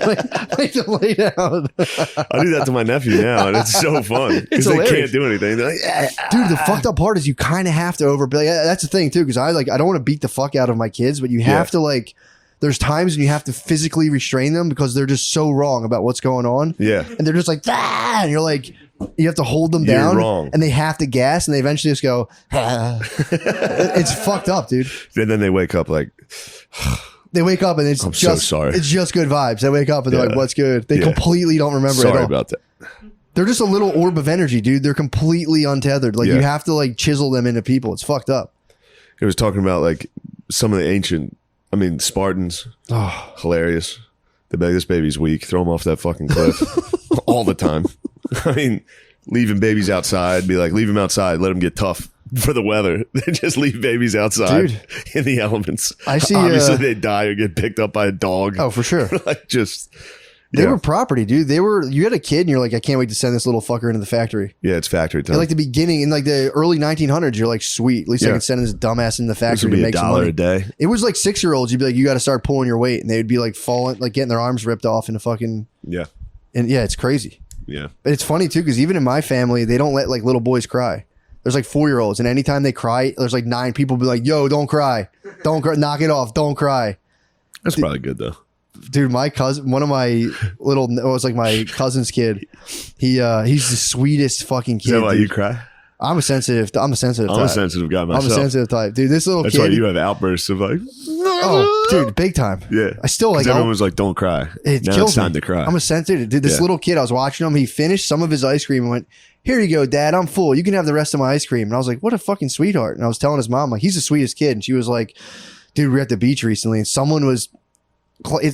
make them lay down. I do that to my nephew now, and it's so fun because they hilarious. can't do anything. They're like, yeah. Dude, the fucked up part is you kind of have to overbill. Yeah, that's the thing too, because I don't want to beat the fuck out of my kids, but you have to like. There's times when you have to physically restrain them because they're just so wrong about what's going on. Yeah. And they're just like, ah! And you're like, you have to hold them You're down. wrong. And they have to gas and they eventually just go, ah. It's fucked up, dude. And then they wake up like, They wake up and it's I'm just so sorry. It's just good vibes. They wake up and they're like, what's good? They completely don't remember sorry at all. about that. They're just a little orb of energy, dude. They're completely untethered. Like Yeah. you have to like chisel them into people. It's fucked up. It was talking about like some of the ancient, Spartans. Oh. Hilarious. They'd be like, this baby's weak. Throw him off that fucking cliff all the time. Leaving babies outside, be like, leave him outside. Let him get tough for the weather. They just leave babies outside Dude. in the elements. I see, Obviously, they die or get picked up by a dog. Oh, for sure. Like just, They yeah. were property, dude. You had a kid and you're like, I can't wait to send this little fucker into the factory. Yeah, it's factory time. And like the beginning in like the early 1900s, you're like, sweet. At least I Yeah. can send this dumbass in the this factory would to be make some $1 money. a day. It was like 6-year-olds. You'd be like, you got to start pulling your weight, and they would be like falling, like getting their arms ripped off into fucking. Yeah. And yeah, it's crazy. Yeah. But it's funny too because even in my family, they don't let like little boys cry. There's like 4-year-olds, and anytime they cry, there's like 9 people be like, "Yo, don't cry, knock it off, don't cry." That's probably good though. Dude, my cousin, one of my it was like my cousin's kid. He's the sweetest fucking kid. Is that why dude. you cry? I'm a sensitive type. I'm a sensitive guy myself. I'm a sensitive type, dude. This little That's kid. why you have outbursts of like, Oh, dude, big time. yeah. I still like. everyone was like, don't cry. It Now kills it's time me. to cry. I'm a sensitive dude. This Yeah. little kid, I was watching him. He finished some of his ice cream and went, "Here you go, Dad. I'm full. You can have the rest of my ice cream." And I was like, "What a fucking sweetheart." And I was telling his mom, like, he's the sweetest kid. And she was like, "Dude, we were at the beach recently, and someone was."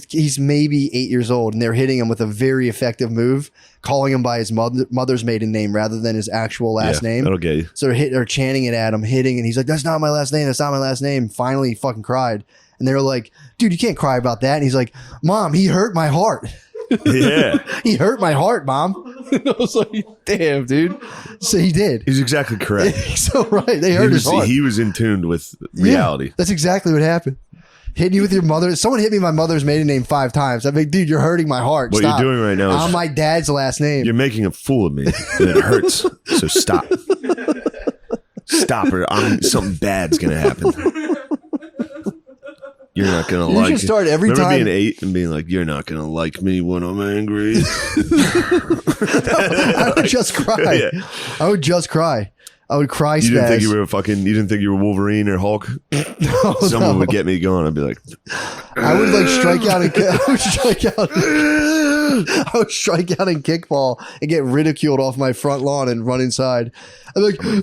He's maybe 8 years old, and they're hitting him with a very effective move, calling him by his mother's maiden name rather than his actual last name. That'll get you. So they're chanting it at him, hitting, and he's like, "That's not my last name. That's not my last name." Finally, he fucking cried. And they were like, "Dude, you can't cry about that." And he's like, "Mom, he hurt my heart." Yeah. He hurt my heart, Mom. And I was like, damn, dude. So he did. He's exactly correct. He's so right. They hurt his heart. He was in tune with Yeah, reality. that's exactly what happened. Hitting you with your mother. Someone hit me my mother's maiden name 5 times. I'm like, dude, you're hurting my heart. What Stop. you're doing right now is I'm my dad's last name. you're making a fool of me, and it hurts. So stop. Stop, or something bad's gonna happen. You're not gonna You like. should start every Remember time- being 8 and being like, "You're not gonna like me when I'm angry." I would just cry. Yeah. I would just cry. I would cry. You didn't think you spaz. were you didn't think you were Wolverine or Hulk? No, Someone no. would get me going. I'd be like, I would like strike out and I would strike out. I would strike out in kickball and get ridiculed off my front lawn and run inside. I'd be like, they'd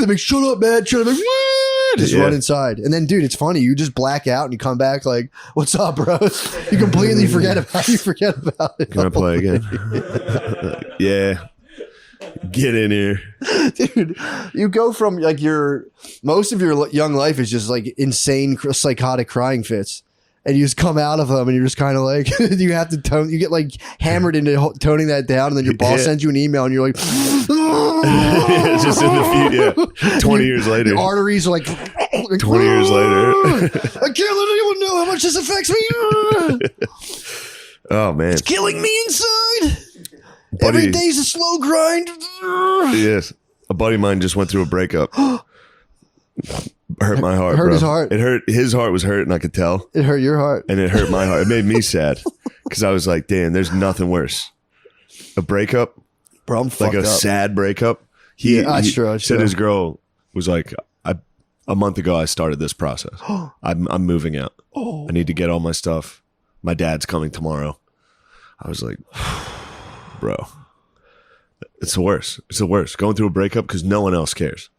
be like, "Shut up, man! Shut up!" Like, just Yeah. run inside. And then, dude, it's funny. You just black out and you come back like, "What's up, bros?" You completely forget about it. "Can I play again?" Yeah. Get in here. Dude, you go from like most of your young life is just like insane psychotic crying fits, and you just come out of them and you're just kind of like you have to tone, you get like hammered into toning that down, and then your boss Yeah. sends you an email and you're like It's just in the feet. Yeah. 20 years later. your arteries are like 20 years later. I can't let anyone know how much this affects me. Oh man. It's killing me inside. Buddy- Every day's a slow grind. Yes. A buddy of mine just went through a breakup. Hurt my heart. Hurt bro. his heart. It hurt. His heart was hurt, and I could tell. It hurt your heart. And it hurt my heart. It made me sad because I was like, "Damn, there's nothing worse. A breakup Bro, I'm like fucked a up. sad breakup. Yeah, that's true, that's said true. his girl was like, a month ago I started this process. I'm moving out. I need to get all my stuff. My dad's coming tomorrow. I was like, bro, it's the worst. It's the worst. Going through a breakup because no one else cares.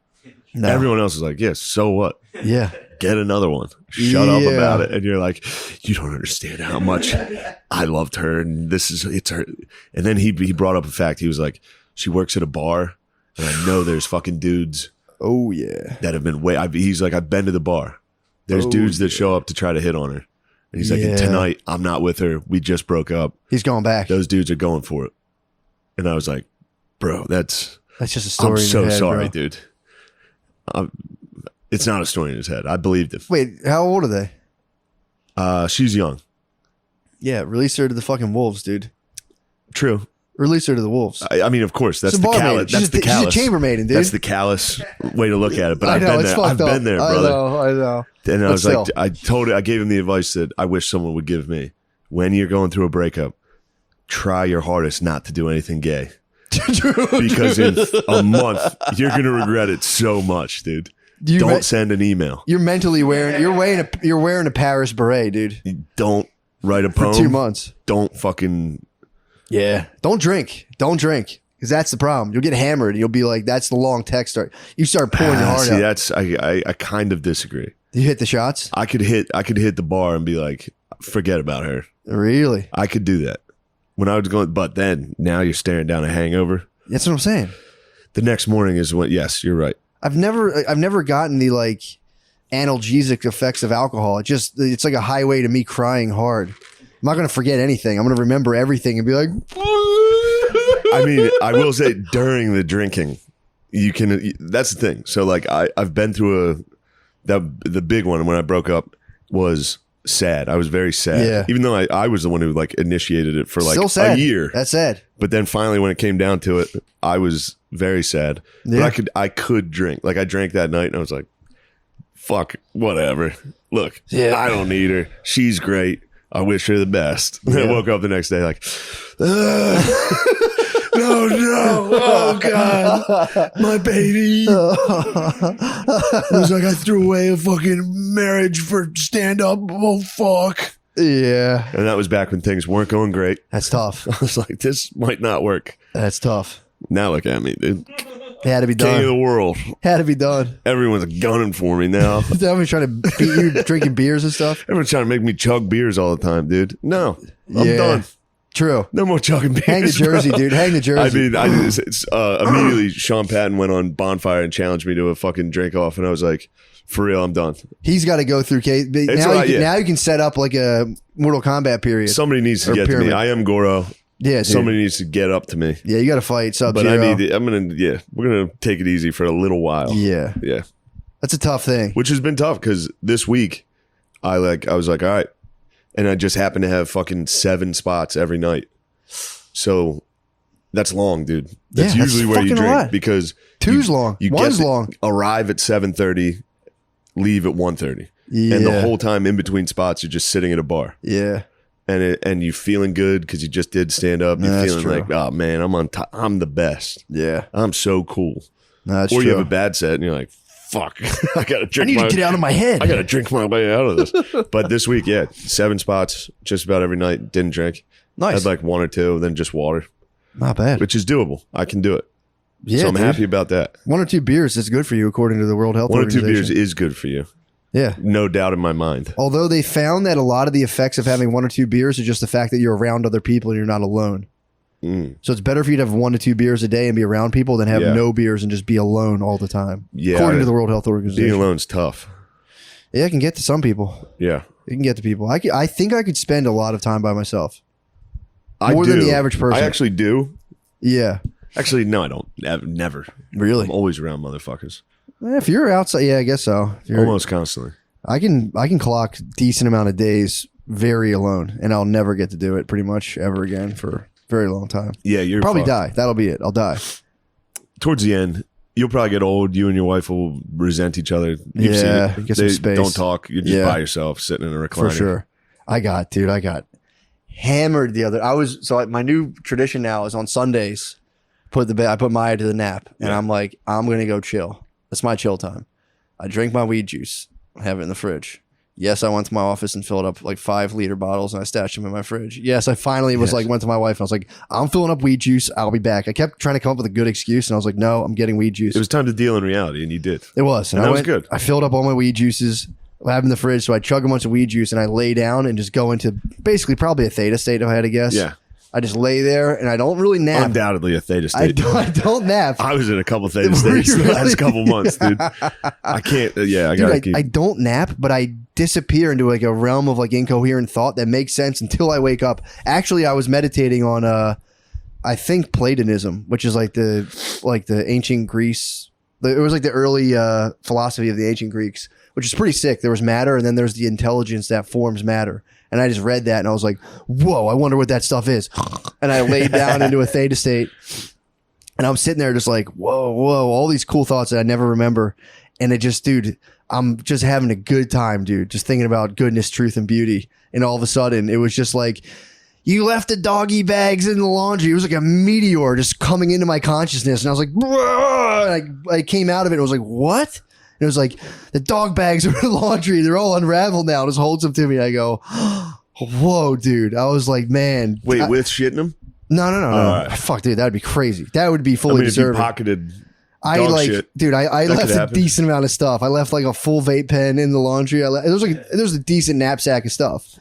No. Everyone else is like, yeah, so what? Yeah. Get another one. Shut up Yeah. about it. And you're like, you don't understand how much I loved her, and it's her. And then he brought up a fact. He was like, she works at a bar, and I know there's fucking dudes Oh, yeah. that have been he's like, I've been to the bar. There's dudes that show up to try to hit on her. And he's like, and tonight I'm not with her. We just broke up. He's going back. Those dudes are going for it. And I was like, bro, that's just a story I'm in so your head, sorry, bro. dude. It's not a story in his head. I believed him. Wait, how old are they? She's young. Yeah, release her to the fucking wolves, dude. True. Release her to the wolves. I mean, of course, that's She's a the barmaid. callous. That's the She's a callous. chambermaiden, dude. That's the callous way to look at it. But I I've know, been it's there. fucked I've up. been there, brother. I know. And I But was like, still. I gave him the advice that I wish someone would give me. When you're going through a breakup, try your hardest not to do anything gay. Because in a month, you're going to regret it so much, dude. Don't send an email. You're mentally wearing. You're wearing a Paris beret, dude. Don't write a poem. For 2 months. Don't fucking. Yeah. Don't drink. Don't drink. Because that's the problem. You'll get hammered. You'll be like, that's the long text start. You start pouring your heart out. I kind of disagree. You hit the shots? I could hit the bar and be like, forget about her. Really? I could do that when I was going, but then now you're staring down a hangover. That's what I'm saying. The next morning is when. Yes, you're right. I've never gotten the like analgesic effects of alcohol. It's like a highway to me crying hard. I'm not going to forget anything. I'm going to remember everything and be like, I mean, I will say during the drinking, you can. That's the thing. So like, I've been through the big one when I broke up was sad. I was very sad. Yeah. Even though I was the one who like initiated it for like still sad. a year. That's sad. But then finally, when it came down to it, I was very sad. Yeah. But I could drink. Like I drank that night, and I was like, "Fuck, whatever. Look, Yeah. I don't need her. She's great. I wish her the best." And I woke up the next day like, no, oh God, my baby. It was like I threw away a fucking marriage for stand up. Oh fuck. Yeah. And that was back when things weren't going great. That's tough. I was like, this might not work. That's tough. Now look at me, dude. It had to be King of the done. world. Had to be done. Everyone's gunning for me now. Everyone's trying to beat you drinking beers and stuff. Everyone's trying to make me chug beers all the time, dude. No, I'm done. True. No more chugging beers. Hang the jersey, bro. dude. Hang the jersey. I mean, immediately Sean Patton went on Bonfire and challenged me to a fucking drink off, and I was like, for real, I'm done. He's got to go through case. Now you can set up like a Mortal Kombat period. Somebody needs to Or get to pyramid. me. I am Goro. Yeah, dude. Somebody needs to get up to me. Yeah, you got to fight But I need. We're gonna take it easy for a little while. Yeah, Yeah. that's a tough thing. Which has been tough because this week I was like, all right, and I just happen to have fucking 7 spots every night. So that's long, dude. That's Yeah, that's usually where you fucking a drink lot. because Two's long. One's long. Arrive at 7:30, leave at 1:30, Yeah, and the whole time in between spots you're just sitting at a bar. yeah, And you feeling good because you just did stand up. You're That's feeling true. like, oh man, I'm on top. I'm the best. yeah. I'm so cool. That's Or true. you have a bad set and you're like, fuck, I gotta I drink. need to get out of my head. I gotta drink my way out of this. But this week, 7 spots, just about every night. Didn't drink. Nice. Had like 1 or 2, then just water, Not bad. which is doable. I can do it. Yeah, So I'm dude. happy about that. 1 or 2 beers is good for you, according to the World Health 1 or 2 Organization. beers is good for you. Yeah. No doubt in my mind. Although they found that a lot of the effects of having 1 or 2 beers are just the fact that you're around other people and you're not alone. So it's better for you to have 1 to 2 beers a day and be around people than have Yeah. no beers and just be alone all the time. Yeah. According to the World Health Being Organization. alone's tough. Yeah, it can get to some people. Yeah. It can get to people. I think I could spend a lot of time by myself. I More do. than the average person. I actually do. Yeah. Actually, no, I don't. Never. Really? I'm always around motherfuckers. If you're outside, yeah, I guess so. If you're- Almost constantly. I can clock decent amount of days very alone, and I'll never get to do it pretty much ever again for a very long time. Yeah, you're Probably fucked. die. That'll be it. I'll die. Towards the end, you'll probably get old. You and your wife will resent each other. You've Yeah, seen it. get some They space. don't talk. You're just Yeah. by yourself, sitting in a recliner. For sure. I got hammered the other. My new tradition now is on Sundays. I put Maya to the nap, and I'm like, I'm gonna go chill. That's my chill time. I drink my weed juice. I have it in the fridge. Yes, I went to my office and filled up like 5-liter bottles, and I stashed them in my fridge. Yes, I finally went to my wife and I was like, I'm filling up weed juice. I'll be back. I kept trying to come up with a good excuse, and I was like, no, I'm getting weed juice. It was time to deal in reality, and you did. It was, and that was good. I filled up all my weed juices. I have in the fridge, so I chug a bunch of weed juice and I lay down and just go into basically probably a theta state if I had to guess. Yeah. I just lay there and I don't really nap. Undoubtedly a theta state. I don't nap. I was in a couple theta states the last couple months, dude. I can't. I gotta keep. I don't nap, but I disappear into like a realm of like incoherent thought that makes sense until I wake up. Actually, I was meditating on I think Platonism, which is like the ancient Greece. It was like the early philosophy of the ancient Greeks, which is pretty sick. There was matter, and then there's the intelligence that forms matter. And I just read that and I was like, whoa, I wonder what that stuff is. And I laid down into a theta state and I'm sitting there just like, whoa, all these cool thoughts that I never remember. And it just, dude, I'm just having a good time, dude, just thinking about goodness, truth, and beauty. And all of a sudden it was just like, you left the doggy bags in the laundry. It was like a meteor just coming into my consciousness. And I was like, and I came out of it and I was like, what? And it was like, the dog bags are in the laundry. They're all unraveled now. Just holds them to me. I go, whoa, dude. I was like, man. Wait, with shitting them? No. Right. Fuck, dude. That'd be crazy. That would be fully deserved. If you pocketed dog shit, dude, I left a decent amount of stuff. I left like a full vape pen in the laundry. There was a decent knapsack of stuff.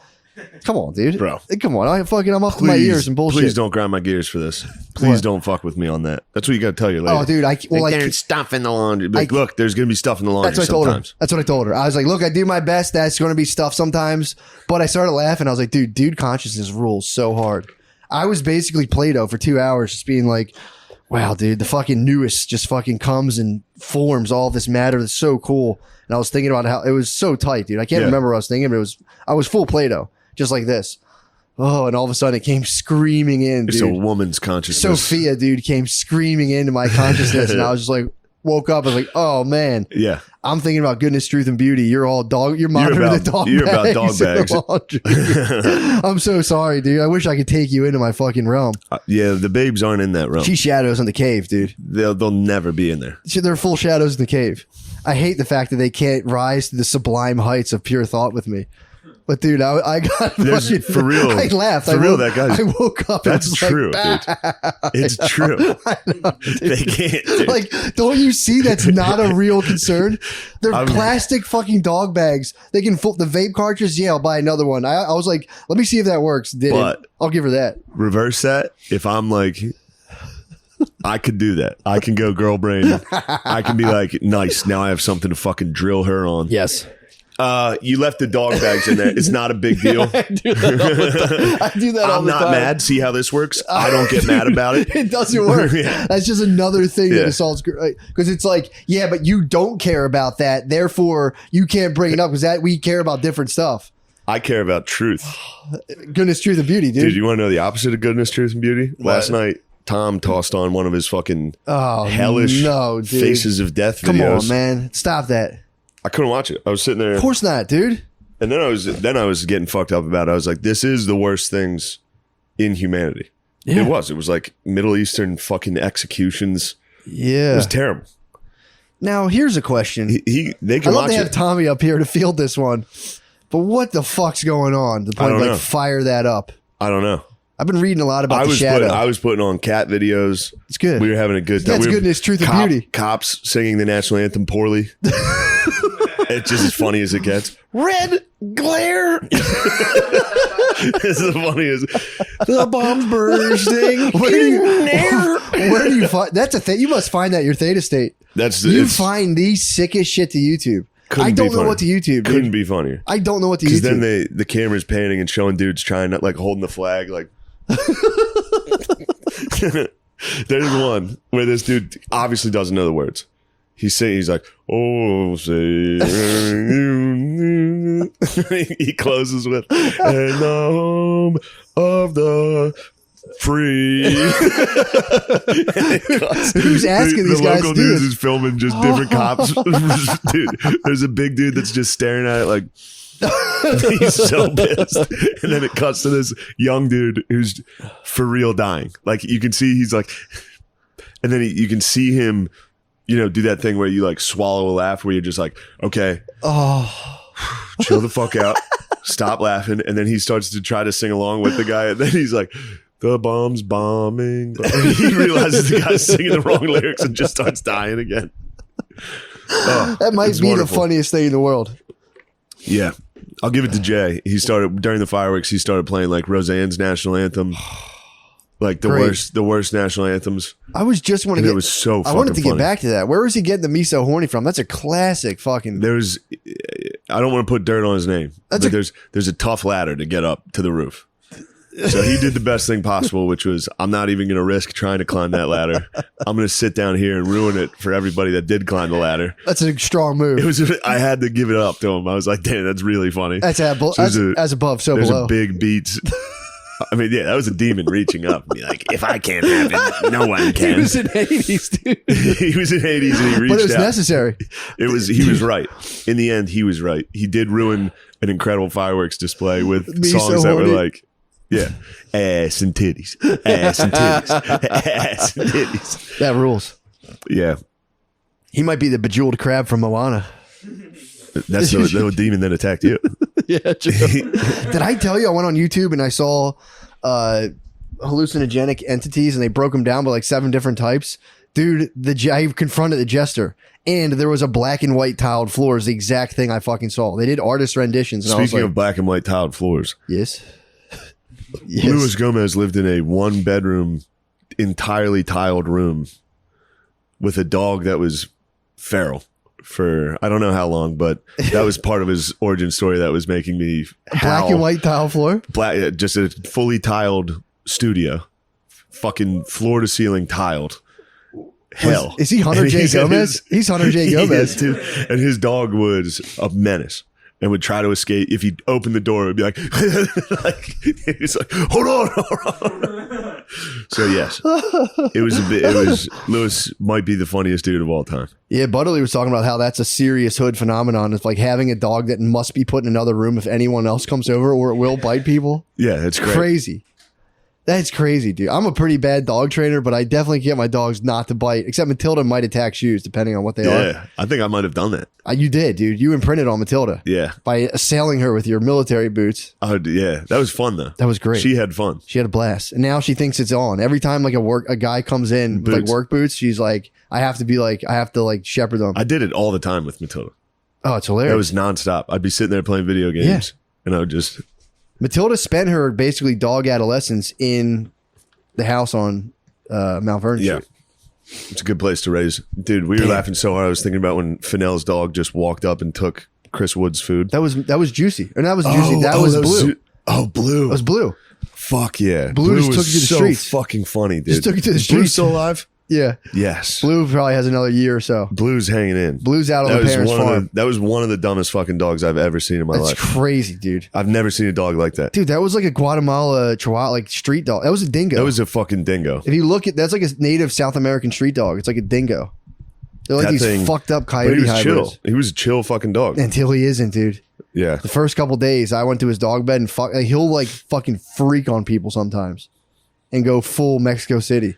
Come on, dude. Bro. Come on. I'm up to my ears and bullshit. Please don't grind my gears for this. Please don't fuck with me on that. That's what you got to tell your lady. Oh, dude. There's stuff in the laundry. Like, look, there's going to be stuff in the laundry sometimes. That's what I told her. I was like, look, I do my best. That's going to be stuff sometimes. But I started laughing. I was like, dude consciousness rules so hard. I was basically Play-Doh for 2 hours just being like, wow, dude, the fucking newest just fucking comes and forms all this matter. That's so cool. And I was thinking about how it was so tight, dude. I can't remember what I was thinking, but I was full Play-Doh. Just like this. Oh, and all of a sudden it came screaming in, dude. It's a woman's consciousness. Sophia, dude, came screaming into my consciousness. And I was just like, woke up. I was like, oh, man. Yeah. I'm thinking about goodness, truth, and beauty. You're monitoring the dog bags. You're about dog bags. I'm so sorry, dude. I wish I could take you into my fucking realm. Yeah, the babes aren't in that realm. She's shadows in the cave, dude. They'll never be in there. They're full shadows in the cave. I hate the fact that they can't rise to the sublime heights of pure thought with me. But dude, I got fucking, for real. I laughed. For real, that guy. I woke up. That's true, like, dude. It's true. I know, they can't. Dude. Like, don't you see? That's not a real concern. They're plastic fucking dog bags. They can the vape cartridge. Yeah, I'll buy another one. I was like, let me see if that works. I'll give her that. Reverse that. If I'm like, I could do that. I can go girl brain. I can be like, nice. Now I have something to fucking drill her on. Yes. You left the dog bags in there. It's not a big deal. I do that all I'm the not time. mad. See how this works? I don't get mad about it. It doesn't work. Yeah. That's just another thing that assaults, because it's like, yeah, but you don't care about that. Therefore, you can't bring it up because we care about different stuff. I care about truth. Goodness, truth, and beauty, dude. Dude, you want to know the opposite of goodness, truth, and beauty? Last night, Tom tossed on one of his fucking hellish faces of death videos. Come on, man. Stop that. I couldn't watch it. I was sitting there. Of course not, dude. And then I was getting fucked up about it. I was like, this is the worst things in humanity. Yeah. It was like Middle Eastern fucking executions. Yeah. It was terrible. Now, here's a question. They can I'd love watch to have it. Tommy up here to field this one. But what the fuck's going on? The point of like fire that up. I don't know. I've been reading a lot about the shadow. I was putting on cat videos. It's good. We were having a good time. That's goodness, truth, and beauty. Cops singing the national anthem poorly. It's just as funny as it gets. Red glare. This is the funniest. The bomb's bursting. Where do you find? That's a thing. You must find that your theta state. You find the sickest shit to YouTube. I don't know what to YouTube. Couldn't be funnier. I don't know what to YouTube. Because then the camera's panning and showing dudes trying to like holding the flag like. There's one where this dude obviously doesn't know the words. He's like, oh, say. He closes with, and the home of the free. Who's asking these guys to do this? The local news is filming just different cops. Dude, there's a big dude that's just staring at it like, he's so pissed. And then it cuts to this young dude who's for real dying. Like you can see he's like, and then you can see him, do that thing where you like swallow a laugh, where you're just like, okay, chill the fuck out, stop laughing, and then he starts to try to sing along with the guy, and then he's like, the bomb's bombing, and he realizes the guy's singing the wrong lyrics and just starts dying again. That might be wonderful. the funniest thing in the world. Yeah. I'll give it to Jay. He started during the fireworks. He started playing like Roseanne's national anthem, like the worst national anthems. I was just want to And get. it was so. I wanted to funny. get back to that. Where was he getting the "Me So Horny" from? That's a classic fucking. There's, I don't want to put dirt on his name, but there's a tough ladder to get up to the roof. So he did the best thing possible, which was, I'm not even going to risk trying to climb that ladder. I'm going to sit down here and ruin it for everybody that did climb the ladder. That's a strong move. I had to give it up to him. I was like, damn, that's really funny. That's as above, so There's below. a big beats. I mean, yeah, that was a demon reaching up and be like, if I can't have it, no one He can. was in Hades, dude. He was in Hades and he reached But it was out. necessary. He was right. In the end, he was right. He did ruin an incredible fireworks display with Me songs So that were Horny. like, yeah, ass and titties, ass and titties, ass and titties. That rules. Yeah, He might be the bejeweled crab from Moana. that's the little demon that attacked you. Yeah, Did I tell you I went on YouTube and I saw hallucinogenic entities and they broke them down by like 7 different types? Dude, I confronted the jester and there was a black and white tiled floor is the exact thing I fucking saw. They did artist renditions. And I was Speaking like, of black and white tiled floors, yes. Yes. Luis Gomez lived in a 1-bedroom, entirely tiled room with a dog that was feral for I don't know how long, but that was part of his origin story that was making me Black and white tile floor? just a fully tiled studio, fucking floor to ceiling tiled. Hell, Is he Hunter And J. he's- Gomez? He's Hunter J. He Gomez. is, dude. And his dog was a menace and would try to escape. If he opened the door, it would be like, he's like, hold on. So yes, it was Lewis might be the funniest dude of all time. Yeah, Butterly was talking about how that's a serious hood phenomenon. It's like having a dog that must be put in another room if anyone else comes over or it will bite people. Yeah, it's great. Crazy. That's crazy, dude. I'm a pretty bad dog trainer, but I definitely get my dogs not to bite, except Matilda might attack shoes depending on what they are. Yeah, I think I might have done that. You did, dude. You imprinted on Matilda Yeah. by assailing her with your military boots. Oh, yeah. That was fun, though. That was great. She had fun. She had a blast. And now she thinks it's on. Every time like a guy comes in with like Boots. work boots, she's like, I have to shepherd them. I did it all the time with Matilda. Oh, it's hilarious. That was nonstop. I'd be sitting there playing video games, and I would just... Matilda spent her basically dog adolescence in the house on Mount Vernon Yeah. Street. It's a good place to raise. Dude, we were laughing so hard. I was thinking about when Fennell's dog just walked up and took Chris Wood's food. That was Juicy. Or that was Juicy. That was Blue. Blue. That was Blue. Fuck yeah. Blue just was took you to the so streets. fucking funny, dude. Just took you to the Is Blue streets. still alive? Yeah. Yes. Blue probably has another year or so. Blue's hanging in. Blue's out on That the was parents' farm. that was one of the dumbest fucking dogs I've ever seen in my That's life. crazy, dude. I've never seen a dog like that. Dude, that was like a Guatemala Chihuahua, like street dog. That was a dingo. That was a fucking dingo. If you look at that's like a native South American street dog. It's like a dingo. They're like That these thing- fucked up But he coyote was hybrids. chill. He was a chill fucking dog. Until he isn't, dude. Yeah. The first couple days, I went to his dog bed and he'll like fucking freak on people sometimes, and go full Mexico City,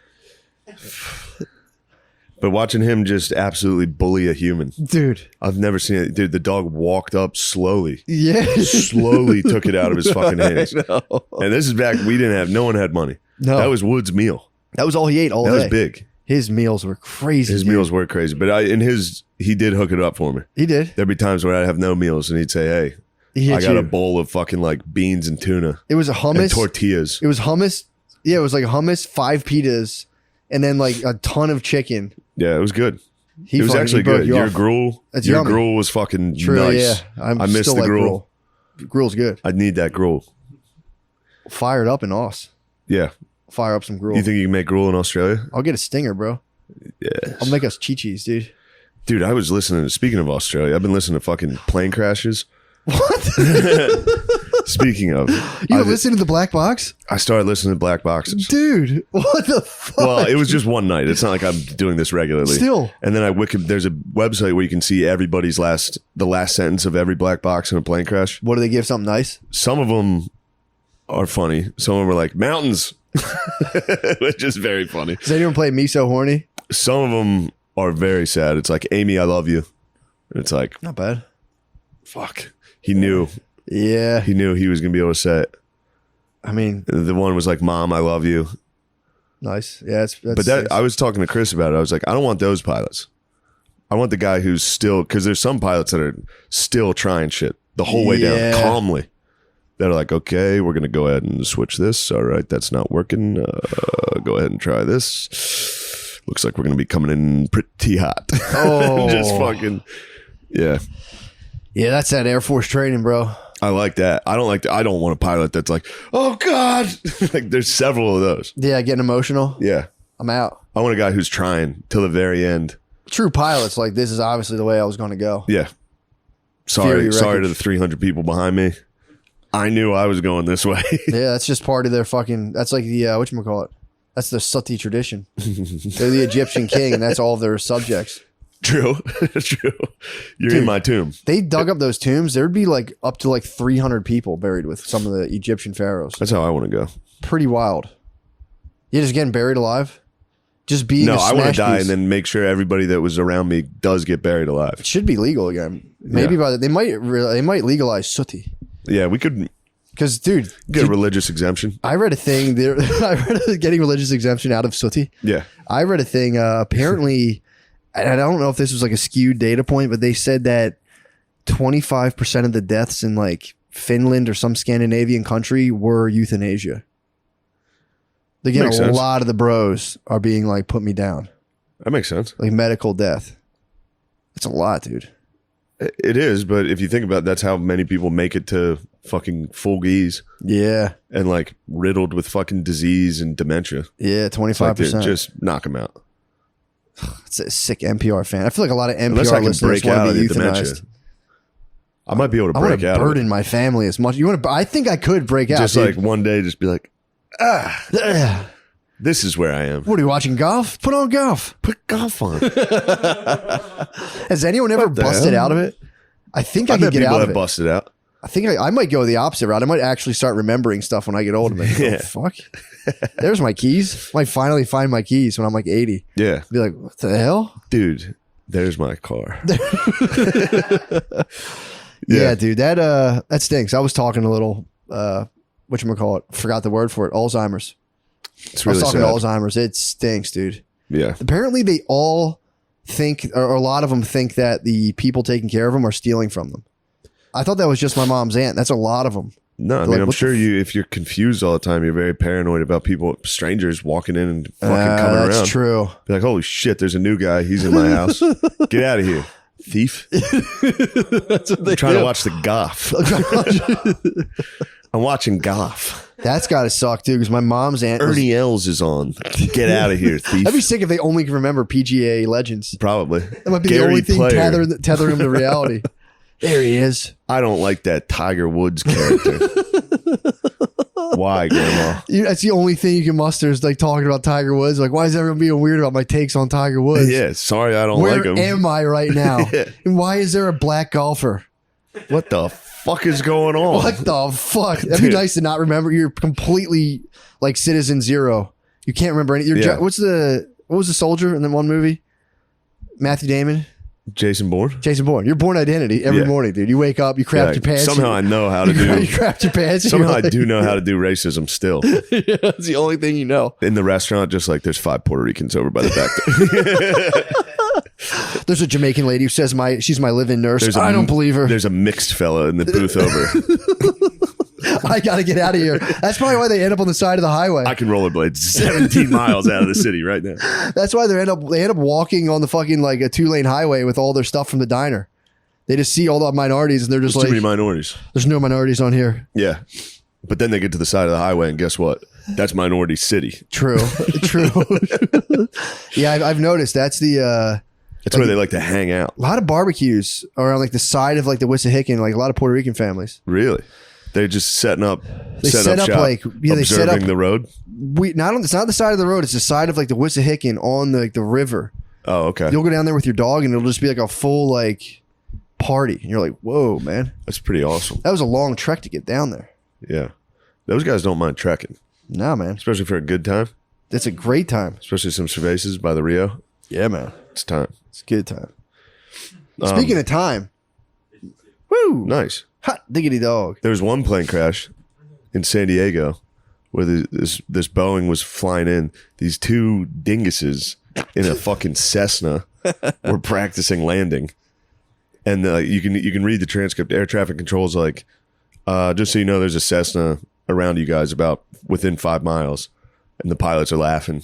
But watching him just absolutely bully a human. dude. I've never seen it. Dude, the dog walked up slowly. Yeah, Slowly took it out of his fucking hands. I know. And this is back, no one had money. No. That was Wood's meal. That was all he ate all That day. was big. His meals were crazy. His dude. meals were crazy. But he did hook it up for me. He did. There'd be times where I'd have no meals and he'd say, hey, He hit I got you. a bowl of fucking like beans and tuna It was a and hummus. tortillas. It was hummus. Yeah, it was like hummus, 5 pitas, and then like a ton of chicken. Yeah, it was good. He It was fucking- actually he broke good. you Your off. gruel, That's your yummy. gruel was fucking True, nice. yeah. I missed still the like gruel. Gruel's good. I need that gruel. Fire it up in Aus. Yeah. Fire up some gruel. You think you can make gruel in Australia? I'll get a stinger, bro. Yeah. I'll make us chi-chis, dude. Dude, I was listening. Speaking of Australia, I've been listening to fucking plane crashes. What? Speaking of, You listen to the Black Box? I started listening to Black Boxes. Dude, what the fuck? Well, it was just one night. It's not like I'm doing this regularly. Still. And then there's a website where you can see everybody's the last sentence of every black box in a plane crash. What do they give? Something nice? Some of them are funny. Some of them are like mountains, which is very funny. Does anyone play Me So Horny? Some of them are very sad. It's like, Amy, I love you. And it's like, Not bad. fuck. He knew. Yeah. He knew he was going to be able to say it. I mean, The one was like, Mom, I love you. nice. Yeah, that's But that I was talking to Chris about it. I was like, I don't want those pilots. I want the guy who's still, because there's some pilots that are still trying shit the whole way down Yeah. calmly. That are like, okay, we're going to go ahead and switch this. All right, that's not working. Go ahead and try this. Looks like we're going to be coming in pretty hot. Oh. Just fucking, yeah. Yeah, that's that Air Force training, bro. I like that. I don't like that. I don't want a pilot that's like, oh God. Like there's several of those. Yeah, getting emotional. Yeah. I'm out. I want a guy who's trying till the very end. True pilots, like, this is obviously the way I was going to go. Yeah. Fury Sorry to wreckage. the 300 people behind me. I knew I was going this way. Yeah, that's just part of their fucking. That's like the whatchamacallit. That's the Sati tradition. They're the Egyptian king, and that's all of their subjects. True. True. You're Dude. in my tomb. They dug up those tombs. There'd be like up to like 300 people buried with some of the Egyptian pharaohs. That's how I want to go. Pretty wild. Yeah, just getting buried alive. Just being No, a I want to smash die piece. and then make sure everybody that was around me does get buried alive. It should be legal again. Maybe Yeah. by the, they might legalize Sati. Yeah, we could Because dude, get a religious exemption. I read a thing there. I read getting religious exemption out of Sati. Yeah. I read a thing. Apparently, and I don't know if this was like a skewed data point, but they said that 25% of the deaths in like Finland or some Scandinavian country were euthanasia. Again, Makes a sense. lot of the bros are being like, put me down, That makes sense. like medical death. That's a lot, dude. It is, but if you think about it, that's how many people make it to fucking full geese Yeah, and like riddled with fucking disease and dementia. yeah, It's like, 25%. dude, just knock them out. It's a sick NPR fan. I feel like a lot of Unless I NPR can listeners break out want of to be the dementia. euthanized. I might be able to I want break to out of it. burden my family as much. You want to? I think I could break out. Just dude. like one day, just be like, Ugh. this is where I am. What are you watching golf? Put on golf. Put golf on. Has anyone ever What the busted hell? out of it? I think I, I could bet get people out have of it. busted out. I think I might go the opposite route. I might actually start remembering stuff when I get older. Like, Yeah. oh, fuck. There's my keys. I might finally find my keys when I'm like 80. Yeah. Be like, what the hell? Dude, there's my car. Yeah, dude. That stinks. I was talking a little whatchamacallit. Forgot the word for it. Alzheimer's. It's I was really talking sad. Alzheimer's. It stinks, dude. Yeah. Apparently they all think, or a lot of them think that the people taking care of them are stealing from them. I thought that was just my mom's aunt. That's a lot of them. No, I Like, mean, I'm what sure the if you're confused all the time, you're very paranoid about people, strangers walking in and fucking coming That's around. true. Be like, holy shit, there's a new guy. He's in my house. Get out of here, thief. That's what they I'm trying do. to watch the golf. I'm watching golf. That's got to suck, too, because my mom's aunt was, Ernie Els is on. Get out of here, thief. I'd be sick if they only can remember PGA legends. Probably. That might be Gary the only thing Player. tethering them to reality. There he is. I don't like that Tiger Woods character. Why, Grandma? That's the only thing you can muster is like talking about Tiger Woods. Like, why is everyone being weird about my takes on Tiger Woods? Yeah, sorry I don't Where like him. am I right now? Yeah. And why is there a black golfer? What the fuck is going on? What the fuck? That'd be Dude. nice to not remember. You're completely like Citizen Zero. You can't remember any. Yeah. What was the soldier in the one movie? Matthew Damon, Jason Bourne? Jason Bourne. Your Born Identity every Yeah. morning, dude. You wake up, you crap Yeah, your pants. somehow I know how to you do. crap your pants. and Somehow you're I like- do know how to do racism still. Yeah, that's the only thing you know. In the restaurant, just like there's 5 Puerto Ricans over by the back there. There's a Jamaican lady who says she's my live-in nurse. I don't believe her. There's a mixed fella in the booth over. I gotta get out of here. That's probably why they end up on the side of the highway. I can rollerblade 17 miles out of the city right now. That's why they end up walking on the fucking like a 2-lane highway with all their stuff from the diner. They just see all the minorities and they're just There's too like, many minorities. there's no minorities on here. Yeah. But then they get to the side of the highway and guess what? That's minority city. True. True. Yeah, I've noticed that's the That's where they like to hang out. a lot of barbecues around like the side of like the Wissahickon, like a lot of Puerto Rican families. Really? They're just setting up. They set up shop, like- yeah, they set observing up- the road. It's not the side of the road, it's the side of like the Wissahickon on the river. Oh, okay. You'll go down there with your dog and it'll just be like a full like party. And you're like, whoa, man. That's pretty awesome. That was a long trek to get down there. Yeah. Those guys don't mind trekking, Nah, man. especially for a good time, It's a great time. especially some cervezas by the Rio. Yeah, man. It's time. It's a good time. Speaking of time. Woo! Nice. Hot diggity dog. There was one plane crash in San Diego where this Boeing was flying in. These two dinguses in a fucking Cessna were practicing landing. And you can read the transcript. Air traffic control's like, just so you know, there's a Cessna around you guys about within 5 miles. And the pilots are laughing.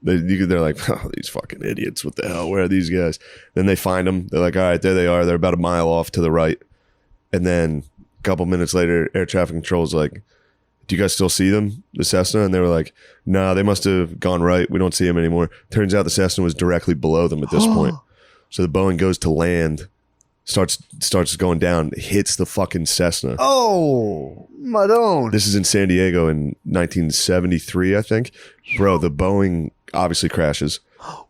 They're like, oh, these fucking idiots. What the hell? Where are these guys? Then they find them. They're like, all right, there they are. They're about a mile off to the right. And then a couple minutes later, air traffic control's like, do you guys still see them, the Cessna? And they were like, nah, they must have gone right. We don't see them anymore. Turns out the Cessna was directly below them at this point. So the Boeing goes to land, starts going down, hits the fucking Cessna. Oh, Madone. This is in San Diego in 1973, I think. Bro, the Boeing obviously crashes.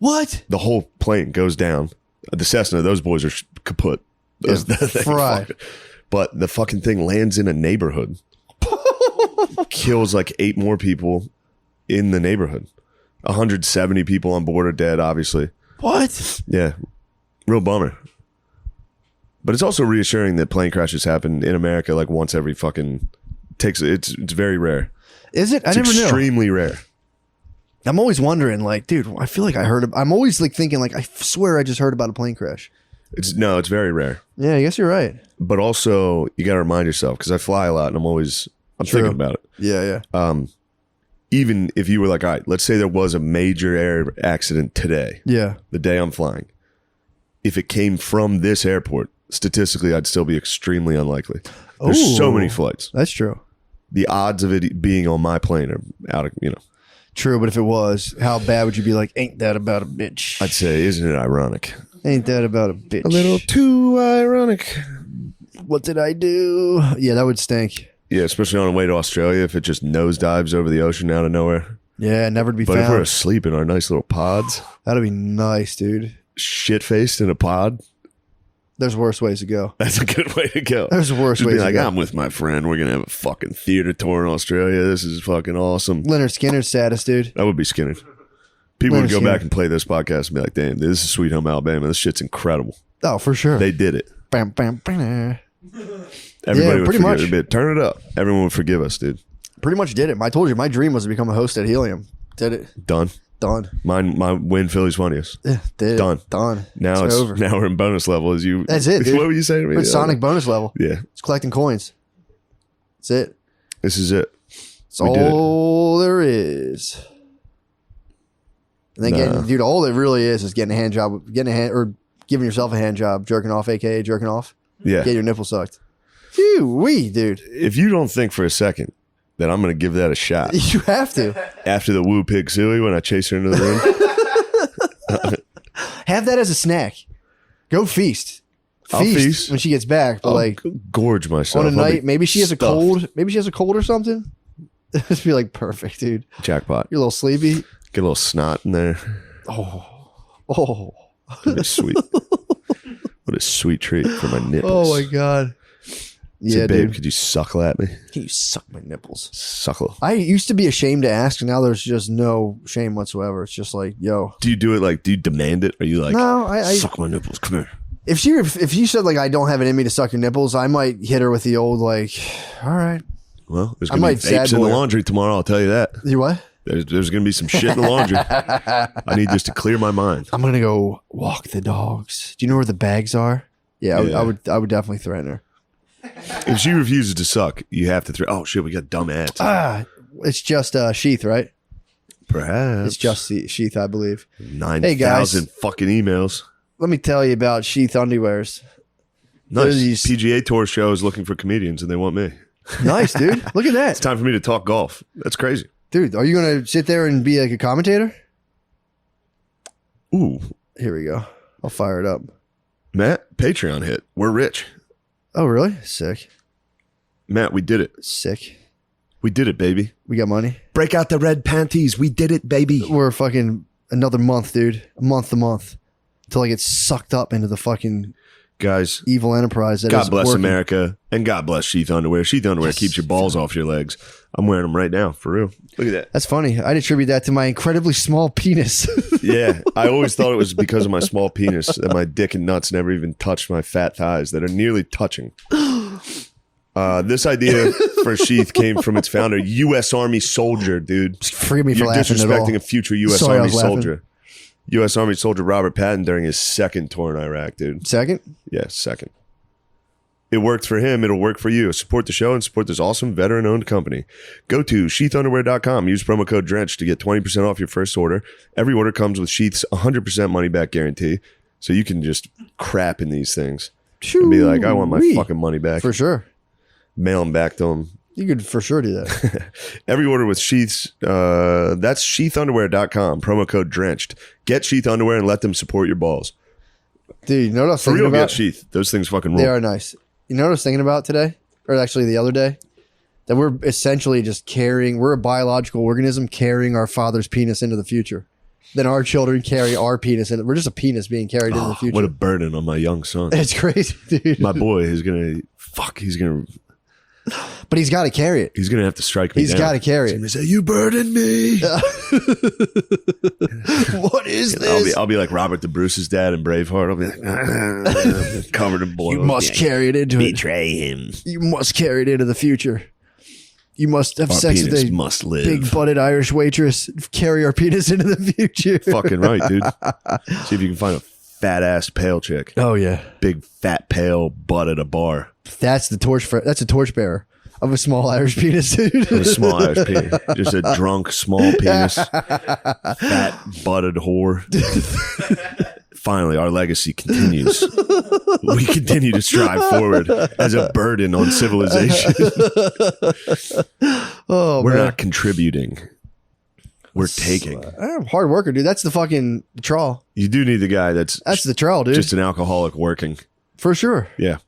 What? The whole plane goes down. The Cessna, those boys are kaput. Those, fried. But the fucking thing lands in a neighborhood. Kills like 8 more people in the neighborhood. 170 people on board are dead, obviously. What? Yeah. Real bummer. But it's also reassuring that plane crashes happen in America like once every fucking it's very rare. Is it? It's I never knew. extremely rare. I'm always wondering, like, dude, I feel like I'm always like thinking, like, I swear I just heard about a plane crash. It's very rare. Yeah, I guess you're right. But also you got to remind yourself, because I fly a lot and I'm thinking about it. Yeah. Even if you were like, all right, let's say there was a major air accident today. Yeah. The day I'm flying. If it came from this airport, statistically, I'd still be extremely unlikely. There's so many flights. That's true. The odds of it being on my plane are out of, True, but if it was, how bad would you be like, ain't that about a bitch? I'd say, isn't it ironic? Ain't that about a bitch? A little too ironic. What did I do? Yeah, that would stink. Yeah, especially on the way to Australia, if it just nosedives over the ocean out of nowhere. Yeah, never to be But found. if we're asleep in our nice little pods, That'd be nice, dude. shit-faced in a pod, There's worse ways to go. that's a good way to go. There's worse Just ways be to like, go. I'm with my friend. We're going to have a fucking theater tour in Australia. This is fucking awesome. Leonard Skinner's status, dude. That would be Skinner. People would go Skinner. back and play this podcast and be like, damn, this is Sweet Home Alabama. This shit's incredible. Oh, for sure. They did it. Bam, bam, bam. Everybody would pretty forgive much. it a bit. Turn it up. Everyone would forgive us, dude. Pretty much did it. I told you, my dream was to become a host at Helium. Did it. Done. Done. My win Philly's funniest. Yeah, did. Done. Done. Now it's over. Now we're in bonus level. As you. That's it, dude. What were you saying to me? It's Sonic bonus level. Yeah. It's collecting coins. That's it. This is it. It's We did it. all there is. And then getting, dude, all it really is getting a hand job, or giving yourself a hand job, jerking off, aka jerking off. Yeah. Get your nipple sucked. Wee, dude. If you don't think for a second that I'm going to give that a shot You have to after the woo pig suey when I chase her into the room, have that as a snack. Go feast. I'll feast. when she gets back. But I'll like gorge myself. on a I'll be night, maybe she has a stuffed. cold. Maybe she has a cold or something. Just be like, perfect, dude. Jackpot. You're a little sleepy. Get a little snot in there. Oh, That'd be sweet. What a sweet treat for my nipples. oh my god. Say, Yeah, babe, dude. could you suckle at me? Can you suck my nipples? Suckle. I used to be ashamed to ask, and now there's just no shame whatsoever. It's just like, yo. Do you do it like, do you demand it? Are you like, No, I suck my nipples, come here. if you said like I don't have it in me to suck your nipples, I might hit her with the old like, all right. Well, there's I going to might be vapes sad in the boy her. laundry tomorrow, I'll tell you that. You what? There's going to be some shit in the laundry. I need this to clear my mind. I'm gonna go walk the dogs. Do you know where the bags are? Yeah, Yeah. I would definitely threaten her. If she refuses to suck, you have to throw. Oh shit, we got dumb ads. It's just sheath, right? Perhaps It's just sheath, I believe. 9,000 fucking emails. Let me tell you about sheath underwears. Nice. These- PGA Tour show is looking for comedians, and they want me. Nice, dude. Look at that, It's time for me to talk golf. That's crazy. dude. Are you gonna sit there and be like a commentator? Ooh, Here we go. I'll fire it up. Matt, Patreon hit. We're rich. Oh, really? Sick. Matt, we did it. Sick. We did it, baby. We got money. Break out the red panties. We did it, baby. We're fucking another month, dude. A month, till I get sucked up into the fucking Guys, evil enterprise that God is bless working. America, and God bless Sheath Underwear. Sheath Underwear keeps your balls off your legs. I'm wearing them right now, for real. Look at that. That's funny. I'd attribute that to my incredibly small penis. Yeah, I always thought it was because of my small penis that my dick and nuts never even touched my fat thighs that are nearly touching. This idea for Sheath came from its founder, U.S. Army soldier, dude. Forgive me for You're laughing at all. disrespecting a future U.S. Sorry, I Army was laughing. soldier. U.S. Army soldier Robert Patton during his second tour in Iraq, dude. Second? Yeah, second. It worked for him. It'll work for you. Support the show and support this awesome veteran-owned company. Go to sheathunderwear.com. Use promo code DRENCH to get 20% off your first order. Every order comes with Sheath's 100% money-back guarantee, so you can just crap in these things and be like, I want my Shoo-wee. fucking money back. For sure. Mail them back to them. You could for sure do that. Every order with Sheath's, that's sheathunderwear.com. Promo code DRENCHED. Get Sheath Underwear and let them support your balls. Dude, you know what I was For thinking real, about? get Sheath. Those things fucking rule. They are nice. You know what I was thinking about today? Or actually the other day? That we're essentially just we're a biological organism carrying our father's penis into the future. Then our children carry our penis in it. We're just a penis being carried into the future. What a burden on my young son. It's crazy, dude. My boy is going to, But he's got to carry it. he's going to have to strike me He's down. got to carry He's it. going to say, you burdened me. What is this? I'll be like Robert the Bruce's dad in Braveheart. I'll be like, covered in blood. You must carry it into it. Betray him. You must carry it into the future. You must have Our sex with penis a must live. big-butted Irish waitress. Carry our penis into the future. Fucking right, dude. See if you can find a fat-ass pale chick. Oh, yeah. Big, fat, pale butt at a bar. That's the that's a torchbearer of a small Irish penis, dude. A small Irish penis. Just a drunk, small penis. Fat, butted whore. Finally, our legacy continues. We continue to strive forward as a burden on civilization. Oh, We're man. not contributing. We're taking. I'm a hard worker, dude. That's the fucking trawl. You do need the guy that's The trawl, dude. just an alcoholic working. For sure. Yeah.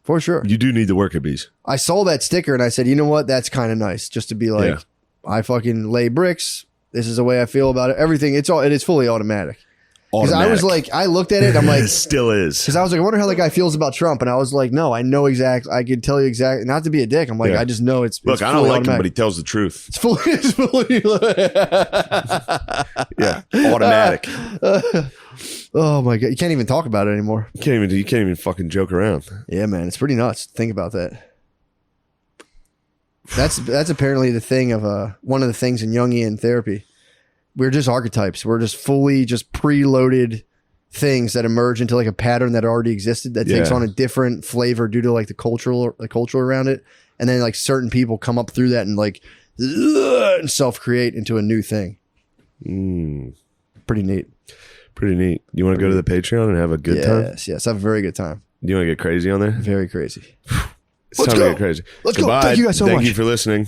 For sure. You do need the worker bees. I saw that sticker and I said, you know what? That's kind of nice. Just to be like, Yeah. I fucking lay bricks. This is the way I feel about it. Everything. It is fully automatic. Because I was Automatic. like, I looked at it. I'm like, It still is. because I was like, I wonder how that guy feels about Trump. And I was like, no, I know exactly. I can tell you exactly. Not to be a dick. I'm like, Yeah. I just know it's. Look, it's I don't fully like him, but automatic. he tells the truth. It's fully. It's fully Yeah. Automatic. Oh my god, you can't even talk about it anymore. You can't even fucking joke around. Yeah, man, it's pretty nuts. Think about that. That's apparently the thing of one of the things in Jungian therapy. We're just archetypes. We're just fully just preloaded things that emerge into like a pattern that already existed that takes Yeah. on a different flavor due to like the culture around it, and then like certain people come up through that and like and self-create into a new thing. Pretty neat. Pretty neat. You want to go to the Patreon and have a good time? Yes, have a very good time. Do you want to get crazy on there? Very crazy. It's Let's time go. to get crazy. Let's go. Goodbye. Thank you guys so much. Thank you for listening.